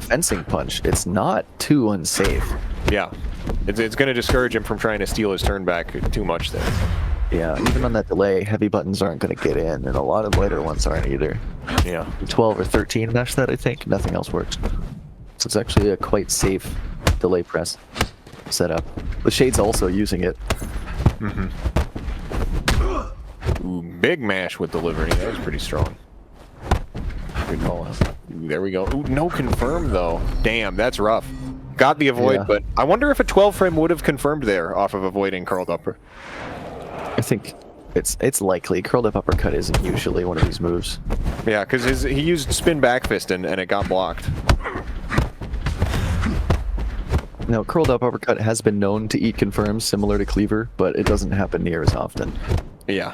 fencing punch, it's not too unsafe. Yeah. It's going to discourage him from trying to steal his turn back too much there. Yeah, even on that delay, heavy buttons aren't going to get in, and a lot of lighter ones aren't either. Yeah. 12 or 13 mash that, I think. Nothing else works. So it's actually a quite safe delay press setup. Lishade's also using it. Mm-hmm. Ooh, big mash with delivery. That was pretty strong. Good call out. Ooh, there we go. Ooh, no confirm, though. Damn, that's rough. Got the avoid, Yeah. but I wonder if a 12 frame would have confirmed there off of avoiding curled upper. I think it's likely. Curled up uppercut isn't usually one of these moves. Yeah, because he used spin back fist and it got blocked. Now, curled up uppercut has been known to eat confirms similar to cleaver, but it doesn't happen near as often. Yeah.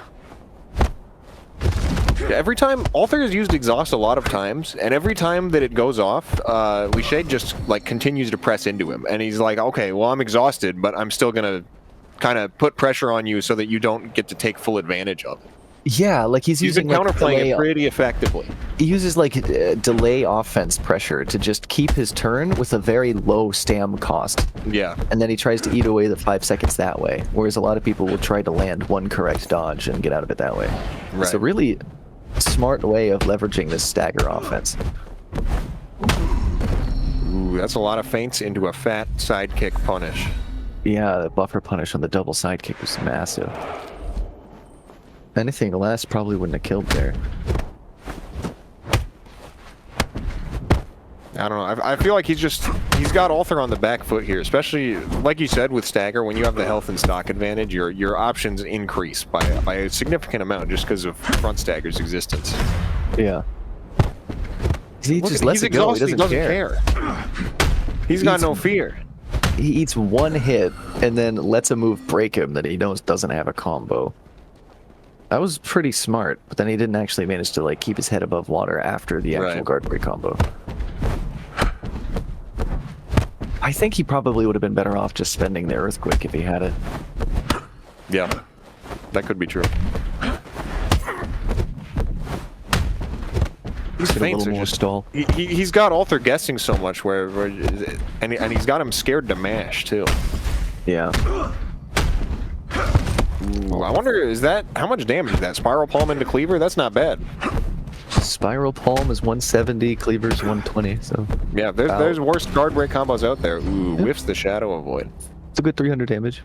Yeah, every time, Althur has used exhaust a lot of times, and every time that it goes off, Lishade just like continues to press into him, and he's like, okay, well I'm exhausted, but I'm still gonna kind of put pressure on you so that you don't get to take full advantage of it. Yeah, like he's using been like, counterplaying delay, it pretty effectively. he uses like delay offense pressure to just keep his turn with a very low stam cost. Yeah. And then he tries to eat away the 5 seconds that way, whereas a lot of people will try to land one correct dodge and get out of it that way. Right. It's a really smart way of leveraging this stagger offense. Ooh, that's a lot of feints into a fat sidekick punish. Yeah, the buffer punish on the double sidekick was massive. Anything less probably wouldn't have killed there. I don't know. I feel like he's got Althur on the back foot here, especially like you said with stagger. When you have the health and stock advantage, your options increase by a significant amount just because of front stagger's existence. Yeah. He Look, just lets it go. He doesn't care. He's got no fear. He eats one hit and then lets a move break him that he knows doesn't have a combo. That was pretty smart, but then he didn't actually manage to like keep his head above water after the actual guard break combo. I think he probably would have been better off just spending the earthquake if he had it. Yeah, that could be true. These Get a feints little are more just stall. he's got Althur guessing so much and he's got him scared to mash too. Yeah. Ooh, I wonder how much damage is that? Spiral palm into cleaver? That's not bad. Spiral palm is 170, cleaver's 120, so Yeah, there's worse guard break combos out there. Ooh, whiffs the shadow avoid. it's a good 300 damage.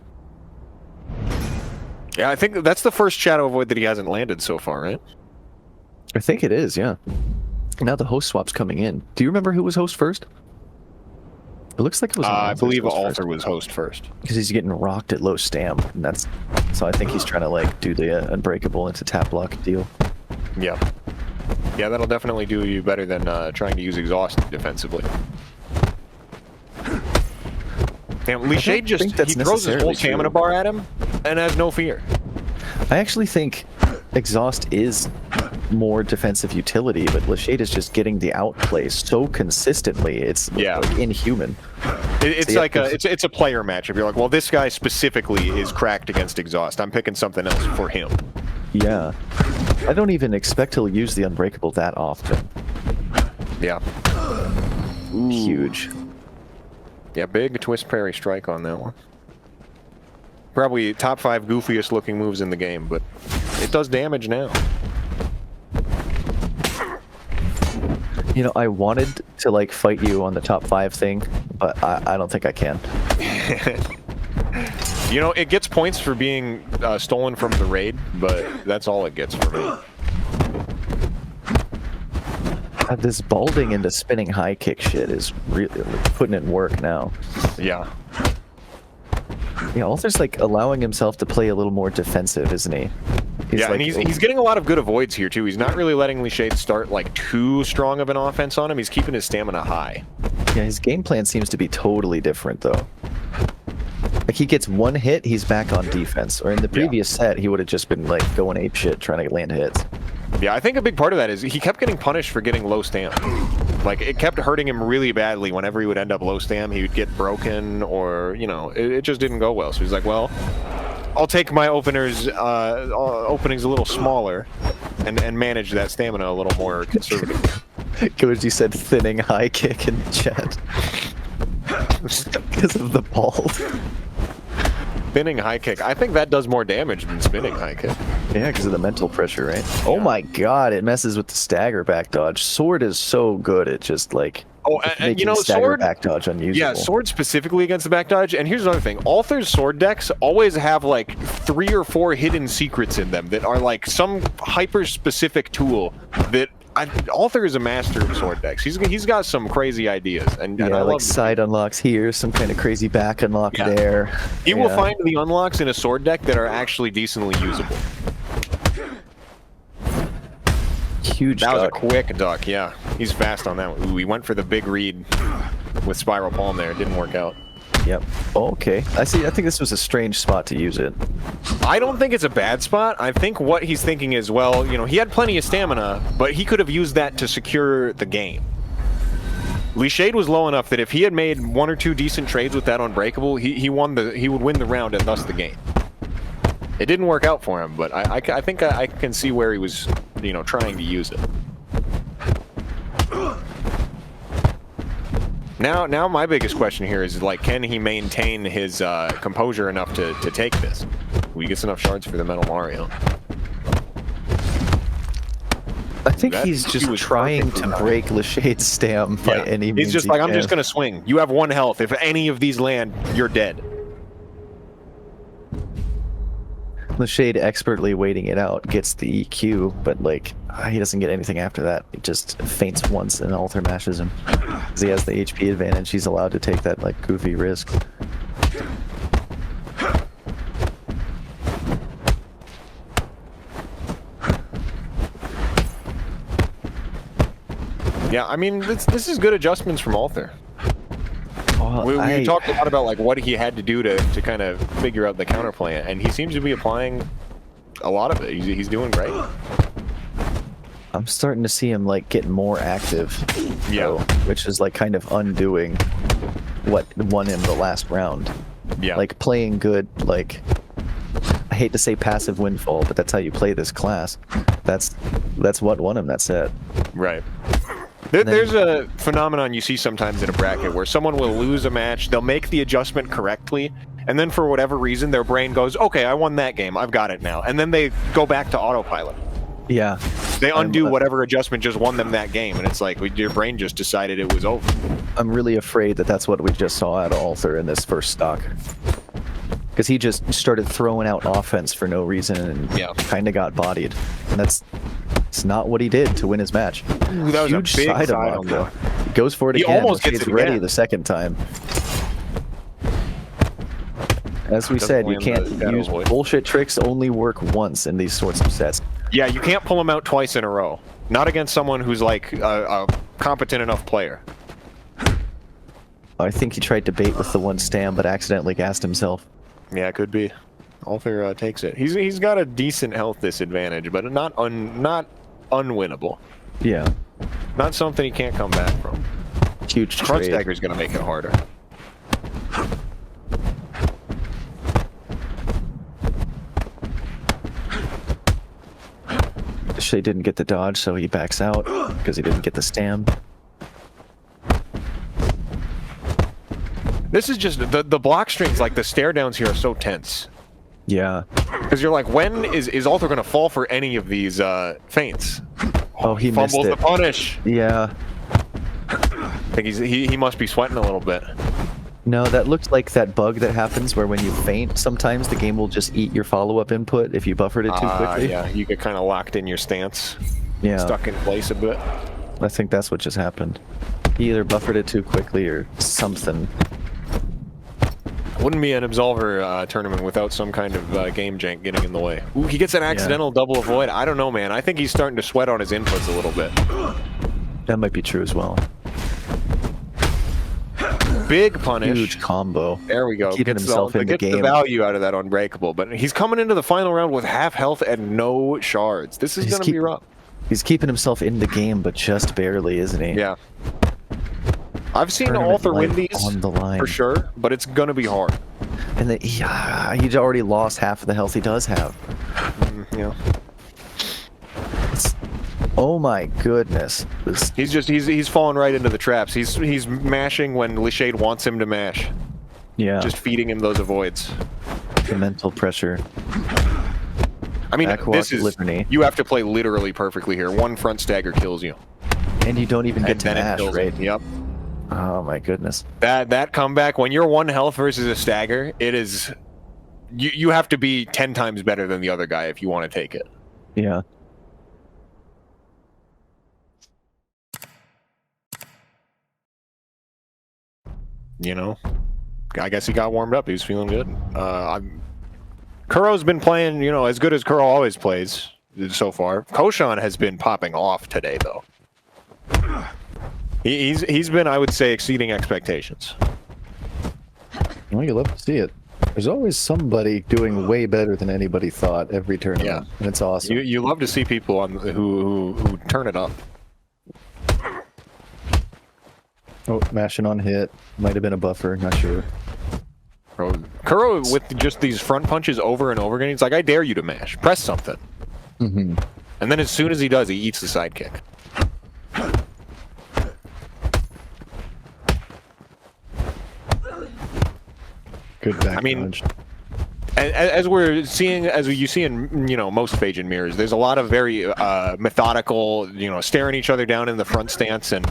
Yeah, I think that's the first shadow avoid that he hasn't landed so far, right? I think it is, yeah. Now the host swap's coming in. Do you remember who was host first? It looks like it was. I believe Althur was host first. Because he's getting rocked at low stam, and that's so I think he's trying to like do the unbreakable into tap block deal. Yeah. Yeah, that'll definitely do you better than trying to use exhaust defensively. Damn, Lishade just he throws his whole stamina bar at him and has no fear. I actually think exhaust is more defensive utility, but Lishade is just getting the outplay so consistently. It's like inhuman. It's like it's a player matchup. You're like, well, this guy specifically is cracked against exhaust. I'm picking something else for him. Yeah. I don't even expect he'll use the unbreakable that often. Yeah. Huge. Yeah, big twist parry strike on that one. Probably top 5 goofiest looking moves in the game, but it does damage now. You know, I wanted to like fight you on the top 5 thing, but I don't think I can. You know, it gets points for being stolen from the raid, but that's all it gets for me. This balding into spinning high kick shit is really putting in work now. Yeah. Yeah, Althur's like allowing himself to play a little more defensive, isn't he? Yeah, like, and he's getting a lot of good avoids here too. He's not really letting Lishade start like too strong of an offense on him. He's keeping his stamina high. Yeah, his game plan seems to be totally different though. Like he gets one hit, he's back on defense. Or in the previous set, he would have just been like going apeshit trying to land hits. Yeah, I think a big part of that is he kept getting punished for getting low stam. Like, it kept hurting him really badly whenever he would end up low stam. He would get broken or, you know, it just didn't go well. So he's like, well, I'll take my openings a little smaller and manage that stamina a little more conservatively. Coach, you said thinning high kick in the chat. Because of the bald. Spinning high kick. I think that does more damage than spinning high kick. Yeah, because of the mental pressure, right? Yeah. Oh my god, it messes with the stagger back dodge. Sword is so good at just like and you know, stagger sword back dodge unusable. Yeah, sword specifically against the back dodge. And here's another thing: Althur's sword decks always have like 3 or 4 hidden secrets in them that are like some hyper specific tool that. Althur is a master of sword decks. He's got some crazy ideas, and I like love side unlocks here, some kind of crazy back unlock there. He will find the unlocks in a sword deck that are actually decently usable. Huge. That was a quick duck. Yeah, he's fast on that one. Ooh, he went for the big read with Spiral Palm there. It didn't work out. Yep. Oh, okay. I see. I think this was a strange spot to use it. I don't think it's a bad spot. I think what he's thinking is, well, you know, he had plenty of stamina, but he could have used that to secure the game. Lishade was low enough that if he had made 1 or 2 decent trades with that Unbreakable, he would win the round and thus the game. It didn't work out for him, but I think I can see where he was, you know, trying to use it. Now my biggest question here is, like, can he maintain his composure enough to take this? We get enough shards for the Metal Mario. I think he's just trying to break Lishade's stam by any means. He's just like, I'm just going to swing. You have 1 health. If any of these land, you're dead. Lishade expertly waiting it out, gets the EQ, but like he doesn't get anything after that. He just faints once and Althur mashes him. Because he has the HP advantage, he's allowed to take that like goofy risk. Yeah, I mean, this is good adjustments from Althur. We talked a lot about like what he had to do to kind of figure out the counterplay, and he seems to be applying a lot of it. He's doing great. I'm starting to see him like get more active, though, which is like kind of undoing what won him the last round. Yeah, like playing good. Like, I hate to say passive windfall, but that's how you play this class. That's what won him that set. Right. There's a phenomenon you see sometimes in a bracket where someone will lose a match, they'll make the adjustment correctly, and then for whatever reason their brain goes, okay, I won that game, I've got it now. And then they go back to autopilot. Yeah. They undo whatever adjustment just won them that game, and it's like your brain just decided it was over. I'm really afraid that that's what we just saw out of Althur in this first stock. Because he just started throwing out offense for no reason and kind of got bodied. And it's not what he did to win his match. Ooh, that was huge a big side unlock, though. He goes for it again. He almost gets it ready the second time. As we said, you can't use bullshit tricks. Only work once in these sorts of sets. Yeah, you can't pull them out twice in a row. Not against someone who's like a competent enough player. I think he tried to bait with the 1 stam, but accidentally gassed himself. Yeah, it could be. Althur takes it. He's got a decent health disadvantage, but not unwinnable. Yeah. Not something he can't come back from. Huge Crunch trade. Dagger's gonna make it harder. They didn't get the dodge, so he backs out because he didn't get the stam. This is just the block strings, like the stare downs here are so tense. Yeah. Because you're like, when is Althur going to fall for any of these feints? Oh, he missed fumbles it. the punish. Yeah. I think he must be sweating a little bit. No, that looks like that bug that happens where when you feint, sometimes the game will just eat your follow-up input if you buffered it too quickly. Yeah, you get kind of locked in your stance. Yeah. Stuck in place a bit. I think that's what just happened. He either buffered it too quickly or something. Wouldn't be an Absolver tournament without some kind of game jank getting in the way. Ooh, he gets an accidental double avoid. I don't know, man. I think he's starting to sweat on his inputs a little bit. That might be true as well. Big punish. Huge combo. There we go. Keeping himself in the gets game. the value out of that Unbreakable, but he's coming into the final round with half health and no shards. This is going to be rough. He's keeping himself in the game, but just barely, isn't he? Yeah. I've seen Tournament Althur win life these on the line. for sure, but it's going to be hard. And he's already lost half of the health he does have. Yeah. Oh my goodness. He's fallen right into the traps. He's mashing when Lishade wants him to mash. Yeah. Just feeding him those avoids. The mental pressure. I mean, this is Liberty. You have to play literally perfectly here. One front stagger kills you. And you don't even get to mash, right? Yep. Oh my goodness. That comeback, when you're 1 health versus a stagger, it is... You have to be 10 times better than the other guy if you want to take it. Yeah. You know? I guess he got warmed up. He was feeling good. Kuro's been playing, as good as Kuro always plays so far. Cochon has been popping off today, though. He's been, I would say, exceeding expectations. Well, you love to see it. There's always somebody doing way better than anybody thought every tournament. Yeah. And it's awesome. You love to see people who turn it up. Oh, mashing on hit. Might have been a buffer, not sure. Kuro, with just these front punches over and over again, he's like, I dare you to mash. Press something. Mm-hmm. And then as soon as he does, he eats the sidekick. Good back I mean, dodge. as you see in most Phage mirrors, there's a lot of very methodical, staring each other down in the front stance and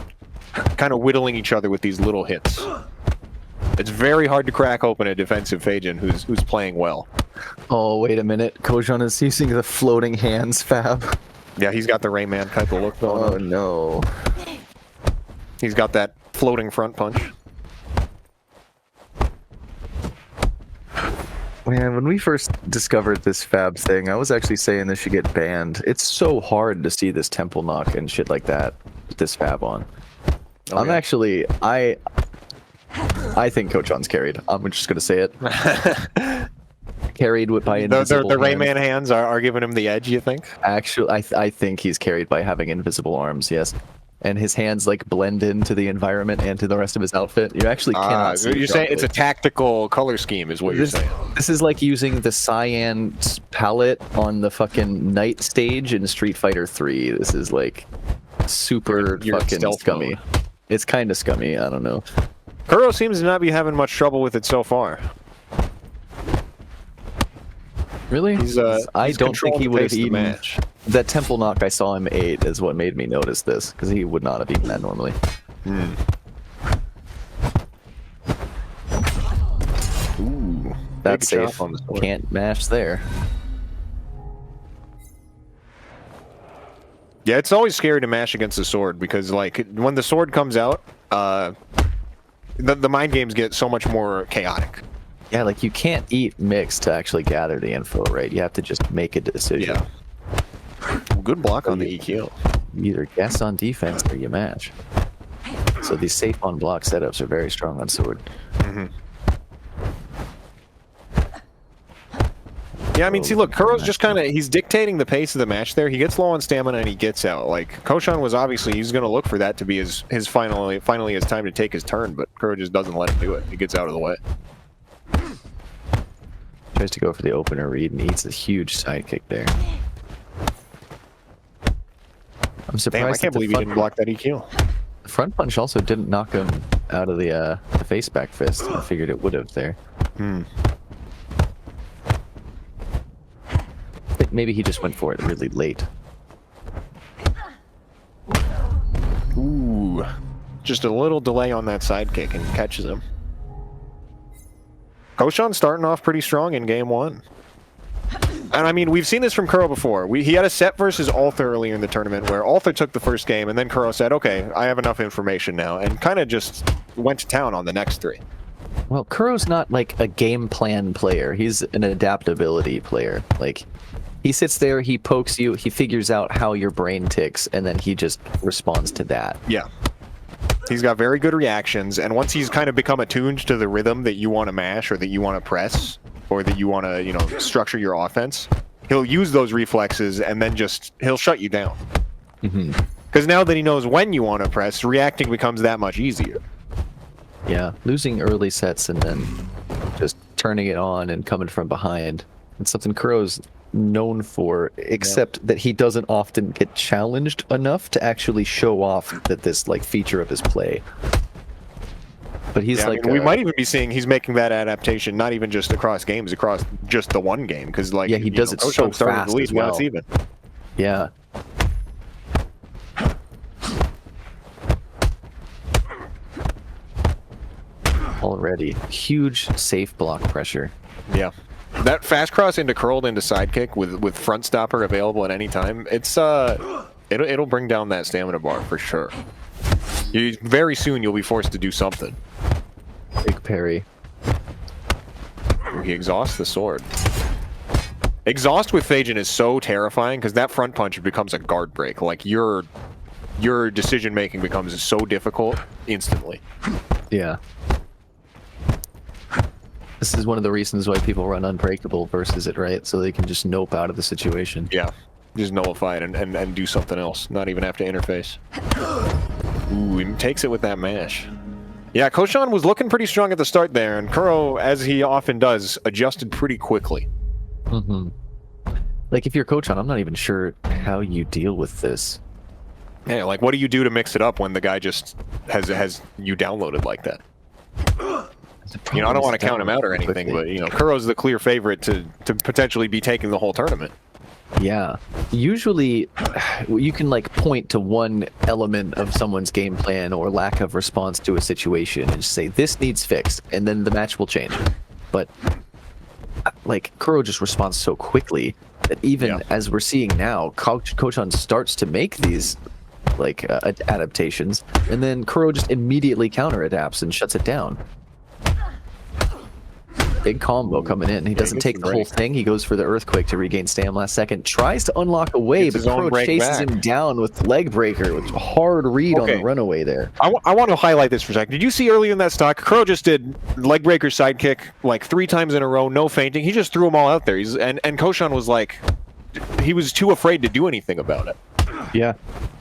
kind of whittling each other with these little hits. It's very hard to crack open a defensive Phage who's playing well. Oh, wait a minute. Cochon is using the floating hands fab. Yeah, he's got the Rayman type of look going on. Oh no. He's got that floating front punch. Man, when we first discovered this fab thing, I was actually saying this should get banned. It's so hard to see this temple knock and shit like that with this fab on. Oh, I think Cochon's carried. I'm just gonna say it. Carried by invisible the Rayman hands are giving him the edge, you think? Actually, I think he's carried by having invisible arms, yes. And his hands like blend into the environment and to the rest of his outfit. You actually cannot see. You're saying it's a tactical color scheme is what you're saying. This is like using the cyan palette on the fucking night stage in Street Fighter 3. This is like super fucking scummy. Mode. It's kind of scummy, I don't know. Kuro seems to not be having much trouble with it so far. Really? I don't think he would have eaten match. That temple knock I saw him ate is what made me notice this, because he would not have eaten that normally. Ooh, that's safe. Can't mash there. Yeah, it's always scary to mash against the sword because, like, when the sword comes out, the mind games get so much more chaotic. Yeah, like you can't eat mix to actually gather the info, right? You have to just make a decision. Yeah. Good block on the EQ. You either guess on defense or you match. So these safe on block setups are very strong on sword. Mm-hmm. Yeah, I mean, see, look, Kuro's just kind of, he's dictating the pace of the match there. He gets low on stamina and he gets out. Like, Cochon was obviously, he's going to look for that to be his finally his time to take his turn, but Kuro just doesn't let him do it. He gets out of the way. Tries to go for the opener read and eats a huge sidekick there. I'm surprised. Damn, I can't believe he didn't block that EQ. The front punch also didn't knock him out of the face back fist. I figured it would have there. Maybe he just went for it really late. Ooh. Just a little delay on that sidekick and catches him. Cochon's starting off pretty strong in game one. And I mean, we've seen this from Kuro before. He had a set versus Althur earlier in the tournament where Althur took the first game, and then Kuro said, okay, I have enough information now, and kind of just went to town on the next 3. Well, Kuro's not like a game plan player. He's an adaptability player. Like, he sits there, he pokes you, he figures out how your brain ticks, and then he just responds to that. Yeah. He's got very good reactions, and once he's kind of become attuned to the rhythm that you want to mash or that you want to press, or that you want to, you know, structure your offense, he'll use those reflexes and then he'll shut you down. Because now that he knows when you want to press, reacting becomes that much easier. Yeah, losing early sets and then just turning it on and coming from behind. It's something Kuro's known for, except that he doesn't often get challenged enough to actually show off that this like feature of his play. But he's like, I mean, we might even be seeing he's making that adaptation, not even just across games, across just the one game, because like, yeah, he does it so fast as well. Now it's even. Yeah. Already huge safe block pressure. Yeah, that fast cross into curled into sidekick with front stopper available at any time. It's it'll bring down that stamina bar for sure. Very soon you'll be forced to do something. Big parry. He exhausts the sword. Exhaust with Phajin is so terrifying because that front punch becomes a guard break. Like your decision making becomes so difficult instantly. Yeah. This is one of the reasons why people run Unbreakable versus it, right? So they can just nope out of the situation. Yeah, just nullify it and do something else. Not even have to interface. Ooh, he takes it with that mash. Yeah, Cochon was looking pretty strong at the start there, and Kuro, as he often does, adjusted pretty quickly. Like, if you're Cochon, I'm not even sure how you deal with this. Yeah, like, what do you do to mix it up when the guy just has you downloaded like that? You know, I don't want to count him out or anything, but, you know, Kuro's the clear favorite to potentially be taking the whole tournament. Yeah. Usually, you can, like, point to one element of someone's game plan or lack of response to a situation and just say, this needs fixed, and then the match will change. But, like, Kuro just responds so quickly that even as we're seeing now, Cochon starts to make these, like, adaptations, and then Kuro just immediately counter-adapts and shuts it down. Big combo coming in. He doesn't take the whole thing. He goes for the earthquake to regain stam last second. Tries to unlock away, but Kuro chases him down with leg breaker. With a hard read on the runaway there. I want to highlight this for a second. Did you see earlier in that stock, Kuro just did leg breaker sidekick like 3 times in a row, no fainting. He just threw them all out there. And Cochon was like, he was too afraid to do anything about it. Yeah.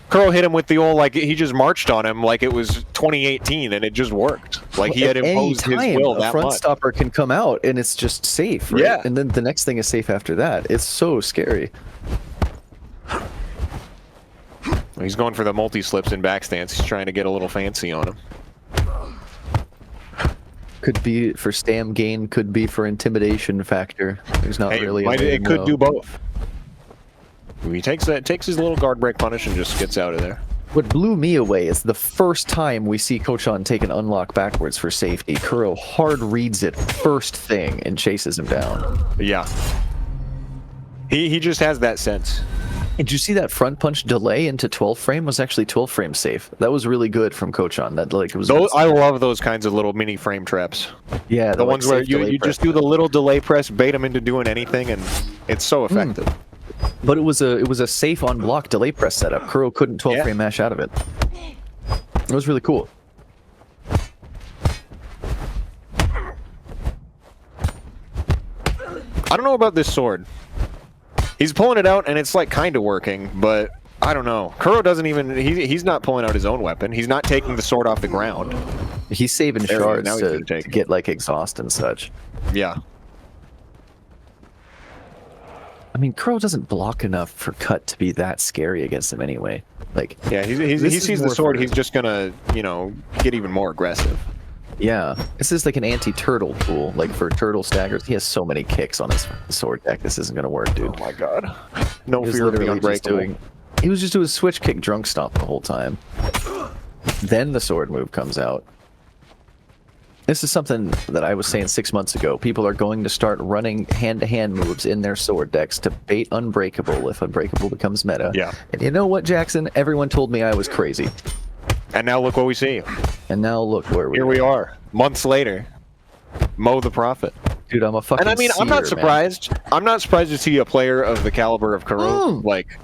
Kuro hit him with the old, like, he just marched on him like it was 2018, and it just worked. Like, he had imposed his will that much. A front stopper can come out, and it's just safe, right? Yeah. And then the next thing is safe after that. It's so scary. He's going for the multi-slips in backstance. He's trying to get a little fancy on him. Could be for stam gain, could be for intimidation factor. There's not really a it could do both. He takes his little guard break punish and just gets out of there. What blew me away is the first time we see Cochon take an unlock backwards for safety. Kuro hard reads it first thing and chases him down. Yeah. He just has that sense. And did you see that front punch delay into 12 frame was actually 12 frame safe? That was really good from Cochon. That like it was. I love those kinds of little mini frame traps. Yeah, the ones where you just do the little delay press, bait them into doing anything, and it's so effective. But it was a safe on block delay press setup. Kuro couldn't 12 frame mash out of it. It was really cool. I don't know about this sword. He's pulling it out and it's like kind of working, but I don't know. Kuro doesn't even, he's not pulling out his own weapon. He's not taking the sword off the ground. He's saving shards to get like exhaust and such. Yeah. I mean, Kuro doesn't block enough for cut to be that scary against him anyway. Like, yeah, he sees the sword, he's just gonna, you know, get even more aggressive. Yeah, this is like an anti-turtle tool. Like for turtle staggers, he has so many kicks on his sword deck. This isn't gonna work, dude. Oh my god, no fear of the unbreakable. He was just doing switch kick drunk stomp the whole time. Then the sword move comes out. This is something that I was saying 6 months ago. People are going to start running hand-to-hand moves in their sword decks to bait Unbreakable if Unbreakable becomes meta. Yeah. And you know what, Jackson? Everyone told me I was crazy. And now look what we see. And now look where we Here are. we are, months later. Mo the Prophet. Dude, I'm a fucking And I mean, I'm not seer, man. surprised. I'm not surprised to see a player of the caliber of Kuro, like,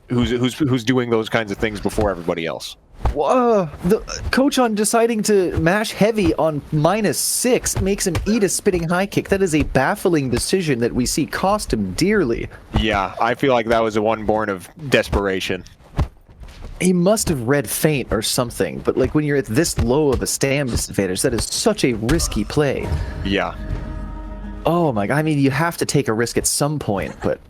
who's doing those kinds of things before everybody else. The Cochon deciding to mash heavy on -6 makes him eat a spitting high kick. That is a baffling decision that we see cost him dearly. Yeah, I feel like that was the one born of desperation. He must have read Feint or something, but like when you're at this low of a stam disadvantage, that is such a risky play. Yeah. Oh my god, I mean, you have to take a risk at some point, but...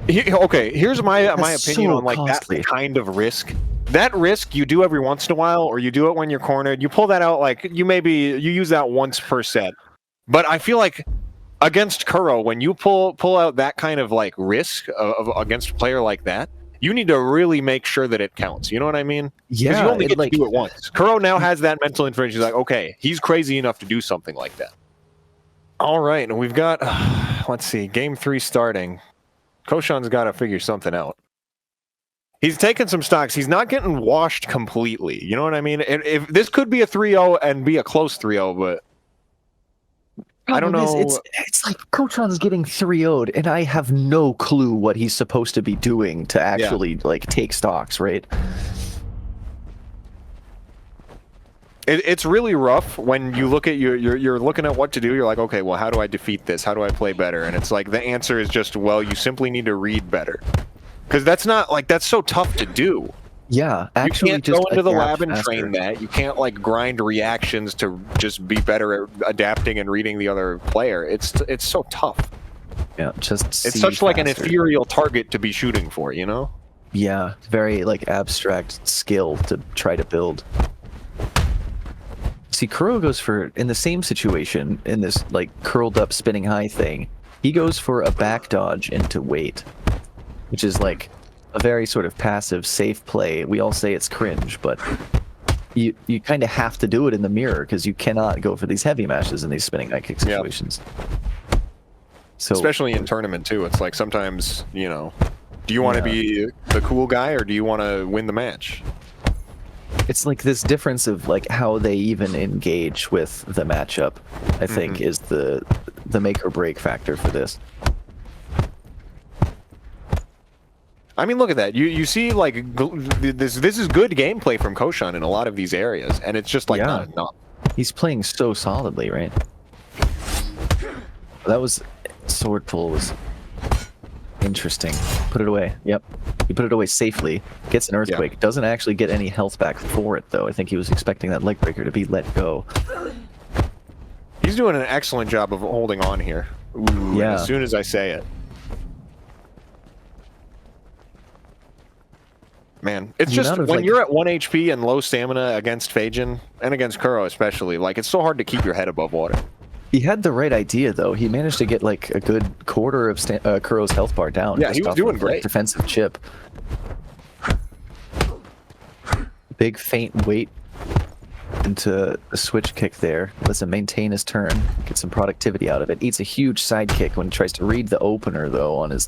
Okay, here's my That's opinion so on like costly. that kind of risk. That risk you do every once in a while, or you do it when you're cornered. You pull that out like you use that once per set. But I feel like against Kuro, when you pull out that kind of like risk of against a player like that, you need to really make sure that it counts. You know what I mean? Yeah, Because you only get like, to do it once. Kuro now has that mental information. He's like, okay, he's crazy enough to do something like that. All right, and we've got, let's see, game 3 starting. Cochon's got to figure something out. He's taking some stocks. He's not getting washed completely. You know what I mean? If this could be a 3-0 and be a close 3-0, but I don't know. It's like Cochon's getting 3-0'd, and I have no clue what he's supposed to be doing to actually like take stocks, right? It's really rough when you look at you're looking at what to do. You're like, okay, well, how do I defeat this? How do I play better? And it's like the answer is just, well, you simply need to read better, because that's not like that's so tough to do. Yeah, actually, you can't just go into the adapt lab and faster. train that. You can't like grind reactions to just be better at adapting and reading the other player. It's so tough. Yeah, just It's see such like an faster. ethereal target to be shooting for, you know? Yeah, very like abstract skill to try to build. See, Kuro goes for, in the same situation, in this like curled up spinning high thing, he goes for a back dodge into weight, which is like a very sort of passive, safe play. We all say it's cringe, but you kind of have to do it in the mirror because you cannot go for these heavy mashes in these spinning high kick situations. So, Especially in tournament too. It's like sometimes, you know, do you want to be the cool guy or do you want to win the match? it's like this difference of like how they even engage with the matchup, I think, is the make or break factor for this. I mean, look at that. You see, like, this is good gameplay from Cochon in a lot of these areas, and it's just like not enough. He's playing so solidly, right? That was sword pull was interesting. Put it away. Yep. He put it away safely. Gets an earthquake. Yeah. Doesn't actually get any health back for it, though. I think he was expecting that leg breaker to be let go. He's doing an excellent job of holding on here. Ooh, Yeah. as soon as I say it. Man, it's The just amount of, when like- you're at 1 HP and low stamina against Phajin, and against Kuro especially, like, it's so hard to keep your head above water. He had the right idea, though. He managed to get like a good quarter of Kuro's health bar down. Yeah, just he was off doing of, like, great. defensive chip. Big faint weight into a switch kick there. Lets him maintain his turn, get some productivity out of it. Eats a huge side kick when he tries to read the opener, though. On his,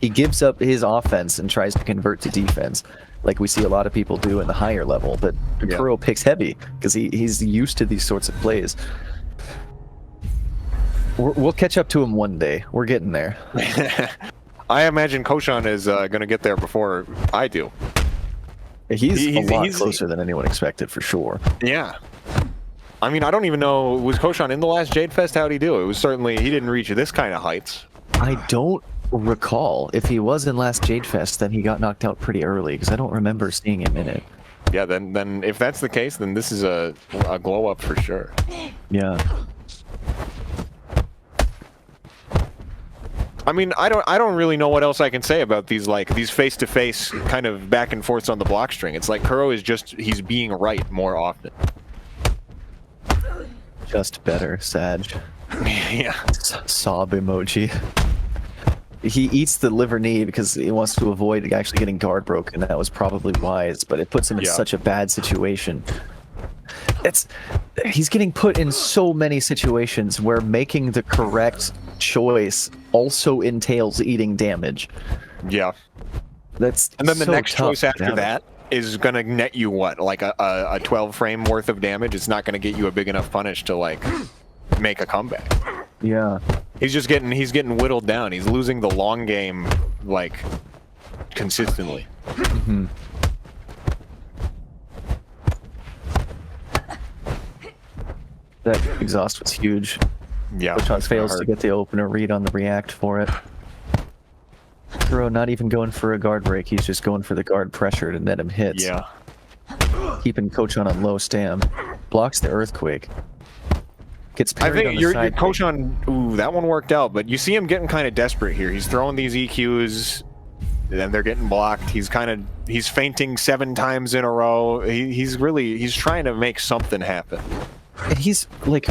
he gives up his offense and tries to convert to defense, like we see a lot of people do in the higher level. But Kuro picks heavy because he's used to these sorts of plays. We'll catch up to him one day. We're getting there. I imagine Cochon is going to get there before I do. He's a lot he's- closer than anyone expected, for sure. Yeah. I mean, I don't even know, was Cochon in the last Jade Fest? How'd he do? It was certainly, he didn't reach this kind of heights. I don't recall. If he was in last Jade Fest, then he got knocked out pretty early, because I don't remember seeing him in it. Yeah, then if that's the case, then this is a glow up for sure. Yeah. I mean, I don't really know what else I can say about these face-to-face kind of back and forths on the block string. It's like Kuro is just, he's being right more often. Just better, Sag. Yeah. Sob emoji. He eats the liver knee because he wants to avoid actually getting guard broken. That was probably wise, but it puts him in such a bad situation. he's getting put in so many situations where making the correct choice also entails eating damage. Yeah. That's And then the so next tough choice after damage. that is going to net you what? Like a 12 frame worth of damage? It's not going to get you a big enough punish to like make a comeback. Yeah. He's getting whittled down. He's losing the long game like consistently. Mm-hmm. That exhaust was huge. Yeah. Cochon that's kinda fails to hard. get the opener read on the react for it. Kuro not even going for a guard break, he's just going for the guard pressure to net him hits. Yeah. Keeping Cochon on low stam. Blocks the earthquake. Gets I parried on think the your side kick. Cochon, ooh, that one worked out, but you see him getting kind of desperate here. He's throwing these EQs, and they're getting blocked. He's fainting 7 times in a row. He's trying to make something happen. And he's like,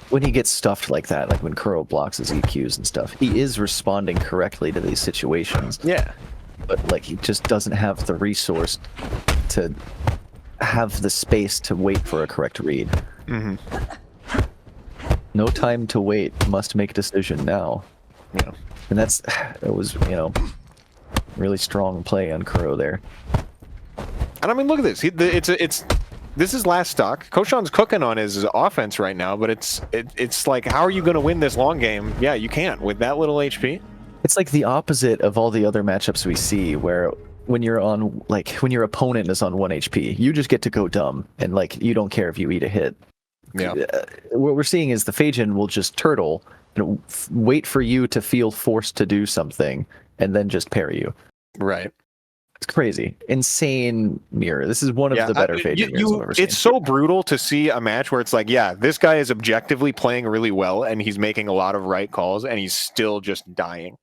when he gets stuffed like that, like when Kuro blocks his EQs and stuff, he is responding correctly to these situations. Yeah. But like he just doesn't have the resource to have the space to wait for a correct read. Mm-hmm. No time to wait. Must make a decision now. Yeah. And that was, really strong play on Kuro there. And I mean, look at this. This is last stock. Cochon's cooking on his offense right now, but it's like, how are you going to win this long game? Yeah, you can't with that little HP. It's like the opposite of all the other matchups we see, where when your opponent is on 1 HP, you just get to go dumb, and like you don't care if you eat a hit. Yeah. What we're seeing is the Phajin will just turtle and wait for you to feel forced to do something, and then just parry you. Right. It's crazy, insane mirror. This is one of the better Phajin mirrors I've ever seen. It's so brutal to see a match where it's like, yeah, this guy is objectively playing really well, and he's making a lot of right calls, and he's still just dying.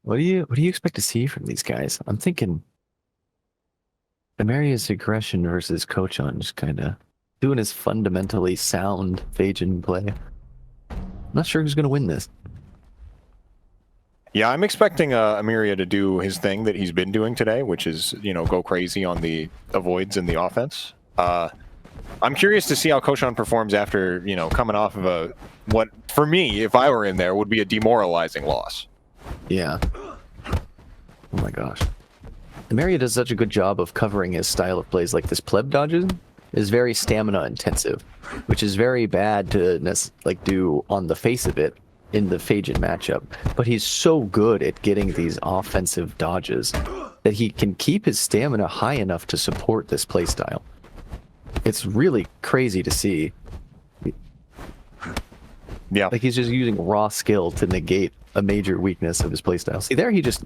What do you expect to see from these guys? I'm thinking EmeriA's aggression versus Cochon, just kind of doing his fundamentally sound Phajin play. I'm not sure who's going to win this. Yeah, I'm expecting EmeriA to do his thing that he's been doing today, which is, go crazy on the avoids in the offense. I'm curious to see how Cochon performs after, coming off of what, for me, if I were in there, would be a demoralizing loss. Yeah. Oh my gosh. EmeriA does such a good job of covering his style of plays. Like this pleb dodges is very stamina intensive, which is very bad to do on the face of it in the Phajin matchup. But he's so good at getting these offensive dodges that he can keep his stamina high enough to support this playstyle. It's really crazy to see. Yeah. Like he's just using raw skill to negate a major weakness of his playstyle. See there, he just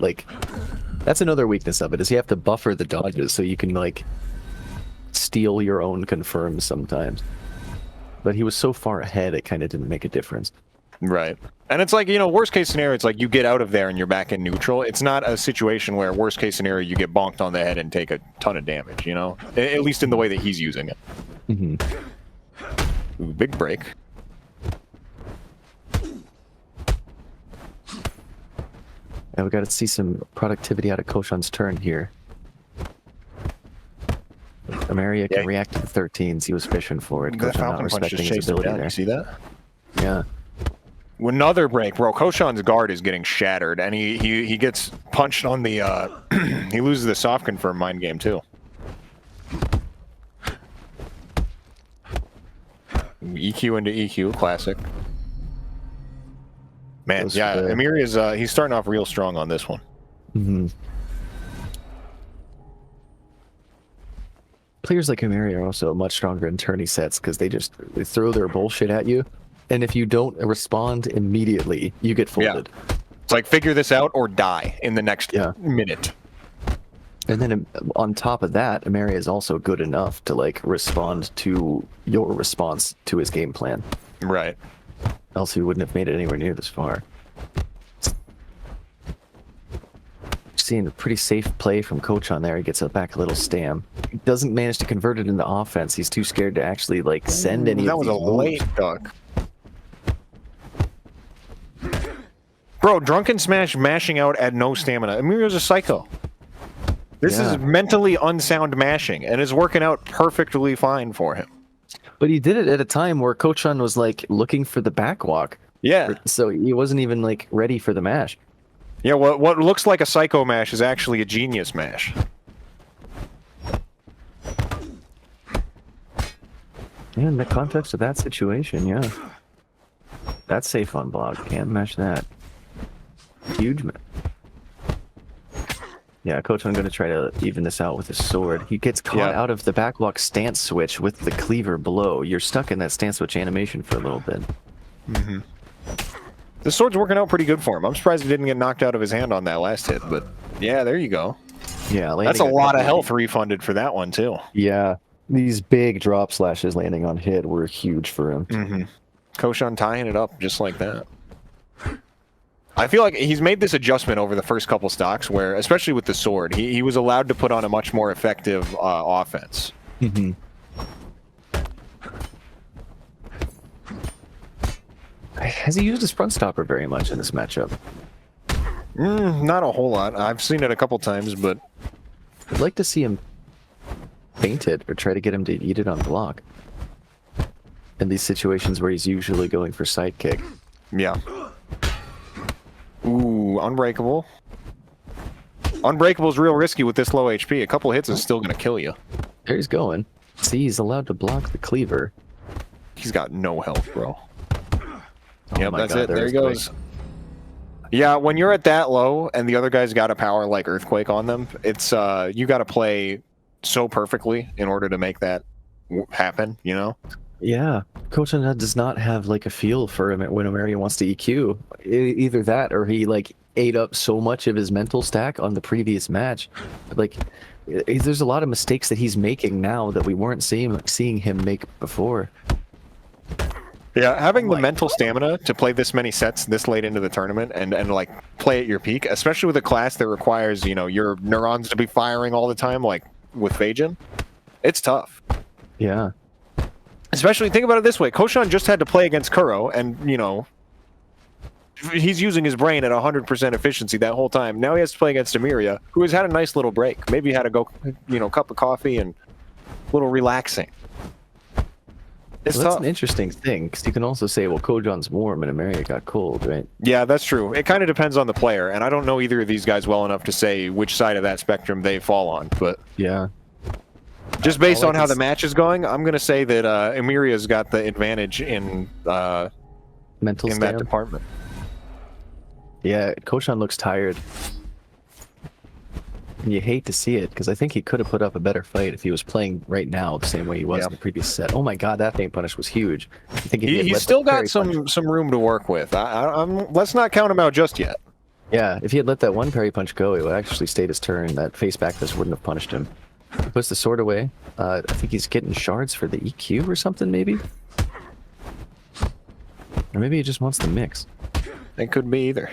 that's another weakness of it, is you have to buffer the dodges so you can steal your own confirms sometimes. But he was so far ahead, it kind of didn't make a difference. Right. And it's like, worst case scenario, it's like you get out of there and you're back in neutral. It's not a situation where worst case scenario, you get bonked on the head and take a ton of damage, At least in the way that he's using it. Mm-hmm. Ooh, big break. Yeah, we got to see some productivity out of Cochon's turn here. EmeriA can react to the 13s. He was fishing for it. The Cochon not Falcon Punch respecting just his chased him ability down. there. You see that? Yeah. Another break, bro. Cochon's guard is getting shattered, and he gets punched on the. He loses the soft confirm mind game too. EQ into EQ, classic. Man, yeah, EmeriA's he's starting off real strong on this one. Mm-hmm. Players like EmeriA are also much stronger in tourney sets because they throw their bullshit at you, and if you don't respond immediately, you get folded. Yeah. It's like figure this out or die in the next minute. And then on top of that, EmeriA is also good enough to respond to your response to his game plan. Right. Else he wouldn't have made it anywhere near this far. Seeing a pretty safe play from Cochon there. He gets back a little stam. He doesn't manage to convert it into offense. He's too scared to actually send any. That of was these a late duck. Bro, drunken smash mashing out at no stamina. EmeriA's a psycho. This is mentally unsound mashing, and is working out perfectly fine for him. But he did it at a time where Cochon was like looking for the backwalk. Yeah. So he wasn't even like ready for the mash. Yeah, what looks like a psycho mash is actually a genius mash. Yeah, in the context of that situation, yeah. That's safe on block. Can't mash that. Huge man. Yeah, Cochon going to try to even this out with his sword. He gets caught out of the backwalk stance switch with the cleaver below. You're stuck in that stance switch animation for a little bit. Mm-hmm. The sword's working out pretty good for him. I'm surprised he didn't get knocked out of his hand on that last hit, but yeah, there you go. Yeah, that's a lot of health refunded for that one, too. Yeah, these big drop slashes landing on hit were huge for him. Mm-hmm. Cochon tying it up just like that. I feel like he's made this adjustment over the first couple stocks where, especially with the sword, he was allowed to put on a much more effective offense. Mm-hmm. Has he used his front stopper very much in this matchup? Not a whole lot. I've seen it a couple times, but... I'd like to see him paint it or try to get him to eat it on block. In these situations where he's usually going for sidekick. Yeah. Ooh, Unbreakable. Unbreakable's real risky with this low HP. A couple hits is still going to kill you. There he's going. See, he's allowed to block the cleaver. He's got no health, bro. Oh yep, that's God, it. There he goes. Yeah, when you're at that low and the other guy's got a power like Earthquake on them, it's you got to play so perfectly in order to make that happen, you know? Yeah, Cochon does not have like a feel for him when EmeriA wants to EQ. Either that, or he like ate up so much of his mental stack on the previous match. Like, there's a lot of mistakes that he's making now that we weren't seeing him make before. Yeah, having the mental stamina to play this many sets this late into the tournament and like play at your peak, especially with a class that requires, you know, your neurons to be firing all the time, like with Phajin, it's tough. Yeah. Especially, think about it this way. Cochon just had to play against Kuro, and, you know, he's using his brain at 100% efficiency that whole time. Now he has to play against EmeriA, who has had a nice little break. Maybe had to go, you know, cup of coffee and a little relaxing. It's well, that's tough. an interesting thing, because you can also say, well, Cochon's warm and EmeriA got cold, right? Yeah, that's true. It kind of depends on the player, and I don't know either of these guys well enough to say which side of that spectrum they fall on, but... Yeah. Just based on how the match is going, I'm going to say that EmeriA's got the advantage in mental in that department. Yeah, Cochon looks tired. And you hate to see it, because I think he could have put up a better fight if he was playing right now the same way he was in the previous set. Oh my god, that feint punish was huge. I think he's still got some room to work with. Let's not count him out just yet. Yeah, if he had let that one parry punch go, it would actually stayed his turn. That face back fist wouldn't have punished him. He puts the sword away. I think he's getting shards for the EQ or something, maybe? Or maybe he just wants the mix. It could be either.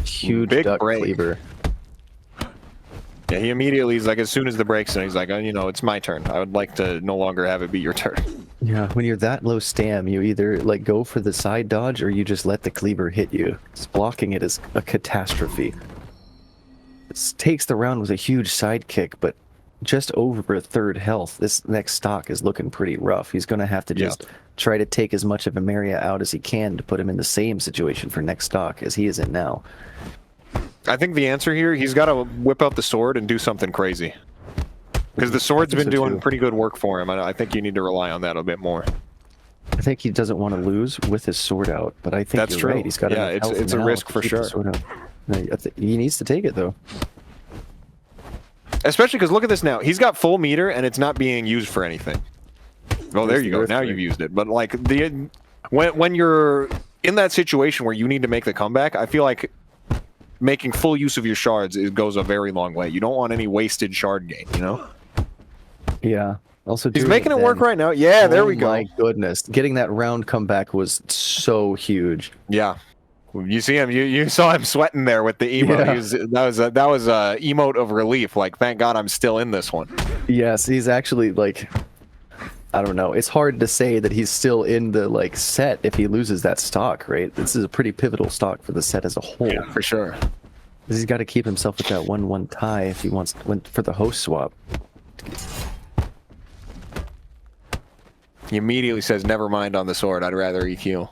Huge big duck break. cleaver. Yeah, he immediately, he's like, as soon as the break's in, he's like, oh, you know, it's my turn. I would like to no longer have it be your turn. Yeah, when you're that low stam, you either like go for the side dodge or you just let the cleaver hit you. Blocking it is a catastrophe. It takes the round with a huge sidekick, but just over a third health. This next stock is looking pretty rough. He's going to have to just try to take as much of EmeriA out as he can to put him in the same situation for next stock as he is in now. I think the answer here, he's got to whip out the sword and do something crazy. Because the sword's been doing pretty good work for him. I think you need to rely on that a bit more. I think he doesn't want to lose with his sword out, but I think that's you're true. right. He's got it's a risk for sure. He needs to take it though. Especially because look at this now. He's got full meter and it's not being used for anything. Oh, there you go. Now you've used it. But like when you're in that situation where you need to make the comeback, I feel like making full use of your shards goes a very long way. You don't want any wasted shard gain, you know? Yeah. Also, he's making it work right now. Yeah, there we go. My goodness, getting that round comeback was so huge. Yeah. You see him. You saw him sweating there with the emote. Yeah. That was a emote of relief. Like, thank God I'm still in this one. Yes, he's actually like, I don't know. It's hard to say that he's still in the like set if he loses that stock, right? This is a pretty pivotal stock for the set as a whole. Yeah, for sure. He's got to keep himself with that 1-1 tie if he went for the host swap. He immediately says, never mind on the sword, I'd rather EQ.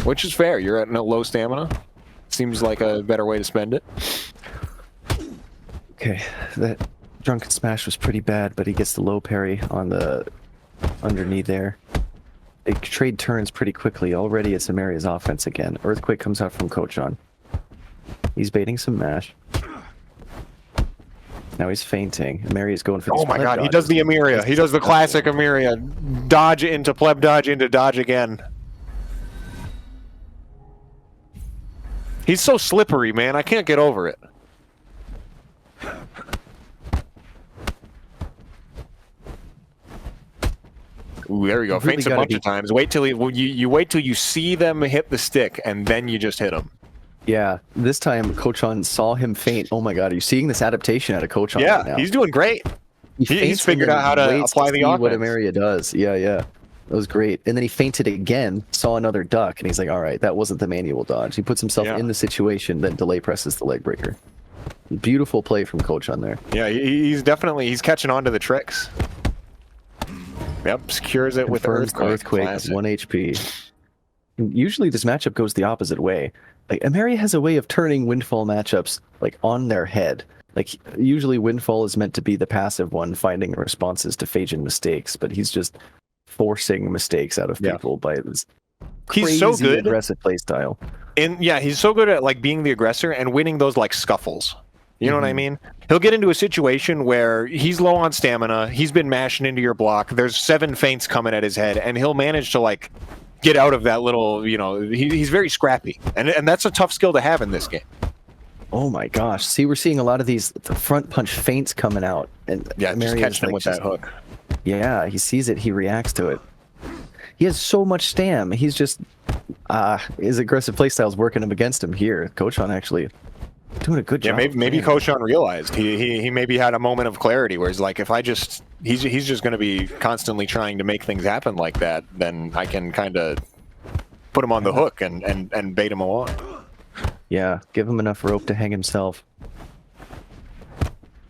Which is fair, you're at no low stamina. Seems like a better way to spend it. Okay, that drunken smash was pretty bad, but he gets the low parry on the underneath there. They trade turns pretty quickly. Already it's EmeriA's offense again. Earthquake comes out from Cochon. He's baiting some mash. Now he's fainting. EmeriA's going for these Oh my pleb god, he dodges. does the EmeriA. He does the classic EmeriA. Dodge into pleb dodge into dodge again. He's so slippery, man. I can't get over it. Ooh, there we go. Really Feints a gotta bunch of times. Wait till you wait till you see them hit the stick, and then you just hit them. Yeah, this time Cochon saw him faint. Oh my god, are you seeing this adaptation out of Cochon Yeah, right now? he's doing great. He's faints figured and out how then to waits apply the see what offense. EmeriA does. Yeah, yeah. That was great. And then he fainted again, saw another duck, and he's like, all right, that wasn't the manual dodge. He puts himself in the situation, then delay presses the leg breaker. Beautiful play from Cochon there. Yeah, he's catching on to the tricks. Yep, secures it with Confirms Earthquake. Earthquake, 1 HP. Usually this matchup goes the opposite way. Like, EmeriA has a way of turning Windfall matchups, like, on their head. Like, usually Windfall is meant to be the passive one, finding responses to Phajin mistakes, but he's just forcing mistakes out of people by this crazy He's so good aggressive playstyle. He's so good at, like, being the aggressor and winning those, like, scuffles. You know what I mean? He'll get into a situation where he's low on stamina, he's been mashing into your block, there's 7 feints coming at his head, and he'll manage to, like, get out of that little, you know, he's very scrappy. And that's a tough skill to have in this game. Oh my gosh. See, we're seeing a lot of these front punch feints coming out. And Yeah, just catching him with that hook. Yeah, he sees it, he reacts to it. He has so much stam. He's just, his aggressive playstyle's working him against him here. Cochon actually doing a good job. Yeah, maybe Cochon realized he maybe had a moment of clarity where he's like, if I just he's just going to be constantly trying to make things happen like that, then I can kind of put him on the hook and bait him along. Yeah, give him enough rope to hang himself.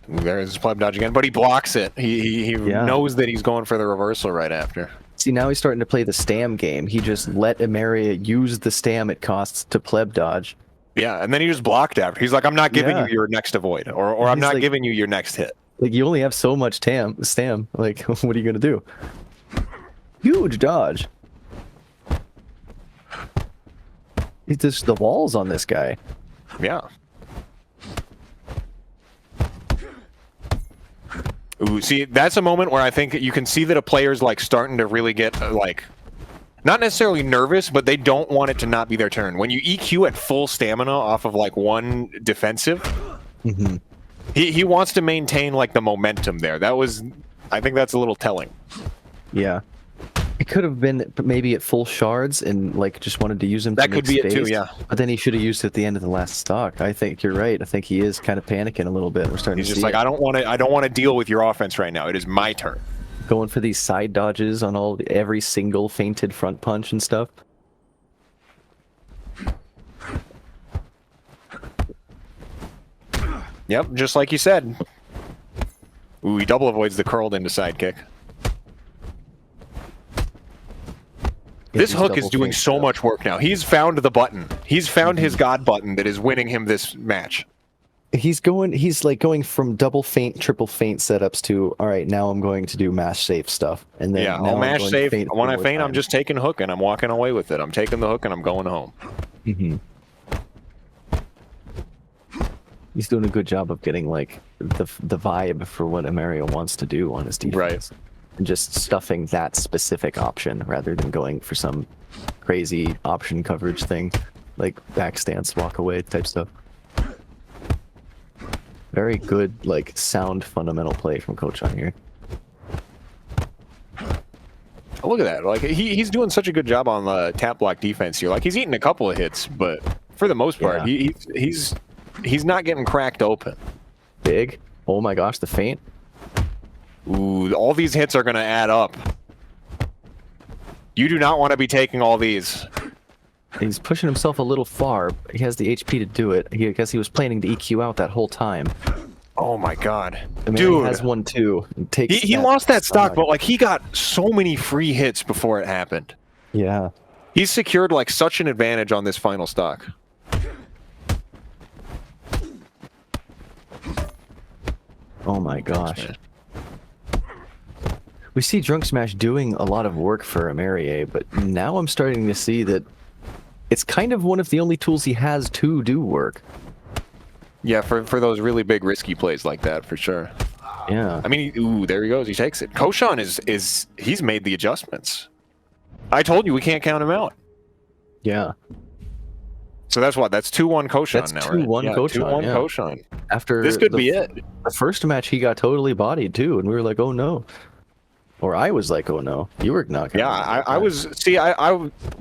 There's his pleb dodge again, but he blocks it. He knows that he's going for the reversal right after. See, now he's starting to play the stam game. He just let EmeriA use the stam it costs to pleb dodge. Yeah, and then he just blocked after. He's like, I'm not giving you your next avoid, or I'm not giving you your next hit. Like, you only have so much stam. Like, what are you going to do? Huge dodge. It's just the walls on this guy. Yeah. Ooh, see, that's a moment where I think you can see that a player's, like, starting to really get, like, not necessarily nervous, but they don't want it to not be their turn. When you EQ at full stamina off of, like, one defensive, he wants to maintain, like, the momentum there. I think that's a little telling. Yeah. It could have been maybe at full shards and, like, just wanted to use him to make could be space, it too, yeah. But then he should have used it at the end of the last stock. I think you're right. I think he is kind of panicking a little bit. We're starting He's to just see like, I don't want to deal with your offense right now. It is my turn. going for these side dodges on every single feinted front punch and stuff. Yep, just like you said. Ooh, he double avoids the curled into sidekick. This hook is doing so much work now. He's found the button. He's found his god button that is winning him this match. He's like going from double feint, triple feint setups to, all right, now I'm going to do mash safe stuff. And then Yeah, now I'll I'm mash going safe. to When I forward feint, I'm time. just taking hook and I'm walking away with it. I'm taking the hook and I'm going home. He's doing a good job of getting like the vibe for what EmeriA wants to do on his defense. Right. And just stuffing that specific option rather than going for some crazy option coverage thing, like back stance, walk away type stuff. Very good, like, sound fundamental play from Cochon here. Oh, look at that. Like he's doing such a good job on the tap block defense here. Like he's eating a couple of hits, but for the most part, he's not getting cracked open. Big. Oh my gosh, the feint. Ooh, all these hits are going to add up. You do not want to be taking all these. He's pushing himself a little far. He has the HP to do it. I guess he was planning to EQ out that whole time. Oh my god. Dude, Dude has one too. He lost that stock, but like he got so many free hits before it happened. Yeah. He's secured like such an advantage on this final stock. Oh my gosh. We see Drunk Smash doing a lot of work for EmeriA, but now I'm starting to see that it's kind of one of the only tools he has to do work. Yeah, for those really big risky plays like that, for sure. Yeah. I mean, ooh, there he goes. He takes it. Cochon he's made the adjustments. I told you we can't count him out. Yeah. So that's what? That's 2-1 Cochon That's now, 2-1 right? Cochon, 2-1 yeah. Cochon. After This could be it. The first match, he got totally bodied too, and we were like, "Oh no," or I was like, "Oh no." You were not. Yeah, I was. See, I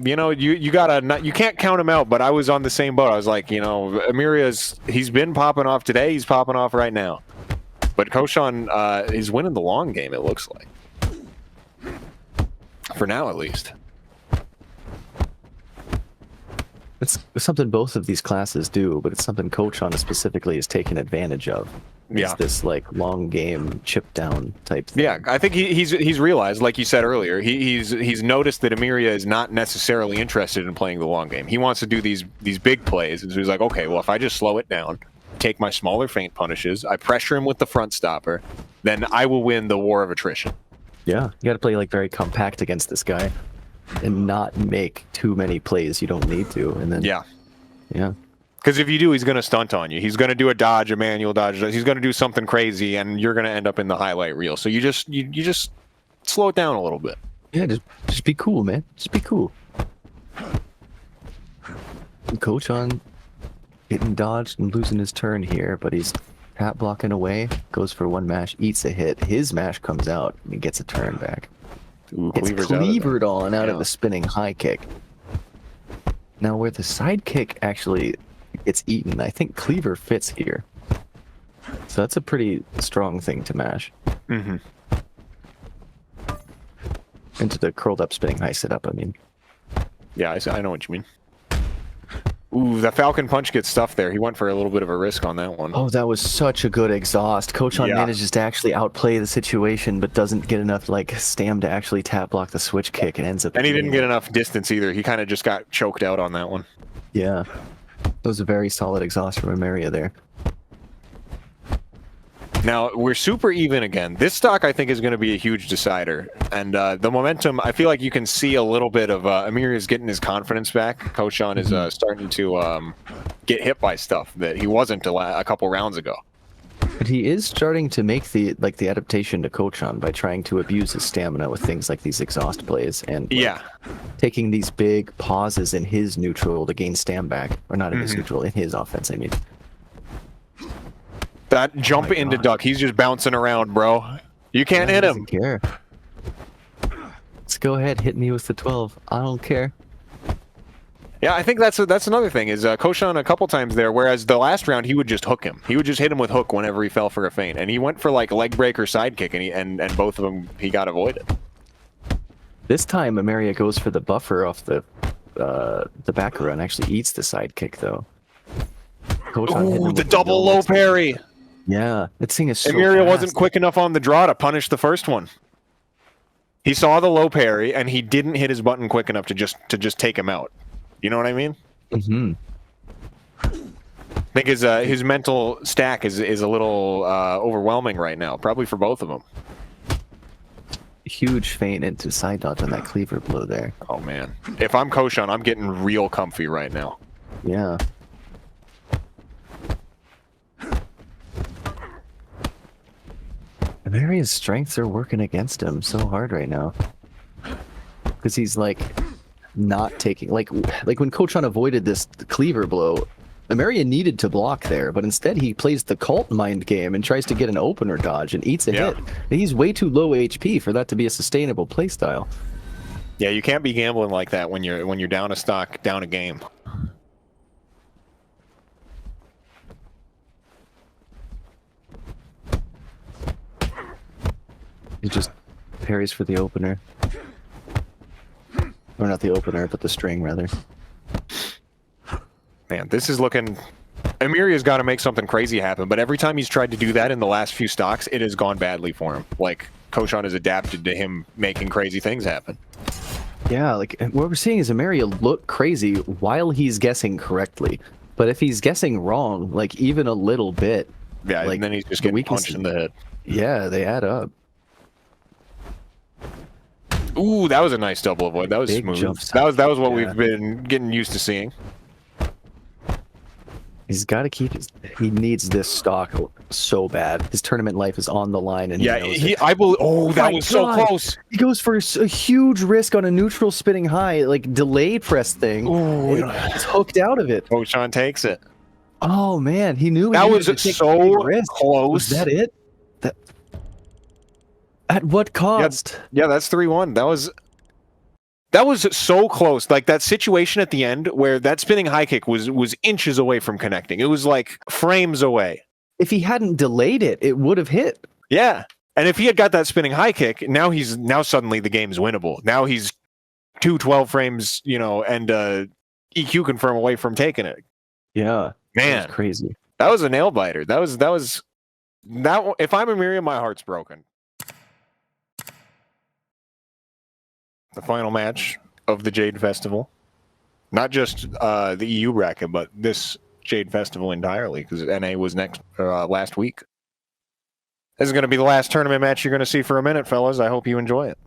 you know, you gotta not, you can't count him out, but I was on the same boat. I was like, you know, EmeriA's, he's been popping off today. He's popping off right now. But Cochon is winning the long game. It looks like, for now at least. It's something both of these classes do, but it's something Cochon specifically is taking advantage of. Yeah. It's this like long game chip down type thing. Yeah, I think he's realized, like you said earlier, he's noticed that EmeriA is not necessarily interested in playing the long game. He wants to do these big plays, and so he's like, okay, well, if I just slow it down, take my smaller feint punishes, I pressure him with the front stopper, then I will win the war of attrition. Yeah, you got to play like very compact against this guy, and not make too many plays you don't need to, and then yeah. Because if you do, he's going to stunt on you. He's going to do a dodge, a manual dodge. He's going to do something crazy, and you're going to end up in the highlight reel. So you just slow it down a little bit. Yeah, just be cool, man. Just be cool. Cochon getting dodged and losing his turn here, but he's tap blocking away. Goes for one mash, eats a hit. His mash comes out, and he gets a turn back. Ooh, It's cleavered on out of the spinning high kick. Now where the side kick actually gets eaten, I think cleaver fits here. So that's a pretty strong thing to mash. Mm-hmm. Into the curled up spinning high setup, I mean. Yeah, I know what you mean. Ooh, that Falcon Punch gets stuffed there. He went for a little bit of a risk on that one. Oh, that was such a good exhaust. Cochon manages to actually outplay the situation, but doesn't get enough like stam to actually tap block the switch kick, and ends up. And he didn't get enough distance either. He kind of just got choked out on that one. Yeah, that was a very solid exhaust from EmeriA there. Now, we're super even again. This stock, I think, is going to be a huge decider. And the momentum, I feel like you can see a little bit of EmeriA is getting his confidence back. Cochon is starting to get hit by stuff that he wasn't a couple rounds ago. But he is starting to make the adaptation to Cochon by trying to abuse his stamina with things like these exhaust plays and taking these big pauses in his neutral to gain stam back. Or not in his neutral, in his offense, I mean. That jump into duck, he's just bouncing around, bro. You can't hit him. He doesn't care. Let's go ahead, hit me with the 12. I don't care. Yeah, I think that's another thing is Cochon a couple times there, whereas the last round he would just hook him. He would just hit him with hook whenever he fell for a feint, and he went for like leg break or side kick, and both of them he got avoided. This time EmeriA goes for the buffer off the back row and actually eats the side kick though. Cochon hit him Ooh, with the double low parry. Yeah, that thing is so EmeriA fast. wasn't quick enough on the draw to punish the first one. He saw the low parry and he didn't hit his button quick enough to just take him out. You know what I mean? Mm-hmm. I think his mental stack is a little overwhelming right now, probably for both of them. Huge feint into side dodge on that cleaver blow there. Oh man, if I'm Cochon, I'm getting real comfy right now. Yeah. EmeriA's strengths are working against him so hard right now. Because he's like not taking like when Cochon avoided this cleaver blow, EmeriA needed to block there, but instead he plays the cult mind game and tries to get an opener dodge and eats a hit. And he's way too low HP for that to be a sustainable playstyle. Yeah, you can't be gambling like that when you're down a stock, down a game. He just parries for the opener. Or not the opener, but the string, rather. Man, this is looking... EmeriA's got to make something crazy happen, but every time he's tried to do that in the last few stocks, it has gone badly for him. Like, Cochon has adapted to him making crazy things happen. Yeah, like, what we're seeing is EmeriA look crazy while he's guessing correctly. But if he's guessing wrong, like, even a little bit... Yeah, like, and then he's just getting punched in the head. Yeah, they add up. Ooh, that was a nice double avoid. That was Big smooth. jumps. That was what Yeah. we've been getting used to seeing. He's got to keep his... He needs this stock so bad. His tournament life is on the line, and Yeah, he knows it. I believe... Oh, that My was so God. close. He goes for a huge risk on a neutral spinning high, like, delay press thing. Ooh. He's hooked out of it. Cochon takes it. Oh, man. He knew he That needed was to take a so big risk. close. Was that it? At what cost? Yeah, that's 3-1. That was so close. Like, that situation at the end where that spinning high kick was inches away from connecting. It was like frames away. If he hadn't delayed it, it would have hit. Yeah. And if he had got that spinning high kick, now suddenly the game's winnable. Now he's 12 frames, and EQ confirm away from taking it. Yeah. Man, That's crazy. that was a nail biter. That was if I'm EmeriA, my heart's broken. The final match of the Jade Festival. Not just the EU bracket, but this Jade Festival entirely, because NA was last week. This is going to be the last tournament match you're going to see for a minute, fellas. I hope you enjoy it.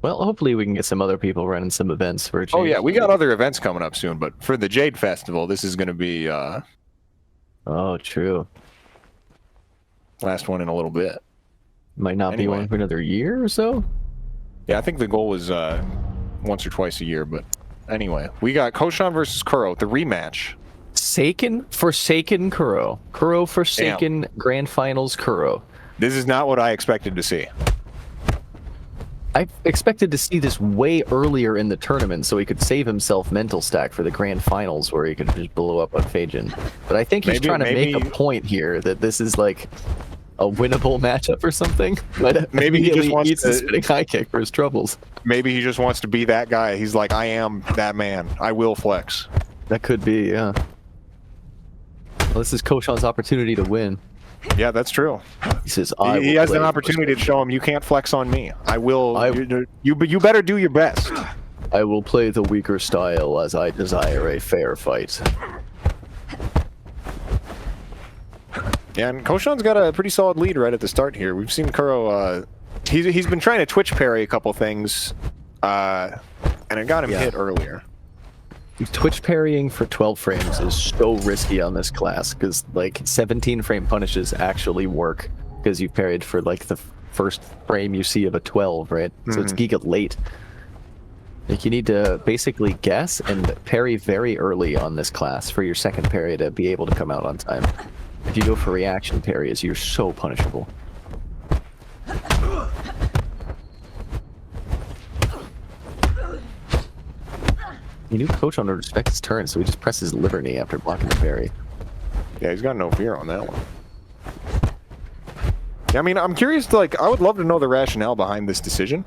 Well, hopefully we can get some other people running some events for Jade. Oh, yeah, we got other events coming up soon, but for the Jade Festival, this is going to be Oh, true. last one in a little bit. Might not be Anyway. one for another year or so. Yeah, I think the goal was once or twice a year, but anyway. We got Cochon versus Kuro, the rematch. Forsaken Kuro. Kuro Forsaken Grand Finals Kuro. This is not what I expected to see. I expected to see this way earlier in the tournament so he could save himself mental stack for the Grand Finals where he could just blow up on Fajin. But I think he's trying to make a point here that this is like a winnable matchup or something. But Maybe he just immediately wants eats to- a spinning high kick for his troubles. Maybe he just wants to be that guy. He's like, I am that man. I will flex. That could be, yeah. Well, this is Cochon's opportunity to win. Yeah, that's true. He says, He has an opportunity to show him, you can't flex on me. I will. You better do your best. I will play the weaker style as I desire a fair fight. Yeah, and Cochon's got a pretty solid lead right at the start here. We've seen Kuro. He's been trying to twitch parry a couple things, and it got him hit earlier. Twitch parrying for 12 frames is so risky on this class because like 17 frame punishes actually work because you've parried for like the first frame you see of a 12, right? So it's giga late. Like you need to basically guess and parry very early on this class for your second parry to be able to come out on time. If you go for reaction parries, you're so punishable. You knew Cochon would respect his turn, so he just presses liver knee after blocking the parry. Yeah, he's got no fear on that one. Yeah, I mean, I'm curious to, I would love to know the rationale behind this decision,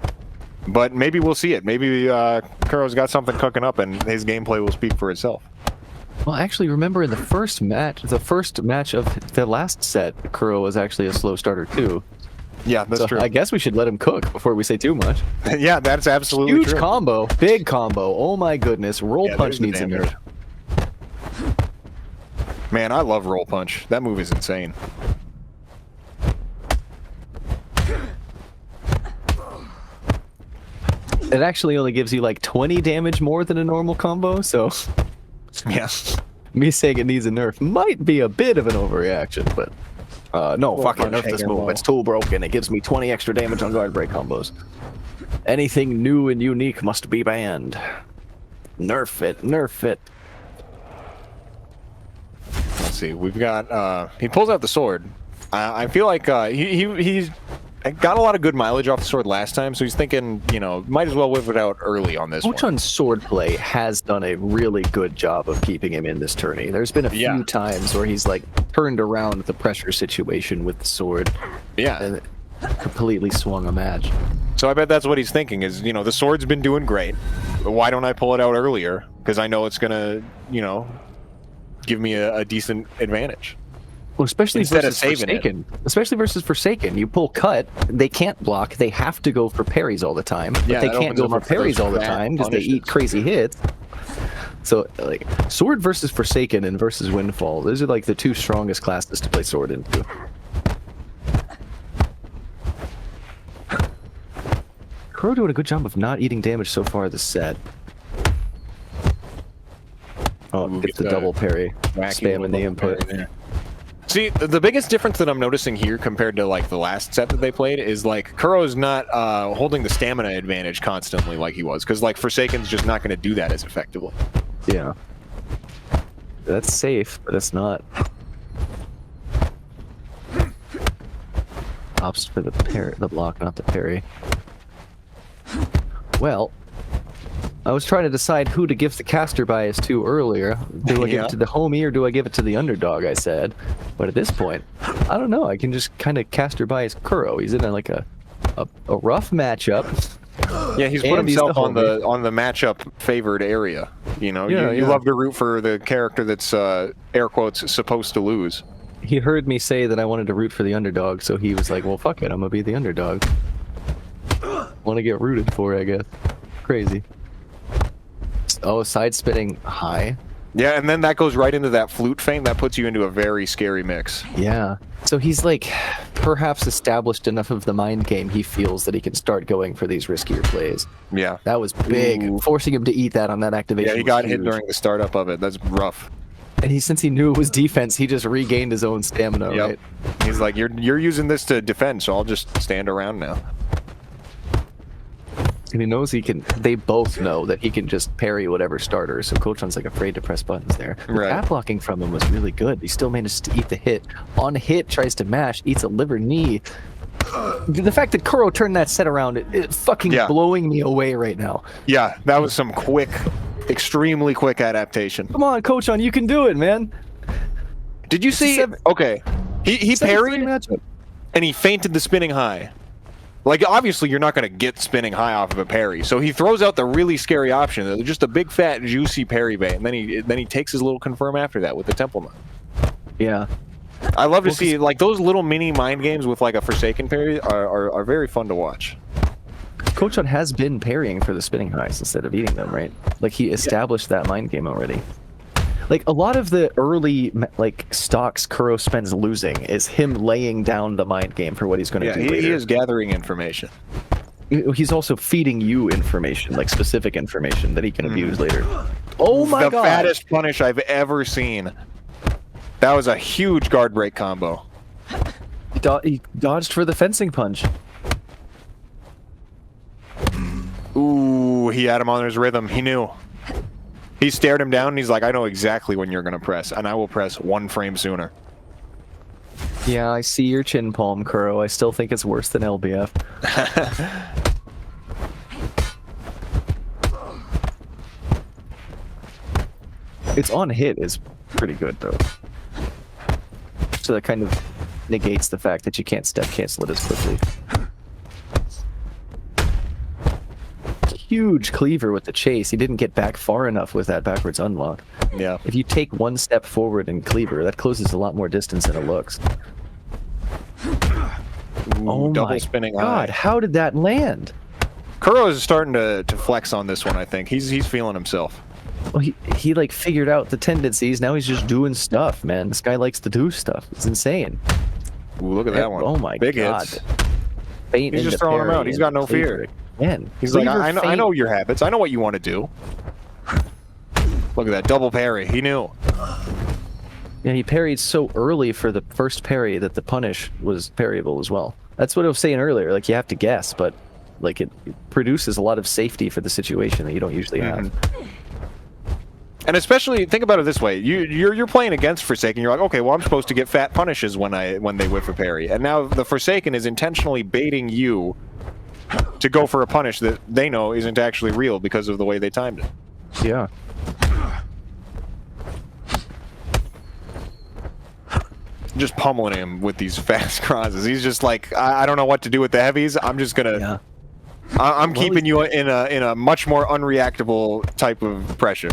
but maybe we'll see it. Maybe Kuro's got something cooking up and his gameplay will speak for itself. Well, actually, remember in the first match of the last set, Kuro was actually a slow starter too. Yeah, that's true. I guess we should let him cook before we say too much. Yeah, that's absolutely Huge true. combo, big combo. Oh my goodness, roll punch there's the needs a damage. nerf. Man, I love roll punch. That move is insane. It actually only gives you like 20 damage more than a normal combo, so Yeah. me saying it needs a nerf might be a bit of an overreaction, but no, fucking nerf this move. It's too broken. It gives me 20 extra damage on guard break combos. Anything new and unique must be banned. Nerf it, nerf it. Let's see. We've got. He pulls out the sword. I feel like he's got a lot of good mileage off the sword last time, so he's thinking, might as well whip it out early on this one. Cochon's swordplay has done a really good job of keeping him in this tourney. There's been a few times where he's like turned around the pressure situation with the sword. Yeah. And completely swung a match. So I bet that's what he's thinking is, the sword's been doing great. why don't I pull it out earlier? Because I know it's gonna, you know, give me a decent advantage. Well, especially Instead of versus saving it. Forsaken. Especially versus Forsaken. You pull cut, they can't block. They have to go for parries all the time. But Yeah, they it can't opens go up for for parries those all the fat time because they eat punishes. crazy hits. So, like, Sword versus Forsaken and versus Windfall, those are like the two strongest classes to play Sword into. Kuro doing a good job of not eating damage so far this set. Oh, Ooh, gets the get double parry, Wacky spamming the little input. parry there. See, the biggest difference that I'm noticing here compared to like the last set that they played is like Kuro's not holding the stamina advantage constantly like he was, because like Forsaken's just not going to do that as effectively. Yeah. That's safe, but it's not. Opts for the block, not the parry. Well, I was trying to decide who to give the caster bias to earlier. Do I give Yeah. it to the homie or do I give it to the underdog, I said. But at this point, I don't know. I can just kind of caster bias Kuro. He's in like a rough matchup. Yeah, he's put And he's himself the on homie. the matchup favored area. You know, Yeah, you yeah. love to root for the character that's air quotes supposed to lose. He heard me say that I wanted to root for the underdog, so he was like, well, fuck it. I'm going to be the underdog. Want to get rooted for, I guess. Crazy. Oh, side spinning high. Yeah, and then that goes right into that flute feint. That puts you into a very scary mix. Yeah. So he's like perhaps established enough of the mind game he feels that he can start going for these riskier plays. Yeah. That was big. Ooh. Forcing him to eat that on that activation. Yeah, he was got hit huge. during the startup of it. That's rough. And since he knew it was defense, he just regained his own stamina, Yep. right? He's like, you're using this to defend, so I'll just stand around now. And he knows he can. They both know that he can just parry whatever starter. So Cochon's like afraid to press buttons there. The Right. tap blocking from him was really good. He still managed to eat the hit. On hit, tries to mash, eats a liver knee. The fact that Kuro turned that set around, it fucking Yeah. blowing me away right now. Yeah, that was some quick, extremely quick adaptation. Come on, Cochon, you can do it, man. Did you see? Okay, he 7-3 parried matchup. and he feinted the spinning high. Like, obviously, you're not going to get spinning high off of a parry. So he throws out the really scary option, just a big, fat, juicy parry bait, and then he takes his little confirm after that with the temple knot. Yeah. I love to see, like, those little mini mind games with, like, a Forsaken parry are very fun to watch. Cochon has been parrying for the spinning highs instead of eating them, right? Like, he established that mind game already. Like, a lot of the early, like, stocks Kuro spends losing is him laying down the mind game for what he's going to Yeah, do he later. is gathering information. He's also feeding you information, like specific information that he can abuse later. Oh my the god! fattest punish I've ever seen. That was a huge guard break combo. He dodged for the fencing punch. Ooh, he had him on his rhythm. He knew. He stared him down and he's like, I know exactly when you're going to press, and I will press 1 frame sooner. Yeah, I see your chin palm, Kuro. I still think it's worse than LBF. It's on hit is pretty good, though. So that kind of negates the fact that you can't step cancel it as quickly. Huge cleaver with the chase. He didn't get back far enough with that backwards unlock. Yeah. If you take 1 step forward in cleaver, that closes a lot more distance than it looks. Ooh, Oh double my spinning god, high. how did that land? Kuro is starting to flex on this one, I think. He's feeling himself. Well, he like figured out the tendencies. Now he's just doing stuff, man. This guy likes to do stuff. It's insane. Ooh, look at that one. Oh my Big god. hits. Feint He's just into throwing 'em parry out. He's and got no cleaver. fear. Man, He's like, cleaver, I feint. know your habits. I know what you want to do. Look at that double parry. He knew. Yeah, he parried so early for the first parry that the punish was parryable as well. That's what I was saying earlier. Like, you have to guess, but like it produces a lot of safety for the situation that you don't usually have. And especially, think about it this way: you're playing against Forsaken. You're like, okay, well, I'm supposed to get fat punishes when they whiff a parry, and now the Forsaken is intentionally baiting you to go for a punish that they know isn't actually real because of the way they timed it. Yeah. Just pummeling him with these fast crosses. He's just like, I don't know what to do with the heavies. I'm just gonna I'm keeping you in a much more unreactable type of pressure.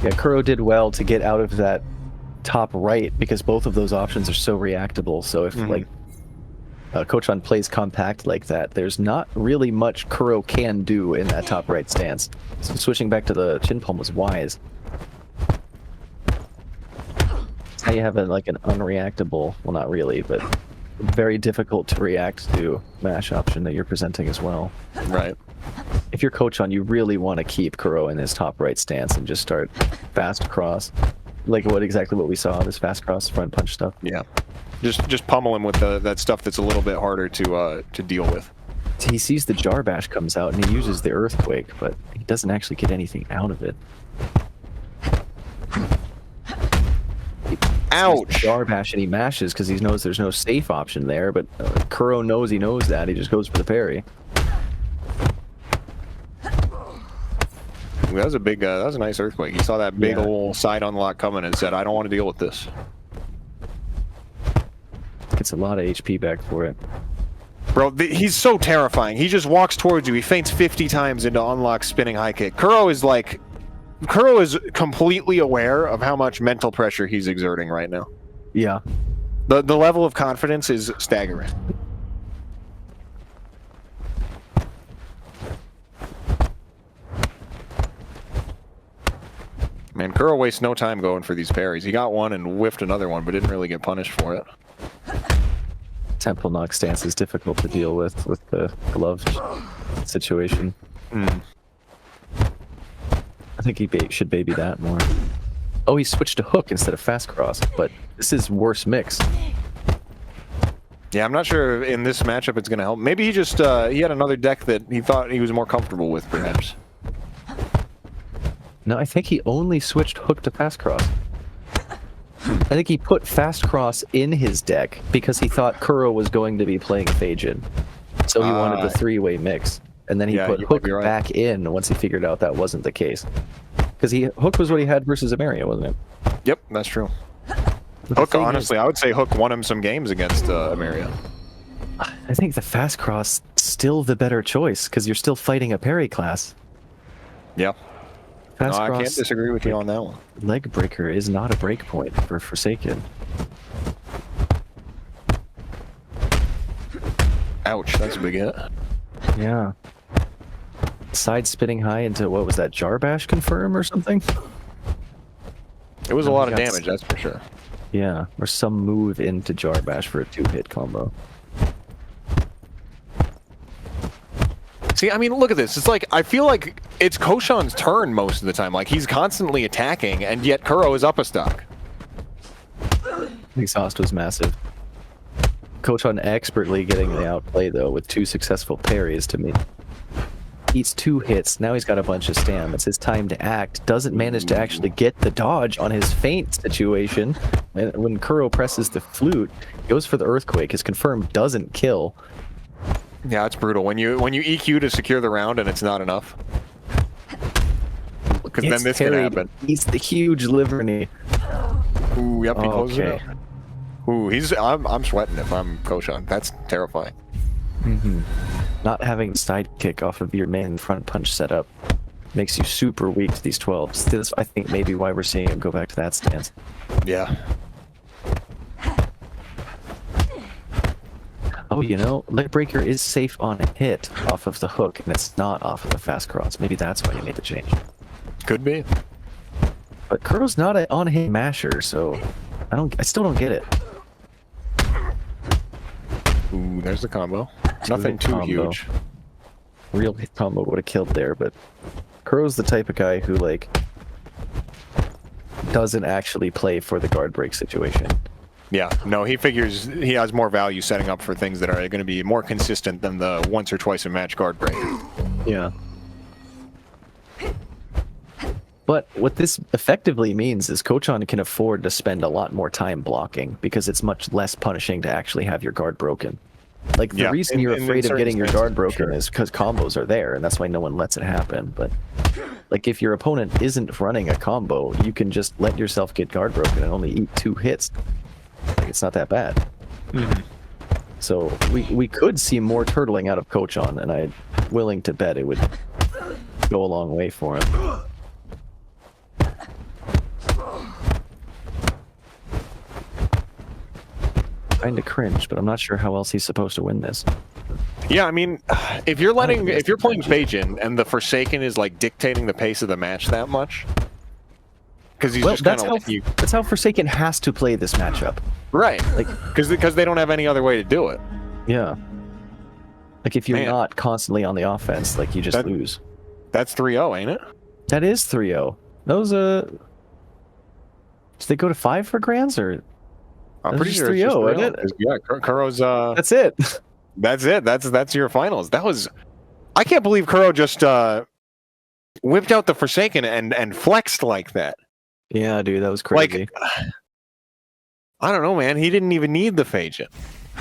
Yeah, Kuro did well to get out of that top right because both of those options are so reactable. So if like Cochon plays compact like that, there's not really much Kuro can do in that top right stance. So switching back to the chin palm was wise. That's how you have like an unreactable, well not really, but very difficult to react to mash option that you're presenting as well. Right. If you're Cochon, you really want to keep Kuro in his top right stance and just start fast cross. Like exactly what we saw, this fast cross front punch stuff. Yeah. Just pummel him with that stuff that's a little bit harder to deal with. He sees the jar bash comes out and he uses the earthquake, but he doesn't actually get anything out of it. Ouch! Jar bash and he mashes because he knows there's no safe option there, but Kuro knows he knows that. He just goes for the parry. That was a big, that was a nice earthquake. He saw that big old side unlock coming and said, I don't want to deal with this. Gets a lot of HP back for it. Bro, he's so terrifying. He just walks towards you. He feints 50 times into unlock spinning high kick. Kuro is completely aware of how much mental pressure he's exerting right now. Yeah. The level of confidence is staggering. Man, Kuro wastes no time going for these parries. He got one and whiffed another one, but didn't really get punished for it. Temple knock stance is difficult to deal with the glove situation. I think he should baby that more. Oh, he switched to hook instead of fast cross, but this is worse mix. Yeah, I'm not sure in this matchup it's going to help. Maybe he just he had another deck that he thought he was more comfortable with, perhaps. No, I think he only switched hook to fast cross. I think he put fast cross in his deck because he thought Kuro was going to be playing Phajin. So he wanted the three-way mix. And then he put hook back in once he figured out that wasn't the case. Because hook was what he had versus EmeriA, wasn't it? Yep, that's true. Hook, honestly, I would say Hook won him some games against EmeriA. I think the fast cross still the better choice because you're still fighting a parry class. Yeah. Fast no, I cross, can't disagree with you on that one. Leg breaker is not a break point for Forsaken. Ouch, that's a big hit. Yeah. Side spinning high into, what was that, jar bash confirm or something? It was a lot of damage, that's for sure. Yeah, or some move into jar bash for a 2-hit combo. See, I mean, look at this. It's like, I feel like it's Cochon's turn most of the time. Like, he's constantly attacking, and yet Kuro is up a stock. Exhaust was massive. Cochon expertly getting the outplay, though, with 2 successful parries to me. Eats 2 hits, now he's got a bunch of stam. It's his time to act. Doesn't manage to actually get the dodge on his feint situation. And when Kuro presses the flute, goes for the earthquake. His confirm doesn't kill. Yeah, it's brutal. When you EQ to secure the round and it's not enough. Because then this can happen. Eats the huge liver knee. Ooh, yep, he closes it out. Ooh, I'm sweating if I'm Cochon. That's terrifying. Not having sidekick off of your main front punch setup makes you super weak to these 12s. This, I think, maybe why we're seeing him go back to that stance. Yeah. Oh, you know, leg breaker is safe on a hit off of the hook, and it's not off of the fast cross. Maybe that's why you made the change. Could be. But Kuro's not an on-hit masher, so I still don't get it. Ooh, there's the combo. Nothing too huge. Real hit combo would have killed there, but Kuro's the type of guy who, like, doesn't actually play for the guard break situation. Yeah, no, he figures he has more value setting up for things that are going to be more consistent than the once or twice a match guard break. Yeah. But what this effectively means is Cochon can afford to spend a lot more time blocking because it's much less punishing to actually have your guard broken. Like, the reason you're afraid of getting your guard broken is because combos are there, and that's why no one lets it happen. But, like, if your opponent isn't running a combo, you can just let yourself get guard broken and only eat 2 hits. Like, it's not that bad. So we could see more turtling out of Cochon, and I'm willing to bet it would go a long way for him. Kinda cringe, but I'm not sure how else he's supposed to win this. Yeah, I mean, if you're playing Bajan and the Forsaken is like dictating the pace of the match that much, because he's just kind of like you. That's how Forsaken has to play this matchup. Right, Like, because they don't have any other way to do it. yeah. Like if you're Man. not constantly on the offense, like you just lose. That's 3-0, ain't it? That is 3-0. Those did they go to 5 for grands or? I'm That's pretty just sure it's just 3-0, 3-0. isn't it? Yeah, Kuro's. That's it. That's it. That's your finals. That was. I can't believe Kuro just whipped out the Forsaken and flexed like that. Yeah, dude, that was crazy. Like, I don't know, man. He didn't even need the Phaeton.